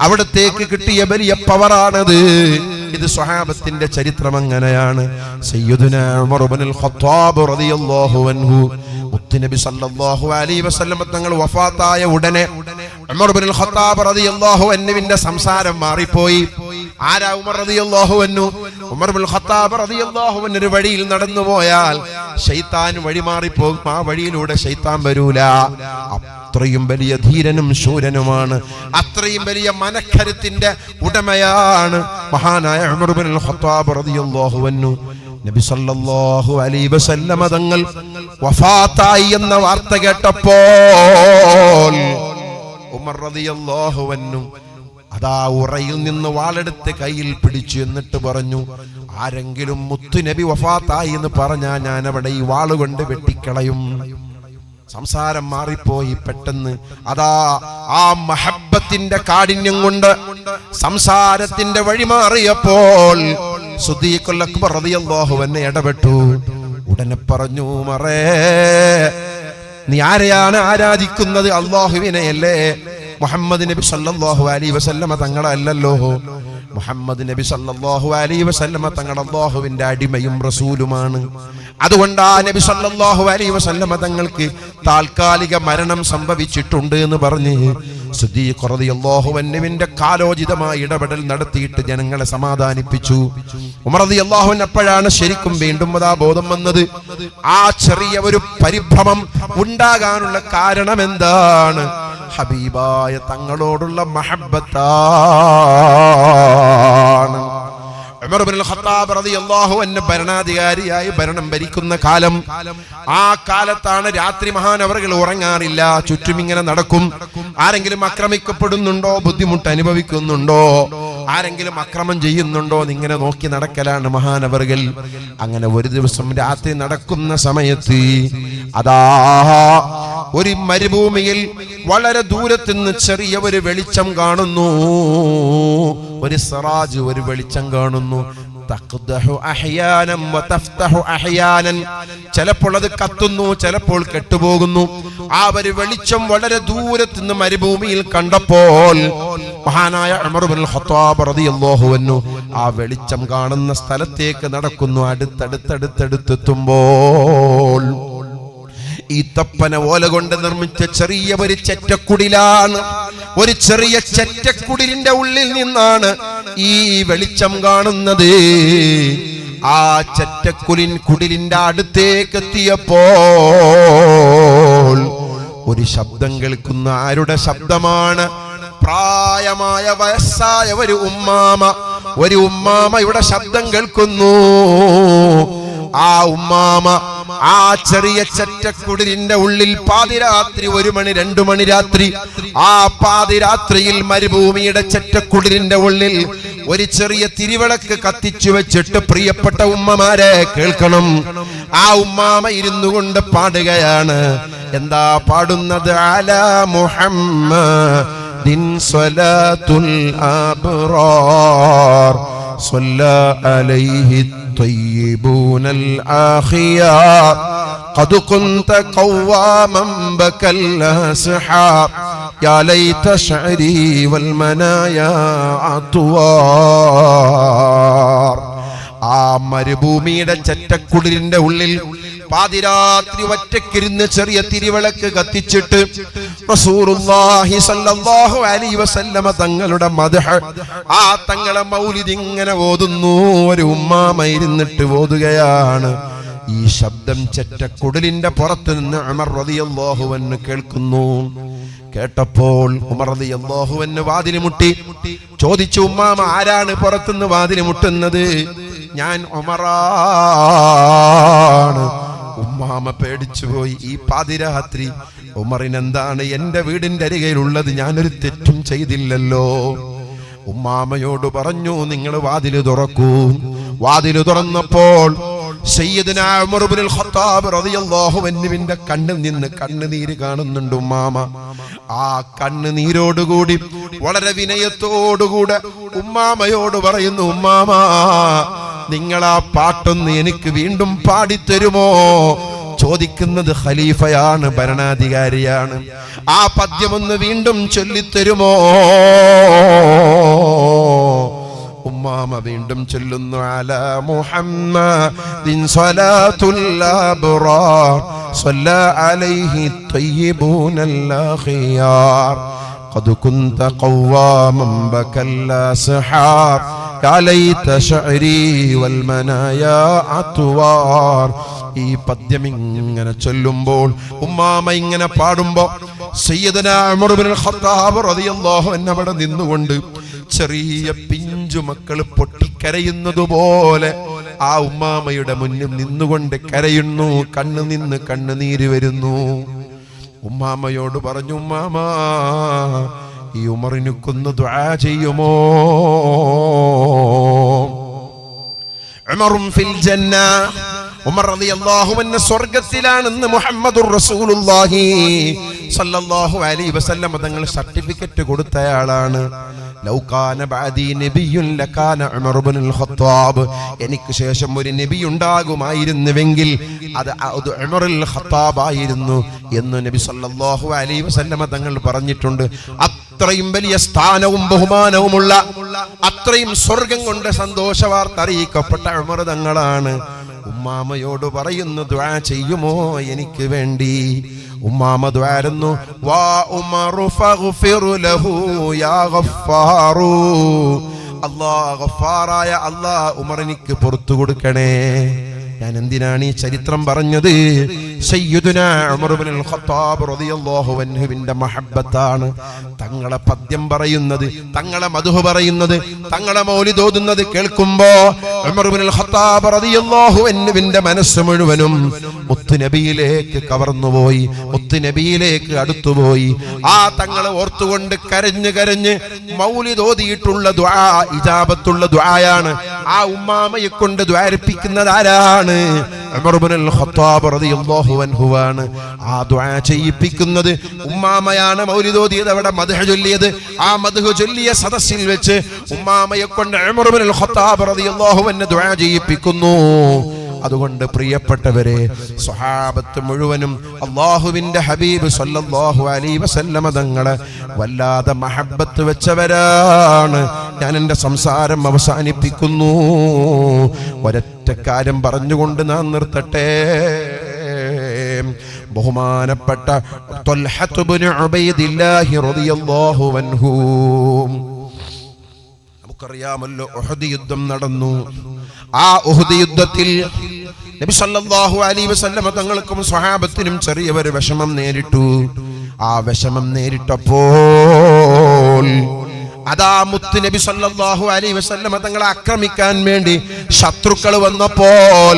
അവിടത്തേക്ക് കിട്ടിയ വലിയ പവറാണത്. ഇത് സ്വഹാബത്തിന്റെ ചരിത്രം അങ്ങനെയാണ്. സയ്യിദുനാ ഉമർ ഇബ്നുൽ ഖത്താബ് റളിയല്ലാഹു അൻഹു മുത്തുനബി സല്ലല്ലാഹു അലൈഹി വസല്ലം തങ്ങൾ വഫാത്തായ ഉടനെ ഉമർ ഇബ്നുൽ ഖത്താബ് റളിയല്ലാഹു അൻഹുവിന്റെ സംസാരം മാറിപ്പോയി. ആരാ ഉമർ റളിയല്ലാഹു അൻഹു? ഉമർ ഇബ്നുൽ ഖത്താബ് റളിയല്ലാഹു അൻഹു ഒരു വഴിയിൽ നടന്നു പോയാൽ ശൈത്താൻ വഴി മാറിപ്പോകും, ആ വഴിയിലൂടെ ശൈത്താൻ വരൂല. അത്രയും വലിയ ധീരനും ശൂരനുമാണ്, അത്രയും വലിയ മനക്കരുത്തിന്റെ ഉടമയാണ് മഹാനായ ഉമർ ഇബ്നുൽ ഖത്താബ് റളിയല്ലാഹു അൻഹു. നബി സല്ലല്ലാഹു അലൈഹി വസല്ലം തങ്ങൾ വഫാത്തായി എന്ന വാർത്ത കേട്ടപ്പോൾ ഉമർ റളിയല്ലാഹു അൻഹു അതാ ഉറയിൽ നിന്ന് വാളെടുത്ത് കയ്യിൽ പിടിച്ചു. എന്നിട്ട് പറഞ്ഞു, ആരെങ്കിലും മുത്തുനബി വഫാത്തായി എന്ന് പറഞ്ഞാൽ ഞാൻ അവിടെ ഈ വാളുകൊണ്ട് വെട്ടിക്കളയും. സംസാരം മാറിപ്പോയി പെട്ടെന്ന്. അതാ ആ മഹബ്ബത്തിന്റെ കാഠിന്യം കൊണ്ട് സംസാരത്തിന്റെ വഴി മാറിയപ്പോൾ സിദ്ദീഖുൽ അക്ബർ റളിയല്ലാഹു അൻഹു ഇടപെട്ടു. ഉടനെ പറഞ്ഞു, മറേ, നീ ആരെയാണ് ആരാധിക്കുന്നത്? അല്ലാഹുവിനെയല്ലേ? മുഹമ്മദ് നബി സല്ലല്ലാഹു അലൈഹി വസല്ലമ തങ്ങളല്ലല്ലോ. മുഹമ്മദ് നബി സല്ലല്ലാഹു അലൈഹി വസല്ലമ തങ്ങൾ അല്ലാഹുവിന്റെ അടിമയും റസൂലുമാണ്. അതുകൊണ്ട് ആ നബി സല്ലല്ലാഹു അലൈഹി വസല്ലമ തങ്ങൾക്ക് താൽക്കാലിക മരണം സംഭവിച്ചിട്ടുണ്ട് എന്ന് പറഞ്ഞ് സിദ്ദീഖ് റളിയല്ലാഹു അൻഹുവിന്റെ കാലോചിതമായ ഇടപെടൽ നടത്തിയിട്ട് ജനങ്ങളെ സമാധാനിപ്പിച്ചു. ഉമർ റളിയല്ലാഹു അൻഹു അപ്പോഴാണ് ശരിക്കും വീണ്ടും അതാ ബോധം വന്നത്. ആ ചെറിയ ഒരു പരിഭ്രമം ഉണ്ടാകാനുള്ള കാരണം എന്താണ്? ഹബീബായ തങ്ങളോടുള്ള മഹബ്ബത്താണ്. ഉമർ ഇബ്നുൽ ഖത്താബ് റളിയല്ലാഹു അൻഹു ഭരണാധികാരിയായി ഭരണം ഭരിക്കുന്ന കാലം. ആ കാലത്താണ് രാത്രി മഹാനവറുകൾ ഉറങ്ങാറില്ല. ചുറ്റും ഇങ്ങനെ നടക്കും. ആരെങ്കിലും ആക്രമിക്കപ്പെടുന്നുണ്ടോ, ബുദ്ധിമുട്ട് അനുഭവിക്കുന്നുണ്ടോ, ആരെങ്കിലും അക്രമം ചെയ്യുന്നുണ്ടോ എന്നിങ്ങനെ നോക്കി നടക്കലാണ് മഹാനവറുകൾ. അങ്ങനെ ഒരു ദിവസം രാത്രി നടക്കുന്ന സമയത്ത് അതാ ഒരു മരുഭൂമിയിൽ വളരെ ദൂരത്ത് നിന്ന് ചെറിയ ഒരു വെളിച്ചം കാണുന്നു. ഒരു സിറാജ്, ഒരു വെളിച്ചം കാണുന്നു. ചിലപ്പോൾ അത് കത്തുന്നു, ചിലപ്പോൾ കെട്ടുപോകുന്നു. ആ ഒരു വെളിച്ചം വളരെ ദൂരത്ത് നിന്ന് മരുഭൂമിയിൽ കണ്ടപ്പോൾ മഹാനായ ഉമർ ഇബ്നുൽ ഖത്താബ് റളിയല്ലാഹു അൻഹു ആ വെളിച്ചം കാണുന്ന സ്ഥലത്തേക്ക് നടക്കുന്നു. അടുത്തടുത്തെത്തുമ്പോൾ ഈ തപ്പന ഓല കൊണ്ട് നിർമ്മിച്ച ചെറിയ ഒരു ചെറ്റക്കുടിലാണ്. ഒരു ചെറിയ ചെറ്റക്കുടിലിന്റെ ഉള്ളിൽ നിന്നാണ് ഈ വെളിച്ചം കാണുന്നത്. ആ കുടിലിന്റെ അടുത്തേക്ക് എത്തിയപ്പോൾ ഒരു ശബ്ദം കേൾക്കുന്ന. ആരുടെ ശബ്ദമാണ്? പ്രായമായ വയസ്സായ ഒരു ഉമ്മാമയുടെ ശബ്ദം കേൾക്കുന്നു. ആ ഉമ്മാമ ആ ചെറിയ ചെറ്റക്കുടിലിന്റെ ഉള്ളിൽ പാതിരാത്രി 1 മണി 2 മണി രാത്രി, ആ പാതിരാത്രിയിൽ മരുഭൂമിയുടെ ചെറ്റക്കുടിലിന്റെ ഉള്ളിൽ ഒരു ചെറിയ തിരിവിളക്ക് കത്തിച്ചു വെച്ചിട്ട്, പ്രിയപ്പെട്ട ഉമ്മമാരെ കേൾക്കണം, ആ ഉമ്മാമ ഇരുന്നു കൊണ്ട് പാടുകയാണ്. എന്താ പാടുന്നത്? അലാ മുഹമ്മദിൻ സ്വലാത്തുൽ അബ്റാർ صلى عليه الطيبون الآخيار قد كنت قواما بكى الأسحار يا ليت شعري والمنايا أطوار. ആ മരുഭൂമിയുടെ ചെറ്റക്കുടിലിന്റെ ഉള്ളിൽ പാതിരാത്രി ഒറ്റക്കിരുന്ന് ചെറിയ തിരിവിളക്ക് കത്തിച്ചിട്ട് റസൂലുള്ളാഹി സ്വല്ലല്ലാഹു അലൈഹി വസല്ലമ തങ്ങളുടെ മദ്ഹ്, ആ തങ്ങളെ മൗലിദ് ഇങ്ങനെ ഓതുന്നു. ഒരു ഉമ്മാമ ഇരുന്നിട്ട് ഓതുകയാണ്. ഈ ശബ്ദം ചെറ്റക്കുടിലിന്റെ പുറത്ത് നിന്ന് ഉമർ റളിയല്ലാഹു അൻഹു കേൾക്കുന്നു. കേട്ടപ്പോൾ ഉമർ റളിയല്ലാഹു അൻഹു വാതിൽ മുട്ടി. ചോദിച്ചു, ഉമ്മാമ ആരാണ് പുറത്തുനിന്ന് വാതിൽ മുട്ടുന്നത്? ഞാൻ ഉമറാണ്. ഉമ്മാമ പേടിച്ചുപോയി. ഈ പാതിരാത്രി ഉമറിന് എന്താണ്? എന്റെ വീടിന്റെ അരികയിലുള്ളത്, ഞാനൊരു തെറ്റും ചെയ്തില്ലല്ലോ. ഉമ്മാമയോട് പറഞ്ഞു, നിങ്ങൾ വാതില് തുറക്കൂ. വാതില് തുറന്നപ്പോൾ സയ്യിദുനാ ഉമർ ഇബ്നുൽ ഖത്താബ് റളിയല്ലാഹു അൻഹുവിന്റെ കണ്ണിൽ നിന്ന് കണ്ണുനീര് കാണുന്നുണ്ട് ഉമ്മാമ. ആ കണ്ണുനീരോടുകൂടി വളരെ വിനയത്തോടുകൂടെ ഉമ്മാമയോട് പറയുന്നു, ഉമ്മാമ, നിങ്ങൾ ആ പാട്ടൊന്ന് എനിക്ക് വീണ്ടും പാടിത്തരുമോ? ചോദിക്കുന്നത് ഖലീഫയാണ്, ഭരണാധികാരിയാണ്. ആ പദ്യമൊന്ന് വീണ്ടും ചൊല്ലിത്തരുമോ? ഉമ്മാമ വീണ്ടും ചൊല്ലുന്നു, അലാ മുഹമ്മദിൻ സ്വലാത്തുൽ അബ്റാർ സ്വല്ലാ അലൈഹി തയ്യിബൂനൽ അഖിയാർ ഖദ് കുൻത ഖവാമൻ ബകൽ അസ്ഹാർ യാ ലൈത ശഅരി വൽ മനായാ അത്വാർ. ഈ പദ്യം ഇങ്ങനെ ചൊല്ലുമ്പോൾ, ഉമ്മാമ ഇങ്ങനെ പാടുമ്പോ സയ്യിദുനാ ഉമർ ഇബ്നുൽ ഖത്താബ് റളിയല്ലാഹു അൻഹു അവിടെ നിന്നുകൊണ്ട് ചെറിയ പിഞ്ചു മക്കൾ പൊട്ടിക്കരയുന്നതുപോലെ ആ ഉമ്മാമയുടെ മുന്നിൽ നിന്നുകൊണ്ട് കരയുന്നു. കണ്ണുനീര് വരുന്നു. ഉമ്മാമയോട് പറഞ്ഞു, ഉമ്മാമ, ഈ ഉമറിന് കൊന്ന് ദുആ ചെയ്യുമോ? ഉമറും ഫിൽ ജന്ന, ഉമർ റളിയല്ലാഹു അൻഹു സ്വർഗ്ഗത്തിലാണെന്ന് മുഹമ്മദുർ റസൂലുള്ളാഹി സല്ലല്ലാഹു അലൈഹി വസല്ലം തങ്ങൾ സർട്ടിഫിക്കറ്റ് കൊടുത്തയാളാണ്. ലൗ കാന ബഅദി നബിയ്യുൻ ലകാന ഉമർ ഇബ്നുൽ ഖത്താബ്, എനിക്ക് ശേഷം ഒരു നബി ഉണ്ടാകുമായിരുന്നുവെങ്കിൽ അത് ഉമറുൽ ഖത്താബ് ആയിരുന്നു എന്ന് നബി സല്ലല്ലാഹു അലൈഹി വസല്ലം തങ്ങൾ പറഞ്ഞിട്ടുണ്ട്. അത്രയും വലിയ സ്ഥാനവും ബഹുമാനവുമുള്ള, അത്രയും സ്വർഗം കൊണ്ട് സന്തോഷ വാർത്ത അറിയിക്കപ്പെട്ട ഉമർ തങ്ങളാണ്. ഉമ്മാമയോട് പറയുന്നു, ദുആ ചെയ്യുമോ എനിക്ക് വേണ്ടി? ഉമ്മാമ ദുആരുന്നു, വാ ഉമറു ഫഗ്ഫിർ ലഹു യാ ഗഫാറു, അല്ലാഹ് ഗഫാറായ അല്ലാഹ് ഉമറിനിക്ക് പുറത്തു കൊടുക്കണേ. ഞാൻ എന്തിനാണ് ഈ ചരിത്രം പറഞ്ഞത്? സയ്യിദുനാ ഉമർ ഇബ്നുൽ ഖത്താബ് റളിയല്ലാഹു അൻഹുവിന്റെ മഹബ്ബത്താണ്. തങ്ങളെ പദ്യം പറയുന്നത്, തങ്ങളെ മദ്ഹ് പറയുന്നത്, തങ്ങളെ മൗലിദ് ഓതുന്നത് കേൾക്കുമ്പോ ഉമർ ഇബ്നുൽ ഖത്താബ് റളിയല്ലാഹു അൻഹുവിന്റെ മനസ്സ് മുഴുവനും മുത്തുനബിയിലേക്ക് കവർന്നുപോയി, മുത്തുനബിയിലേക്ക് അടുത്തുപോയി. ആ തങ്ങളെ ഓർത്തുകൊണ്ട് കരഞ്ഞ് കരഞ്ഞ് മൗലിദ് ഓതിയിട്ടുള്ള ദുആ ഇജാബത്തുള്ള ദുആയാണ്. ആ ഉമ്മാമയെ കൊണ്ട് ദ്വാരിപ്പിക്കുന്നത് ആരാണ്? ഉമർ ഇബ്നുൽ ഖത്താബ് റളിയല്ലാഹു അൻഹുവാണ്. ആ ദുആ ചെയ്യിപ്പിക്കുന്നത് ഉമ്മാമയാണ്. മൗലിദ് ഓതിയത് അവിടെ മദ്ഹ് ചൊല്ലിയത്. ആ മദ്ഹ് ചൊല്ലിയ സദസ്സിൽ വെച്ച് ഉമ്മാമയെ കൊണ്ട് ഉമർ ഇബ്നുൽ ഖത്താബ് റളിയല്ലാഹു അൻഹു ദുആ ചെയ്യിപ്പിക്കുന്നു. അതുകൊണ്ട് പ്രിയപ്പെട്ടവരെ, സ്വഹാബത്ത് മുഴുവനും അല്ലാഹുവിന്റെ ഹബീബ് സല്ലല്ലാഹു അലൈഹി വസല്ലമ തങ്ങളെ വല്ലാതെ മഹബ്ബത്ത് വെച്ചവരാണ്. ഞാൻ എൻ്റെ സംസാരം അവസാനിപ്പിക്കുന്നു. ഒരൊറ്റ കാര്യം പറഞ്ഞുകൊണ്ട് ഞാൻ നിർത്തട്ടെ. ബഹുമാനപ്പെട്ട ത്വൽഹത്ത് ഇബ്നു ഉബൈദില്ലാഹി റളിയല്ലാഹു അൻഹു, നമുക്കറിയാമല്ലോ ഉഹദ് യുദ്ധം നടന്നു. ആ ഉഹദ് യുദ്ധത്തിൽ നബി സല്ലല്ലാഹു അലൈഹി വസല്ലം തങ്ങൾക്കും സ്വഹാബത്തിനും ചെറിയൊരു വിഷമം നേരിട്ടു. ആ വിഷമം നേരിട്ടപ്പോൾ അതാ മുത്ത് നബി സല്ലല്ലാഹു അലൈഹി വസല്ലം തങ്ങളെ ആക്രമിക്കാൻ വേണ്ടി ശത്രുക്കൾ വന്നപ്പോൾ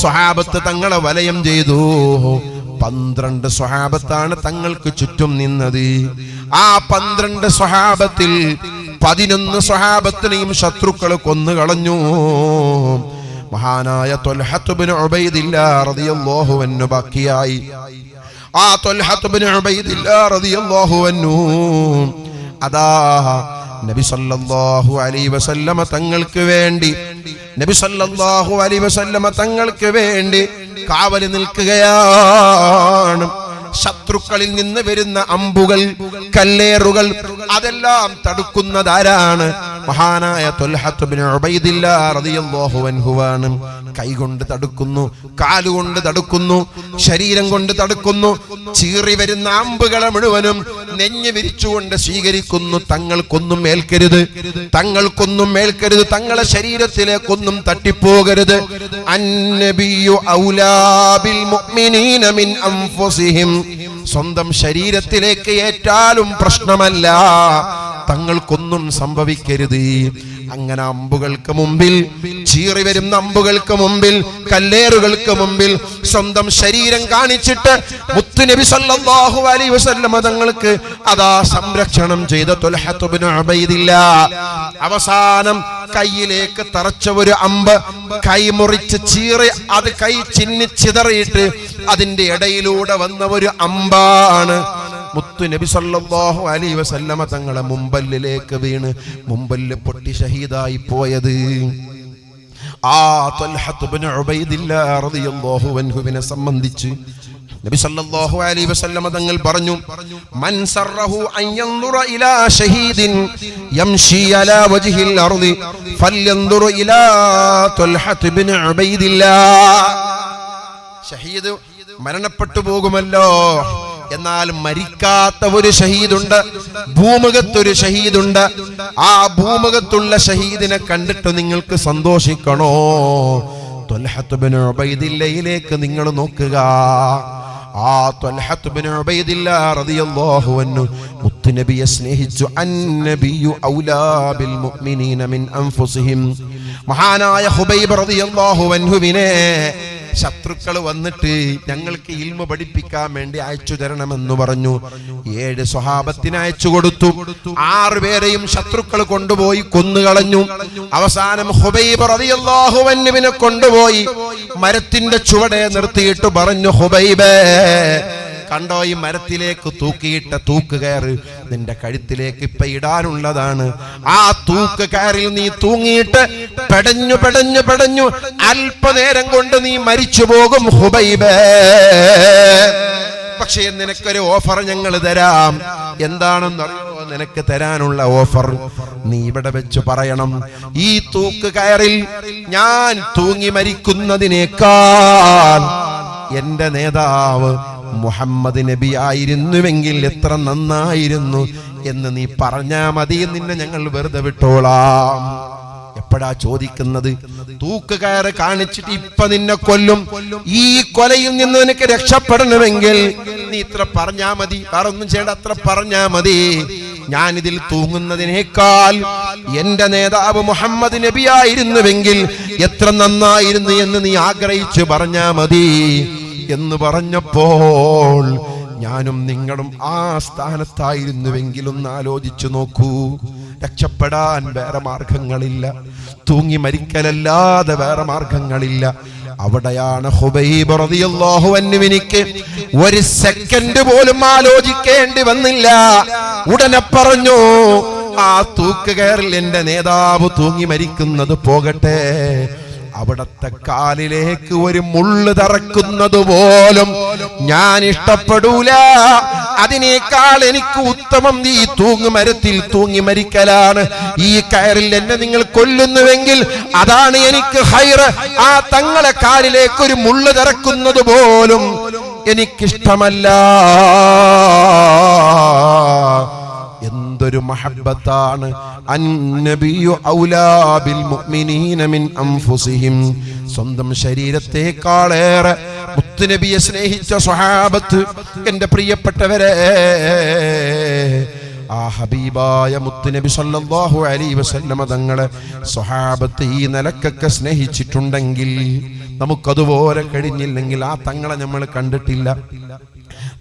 സ്വഹാബത്ത് തങ്ങളെ വലയം ചെയ്തു. 12 സ്വഹാബത്താണ് തങ്ങൾക്ക് ചുറ്റും നിന്നത്. ആ 12 സ്വഹാബത്തിൽ 11 സ്വഹാബത്തിനെയും ശത്രുക്കൾ കൊന്നുകളഞ്ഞു. മഹാനായ ത്വൽഹത്ത് ഇബ്നു ഉബൈദില്ലാഹ് റളിയല്ലാഹു അൻഹു ബാക്കിയായി. ആ ത്വൽഹത്ത് ഇബ്നു ഉബൈദില്ലാഹ് റളിയല്ലാഹു അൻഹു അതാ നബി സല്ലല്ലാഹു അലൈഹി വസല്ലമ തങ്ങൾക്ക് വേണ്ടി, നബി സല്ലല്ലാഹു അലൈഹി വസല്ലമ തങ്ങൾക്ക് വേണ്ടി കാവൽ നിൽക്കുകയാണ്. ശത്രുക്കളിൽ നിന്ന് വരുന്ന അമ്പുകൾ, കല്ലേറുകൾ അതെല്ലാം തടുക്കുന്നതാരാണ്? മഹാനായ ത്വൽഹത്ത് ഇബ്നു ഉബൈദില്ലാഹ് റളിയല്ലാഹു അൻഹുവാണ്. കൈകൊണ്ട് തടുക്കുന്നു, കാലുകൊണ്ട് തടുക്കുന്നു, ശരീരം കൊണ്ട് തടുക്കുന്നു. ചീറി വരുന്ന അമ്പുകളെ മുഴുവനും നെഞ്ഞു വിരിച്ചുകൊണ്ട് സ്വീകരിക്കുന്നു. തങ്ങൾക്കൊന്നും ഏൽക്കരുത്, തങ്ങൾക്കൊന്നും ഏൽക്കരുത്, തങ്ങളെ ശരീരത്തിലേക്കൊന്നും തട്ടിപ്പോകരുത്. അന്നബിയു ഔലാ ബിൽ മുഅ്മിനീന മിൻ അൻഫുസിഹിം, സ്വന്തം ശരീരത്തിലേക്ക് ഏറ്റാലും പ്രശ്നമല്ല, തങ്ങൾക്കൊന്നും സംഭവിക്കരുത്. അങ്ങനെ അമ്പുകൾക്ക് മുമ്പിൽ, ചീറി വരുന്ന അമ്പുകൾക്ക് മുമ്പിൽ, കല്ലേറുകൾക്ക് മുമ്പിൽ സ്വന്തം ശരീരം കാണിച്ചിട്ട് മുത്തുനബി സല്ലല്ലാഹു അലൈഹി വസല്ലം തങ്ങൾക്ക് അതാ സംരക്ഷണം ചെയ്ത ത്വൽഹത്ത് ഇബ്നു ഉബൈദില്ലാഹ് അവസാനം കൈയിലേക്ക് തറച്ച ഒരു അമ്പ് കൈ മുറിച്ച് ചീറി അത് കൈ ചിന്നി ചിതറിയിട്ട് അതിന്റെ ഇടയിലൂടെ വന്ന ഒരു അമ്പാണ് മുത്തു നബി സല്ലല്ലാഹു അലൈഹി വസല്ലമ തങ്ങളെ മുമ്പല്ലിലേക്ക് വീണ് മുമ്പല്ല് പൊട്ടി ഷഹീദായി പോയത്. ആ ത്വൽഹത്ത് ഇബ്നു ഉബൈദില്ലാഹ് റളിയല്ലാഹു അൻഹുവിനെ സംബന്ധിച്ച് നബി സല്ലല്ലാഹു അലൈഹി വസല്ലമ തങ്ങൾ പറഞ്ഞു, മൻ സറഹു അൻ യൻദുറ ഇലാ ഷഹീദിൻ യംശി അലാ വജ്ഹിൽ അർദി ഫൽയൻദുർ ഇലാ ത്വൽഹത്ത് ഇബ്നു ഉബൈദില്ലാഹ്. ഷഹീദ് മരണപ്പെട്ടു പോകുമല്ലോ, എന്നാൽ മരിക്കാത്ത ഒരു ഷഹീദുണ്ട്, ഭൂമുഖത്തൊരു ഷഹീദുണ്ട്. ആ ഭൂമുഖത്തുള്ള ഷഹീദിനെ കണ്ടിട്ട് നിങ്ങൾക്ക് സന്തോഷിക്കണോ? ത്വൽഹത്ത് ഇബ്നു ഉബൈദില്ലയിലേക്ക് നിങ്ങൾ നോക്കുക. ആ ത്വൽഹത്ത് ഇബ്നു ഉബൈദില്ലാഹ് റളിയല്ലാഹു അൻഹു മുത്തുനബിയെ സ്നേഹിച്ചു. അന്നബിയു ഔലാ ബിൽ മുഅ്മിനീന മിൻ അൻഫുസിഹിം. മഹാനായ ഹുബൈബ് റളിയല്ലാഹു അൻഹുവിനെ ശത്രുക്കൾ വന്നിട്ട് ഞങ്ങൾക്ക് ഇൽമ പഠിപ്പിക്കാൻ വേണ്ടി അയച്ചു തരണമെന്ന് പറഞ്ഞു. 7 സ്വഹാബത്തിനെ അയച്ചു കൊടുത്തു. 6 പേരെയും ശത്രുക്കൾ കൊണ്ടുപോയി കൊന്നുകളഞ്ഞു. അവസാനം ഹുബൈബ് റളിയല്ലാഹു അൻഹുവിനെ കൊണ്ടുപോയി മരത്തിന്റെ ചുവടെ നിർത്തിയിട്ട് പറഞ്ഞു, ഹുബൈബേ, കണ്ടോ ഈ മരത്തിലേക്ക് തൂക്കിയിട്ട തൂക്ക് കയറ് നിന്റെ കഴുത്തിലേക്ക് ഇപ്പൊ ഇടാനുള്ളതാണ്. ആ തൂക്ക് കയറിൽ നീ തൂങ്ങിയിട്ട് പെടഞ്ഞു പെടഞ്ഞു പെടഞ്ഞു അല്പനേരം കൊണ്ട് നീ മരിച്ചു പോകും ഹുബൈബേ. പക്ഷേ നിനക്കൊരു ഓഫർ ഞങ്ങൾ തരാം. എന്താണെന്നറിയോ നിനക്ക് തരാനുള്ള ഓഫർ? നീ ഇവിടെ വെച്ച് പറയണം, ഈ തൂക്ക് കയറിൽ ഞാൻ തൂങ്ങി മരിക്കുന്നതിനേക്കാൾ എന്റെ നേതാവ് മുഹമ്മദ് നബി ആയിരുന്നുവെങ്കിൽ എത്ര നന്നായിരുന്നു എന്ന് നീ പറഞ്ഞാ മതി, നിന്നെ ഞങ്ങൾ വെറുതെ വിട്ടോളാം. എപ്പോഴാ ചോദിക്കുന്നത്? തൂക്ക് കയറ് കാണിച്ചിട്ട് ഇപ്പൊ നിന്നെ കൊല്ലും. ഈ കൊലയിൽ നിന്ന് നിനക്ക് രക്ഷപ്പെടണമെങ്കിൽ നീ ഇത്ര പറഞ്ഞാ മതി, വേറൊന്നും ചെയ്യേണ്ട, അത്ര പറഞ്ഞാ മതി. ഞാനിതിൽ തൂങ്ങുന്നതിനേക്കാൾ എന്റെ നേതാവ് മുഹമ്മദ് നബി ആയിരുന്നുവെങ്കിൽ എത്ര നന്നായിരുന്നു എന്ന് നീ ആഗ്രഹിച്ചു പറഞ്ഞാ മതി എന്ന് പറഞ്ഞപ്പോൾ ഞാനും നിങ്ങളും ആ സ്ഥാനത്തായിരുന്നുവെങ്കിലും ആലോചിച്ചു നോക്കൂ. രക്ഷപ്പെടാൻ വേറെ മാർഗങ്ങളില്ല, തൂങ്ങി മരിക്കലല്ലാതെ വേറെ മാർഗങ്ങളില്ല. അവിടെയാണ് ഹുബൈബ് റളിയല്ലാഹു അൻഹുവിനിക്ക് 1 സെക്കൻഡ് പോലും ആലോചിക്കേണ്ടി വന്നില്ല. ഉടനെ പറഞ്ഞു, ആ തൂക്ക് കയറിൽ എന്റെ നേതാവ് തൂങ്ങി മരിക്കുന്നത് പോകട്ടെ, അവിടത്തെ കാലിലേക്ക് ഒരു മുള്ള് തറക്കുന്നത് പോലും ഞാൻ ഇഷ്ടപ്പെടൂല. അതിനേക്കാൾ എനിക്ക് ഉത്തമം ഈ തൂങ്ങുമരത്തിൽ തൂങ്ങി മരിക്കലാണ്. ഈ കയറിൽ എന്നെ നിങ്ങൾ കൊല്ലുന്നുവെങ്കിൽ അതാണ് എനിക്ക് ഹൈറ്. ആ തങ്ങളെ കാലിലേക്ക് ഒരു മുള്ള് തറക്കുന്നത് പോലും എനിക്കിഷ്ടമല്ല. എന്തൊരു മഹബ്ബത്താണ്! അന്നബിയു ഔലാ ബിൽ മുഅ്മിനീന മിൻ അൻഫുസിഹിം. സ്വന്തം ശരീരത്തെക്കാളേറെ മുത്തുനബിയെ സ്നേഹിച്ച സ്വഹാബത്ത്, എൻ്റെ പ്രിയപ്പെട്ടവരെ, ആ ഹബീബായ മുത്തുനബി സല്ലല്ലാഹു അലൈഹി വസല്ലമ തങ്ങളെ സ്വഹാബത്ത് ഈ നിലക്കൊക്കെ സ്നേഹിച്ചിട്ടുണ്ടെങ്കിൽ, നമുക്കതുപോലെ കഴിഞ്ഞില്ലെങ്കിൽ ആ തങ്ങളെ നമ്മൾ കണ്ടിട്ടില്ല,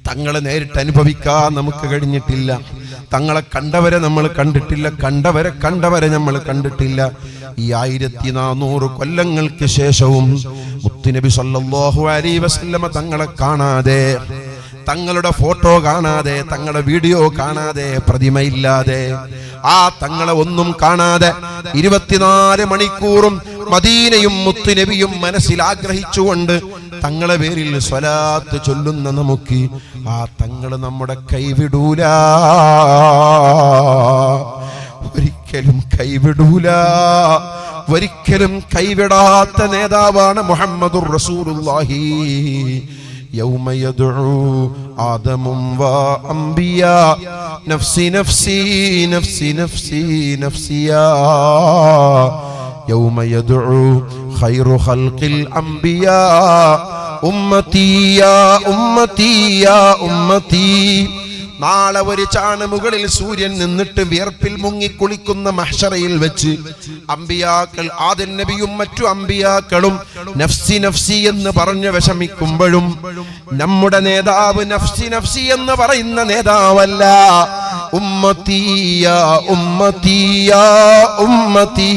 തങ്ങളെ നേരിട്ട് അനുഭവിക്കാൻ നമുക്ക് കഴിഞ്ഞിട്ടില്ല, തങ്ങളെ കണ്ടവരെ നമ്മൾ കണ്ടിട്ടില്ല, കണ്ടവരെ നമ്മൾ കണ്ടിട്ടില്ല. ഈ 1400 കൊല്ലങ്ങൾക്ക് ശേഷവും മുത്തുനബി സല്ലല്ലാഹു അലൈഹി വസല്ലമ തങ്ങളെ കാണാതെ, തങ്ങളുടെ ഫോട്ടോ കാണാതെ, തങ്ങളുടെ വീഡിയോ കാണാതെ, പ്രതിമയില്ലാതെ, ആ തങ്ങളെ ഒന്നും കാണാതെ 24 മണിക്കൂറും മദീനയും മുത്തുനബിയും മനസ്സിൽ ആഗ്രഹിച്ചുകൊണ്ട് തങ്ങളെ പേരിൽ സ്വലാത്ത് ചൊല്ലുന്ന നമുക്ക് ആ തങ്ങൾ നമ്മുടെ കൈവിടൂല, ഒരിക്കലും കൈവിടൂല. ഒരിക്കലും കൈവിടാത്ത നേതാവാണ് മുഹമ്മദുർ റസൂലുള്ളാഹി. يوم يدعو آدم وأنبياء نفسي نفسي نفسي نفسي نفسي يوم يدعو خير خلق الأنبياء أمتي يا أمتي يا أمتي. നാളെ ഒരു ചാണമുകളിൽ സൂര്യൻ നിന്നിട്ട് വിയർപ്പിൽ മുങ്ങിക്കുളിക്കുന്ന മഹ്ശറയിൽ വെച്ച് അമ്പിയാക്കൾ, ആദം നബിയും മറ്റു അമ്പിയാക്കളും നഫ്സി നഫ്സി എന്ന് പറഞ്ഞ് വിഷമിക്കുമ്പോഴും നമ്മുടെ നേതാവ് നഫ്സി നഫ്സി എന്ന് പറയുന്ന നേതാവല്ല. ഉമ്മത്തി യാ ഉമ്മത്തി യാ ഉമ്മത്തി,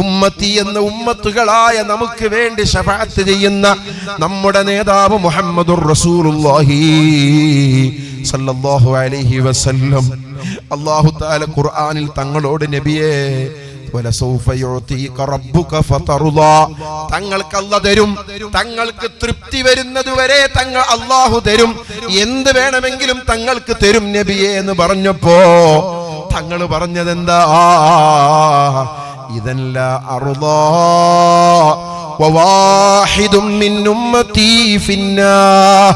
ഉമ്മത്തി എന്ന ഉമ്മത്തുകളായ നമുക്ക് വേണ്ടി ശഫാഅത്ത് ചെയ്യുന്ന നമ്മുടെ നേതാവ് മുഹമ്മദുർ റസൂലുള്ളാഹി സല്ലല്ലാഹു അലൈഹി വസല്ലം. അല്ലാഹു തആല ഖുർആനിൽ തങ്ങളോട് നബിയേ വലസൗഫ യുഅതീക റബ്ബുക ഫതർദാ, തങ്ങൾക്ക് അല്ലാഹു തരും, തങ്ങൾക്ക് തൃപ്തി വരുന്നത് വരെ തങ്ങൾ അല്ലാഹു തരും, എന്ത് വേണമെങ്കിലും തങ്ങൾക്ക് തരും നബിയേ എന്ന് പറഞ്ഞപ്പോ തങ്ങൾ പറഞ്ഞതെന്താ? ഇദല്ല അർദാ വവാഹിദും മിൻ ഉമ്മത്തി ഫിന്നാർ.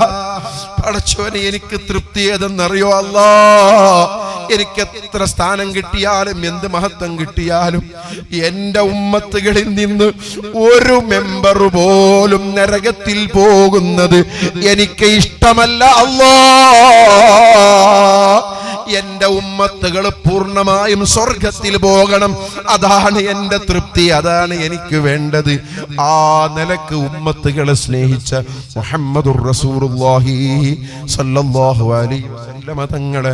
പടച്ചോനെ, എനിക്ക് തൃപ്തി ഏതെന്നറിയോ അല്ലാ? എനിക്ക് എത്ര സ്ഥാനം കിട്ടിയാലും എന്ത് മഹത്വം കിട്ടിയാലും എന്റെ ഉമ്മത്തുകളിൽ നിന്ന് ഒരു മെമ്പർ പോലും നരകത്തിൽ പോകുന്നത് എനിക്ക് ഇഷ്ടമല്ല അല്ലാ. എന്റെ ഉമ്മത്തുകൾ പൂർണ്ണമായും സ്വർഗത്തിൽ പോകണം. അതാണ് എന്റെ തൃപ്തി, അതാണ് എനിക്ക് വേണ്ടത്. ആ നിലക്ക് ഉമ്മത്തുകളെ സ്നേഹിച്ച മുഹമ്മദുർ റസൂലുള്ളാഹി സ്വല്ലല്ലാഹു അലൈഹി വസല്ലമ തങ്ങളെ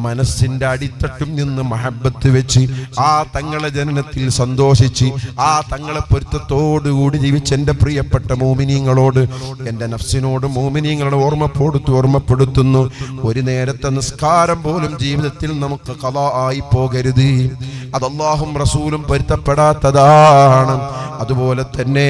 മനസ്സിന്റെ അടിത്തട്ടിൽ നിന്ന് മഹബത്ത് വെച്ച് ആ തങ്ങളെ ജനനത്തിൽ സന്തോഷിച്ച് ആ തങ്ങളെ പൊരുത്തത്തോടുകൂടി ജീവിച്ച എന്റെ പ്രിയപ്പെട്ട മോമിനീങ്ങളോട്, എന്റെ നഫ്സിനോട് മോമിനീങ്ങളോട് ഓർമ്മപ്പെടുത്തുന്നു. ഒരു നേരത്തെ നിസ്കാരം പോലും ജീവിതത്തിൽ നമുക്ക് ഖളാ ആയി പോകരുത്. അത് അല്ലാഹും റസൂലും പൊരുത്തപ്പെടാത്തതാണ്. അതുപോലെ തന്നെ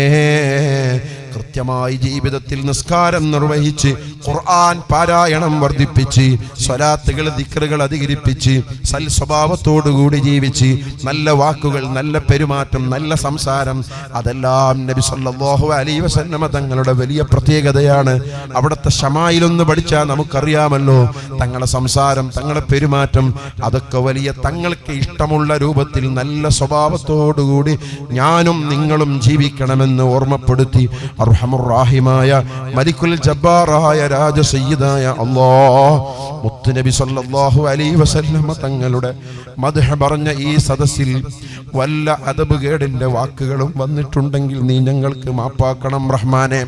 കൃത്യമായി ജീവിതത്തിൽ നിസ്കാരം നിർവഹിച്ച് ഖുർആൻ പാരായണം വർദ്ധിപ്പിച്ച് സ്വലാത്തുകൾ ദിക്റുകൾ അധികരിപ്പിച്ച് സൽ സ്വഭാവത്തോടുകൂടി ജീവിച്ച് നല്ല വാക്കുകൾ, നല്ല പെരുമാറ്റം, നല്ല സംസാരം, അതെല്ലാം നബി സല്ലല്ലാഹു അലൈഹി വസല്ലമ തങ്ങളുടെ വലിയ പ്രത്യേകതയാണ്. അവിടുത്തെ ശമായിലൊന്ന് പഠിച്ചാൽ നമുക്കറിയാമല്ലോ, തങ്ങളുടെ സംസാരം, തങ്ങളുടെ പെരുമാറ്റം, അതൊക്കെ വലിയ തങ്ങൾക്ക് ഇഷ്ടമുള്ള രൂപത്തിൽ നല്ല സ്വഭാവത്തോടുകൂടി ഞാനും നിങ്ങളും ജീവിക്കണമെന്ന് ഓർമ്മപ്പെടുത്തി അർഹമുർ-റാഹിമായ മലിക്കുൽ ജബ്ബാറായ രാജ സയ്യിദായ അല്ലാഹ് മുത്തുനബി സല്ലല്ലാഹു അലൈഹി വസല്ലമ തങ്ങളുടെ മദ്ഹ് പറഞ്ഞ ഈ സദസ്സിൽ വല്ല അദബ് കേടിന്റെ വാക്കുകളും വന്നിട്ടുണ്ടെങ്കിൽ നീ ഞങ്ങൾക്ക് മാപ്പാക്കണം റഹ്മാനെ.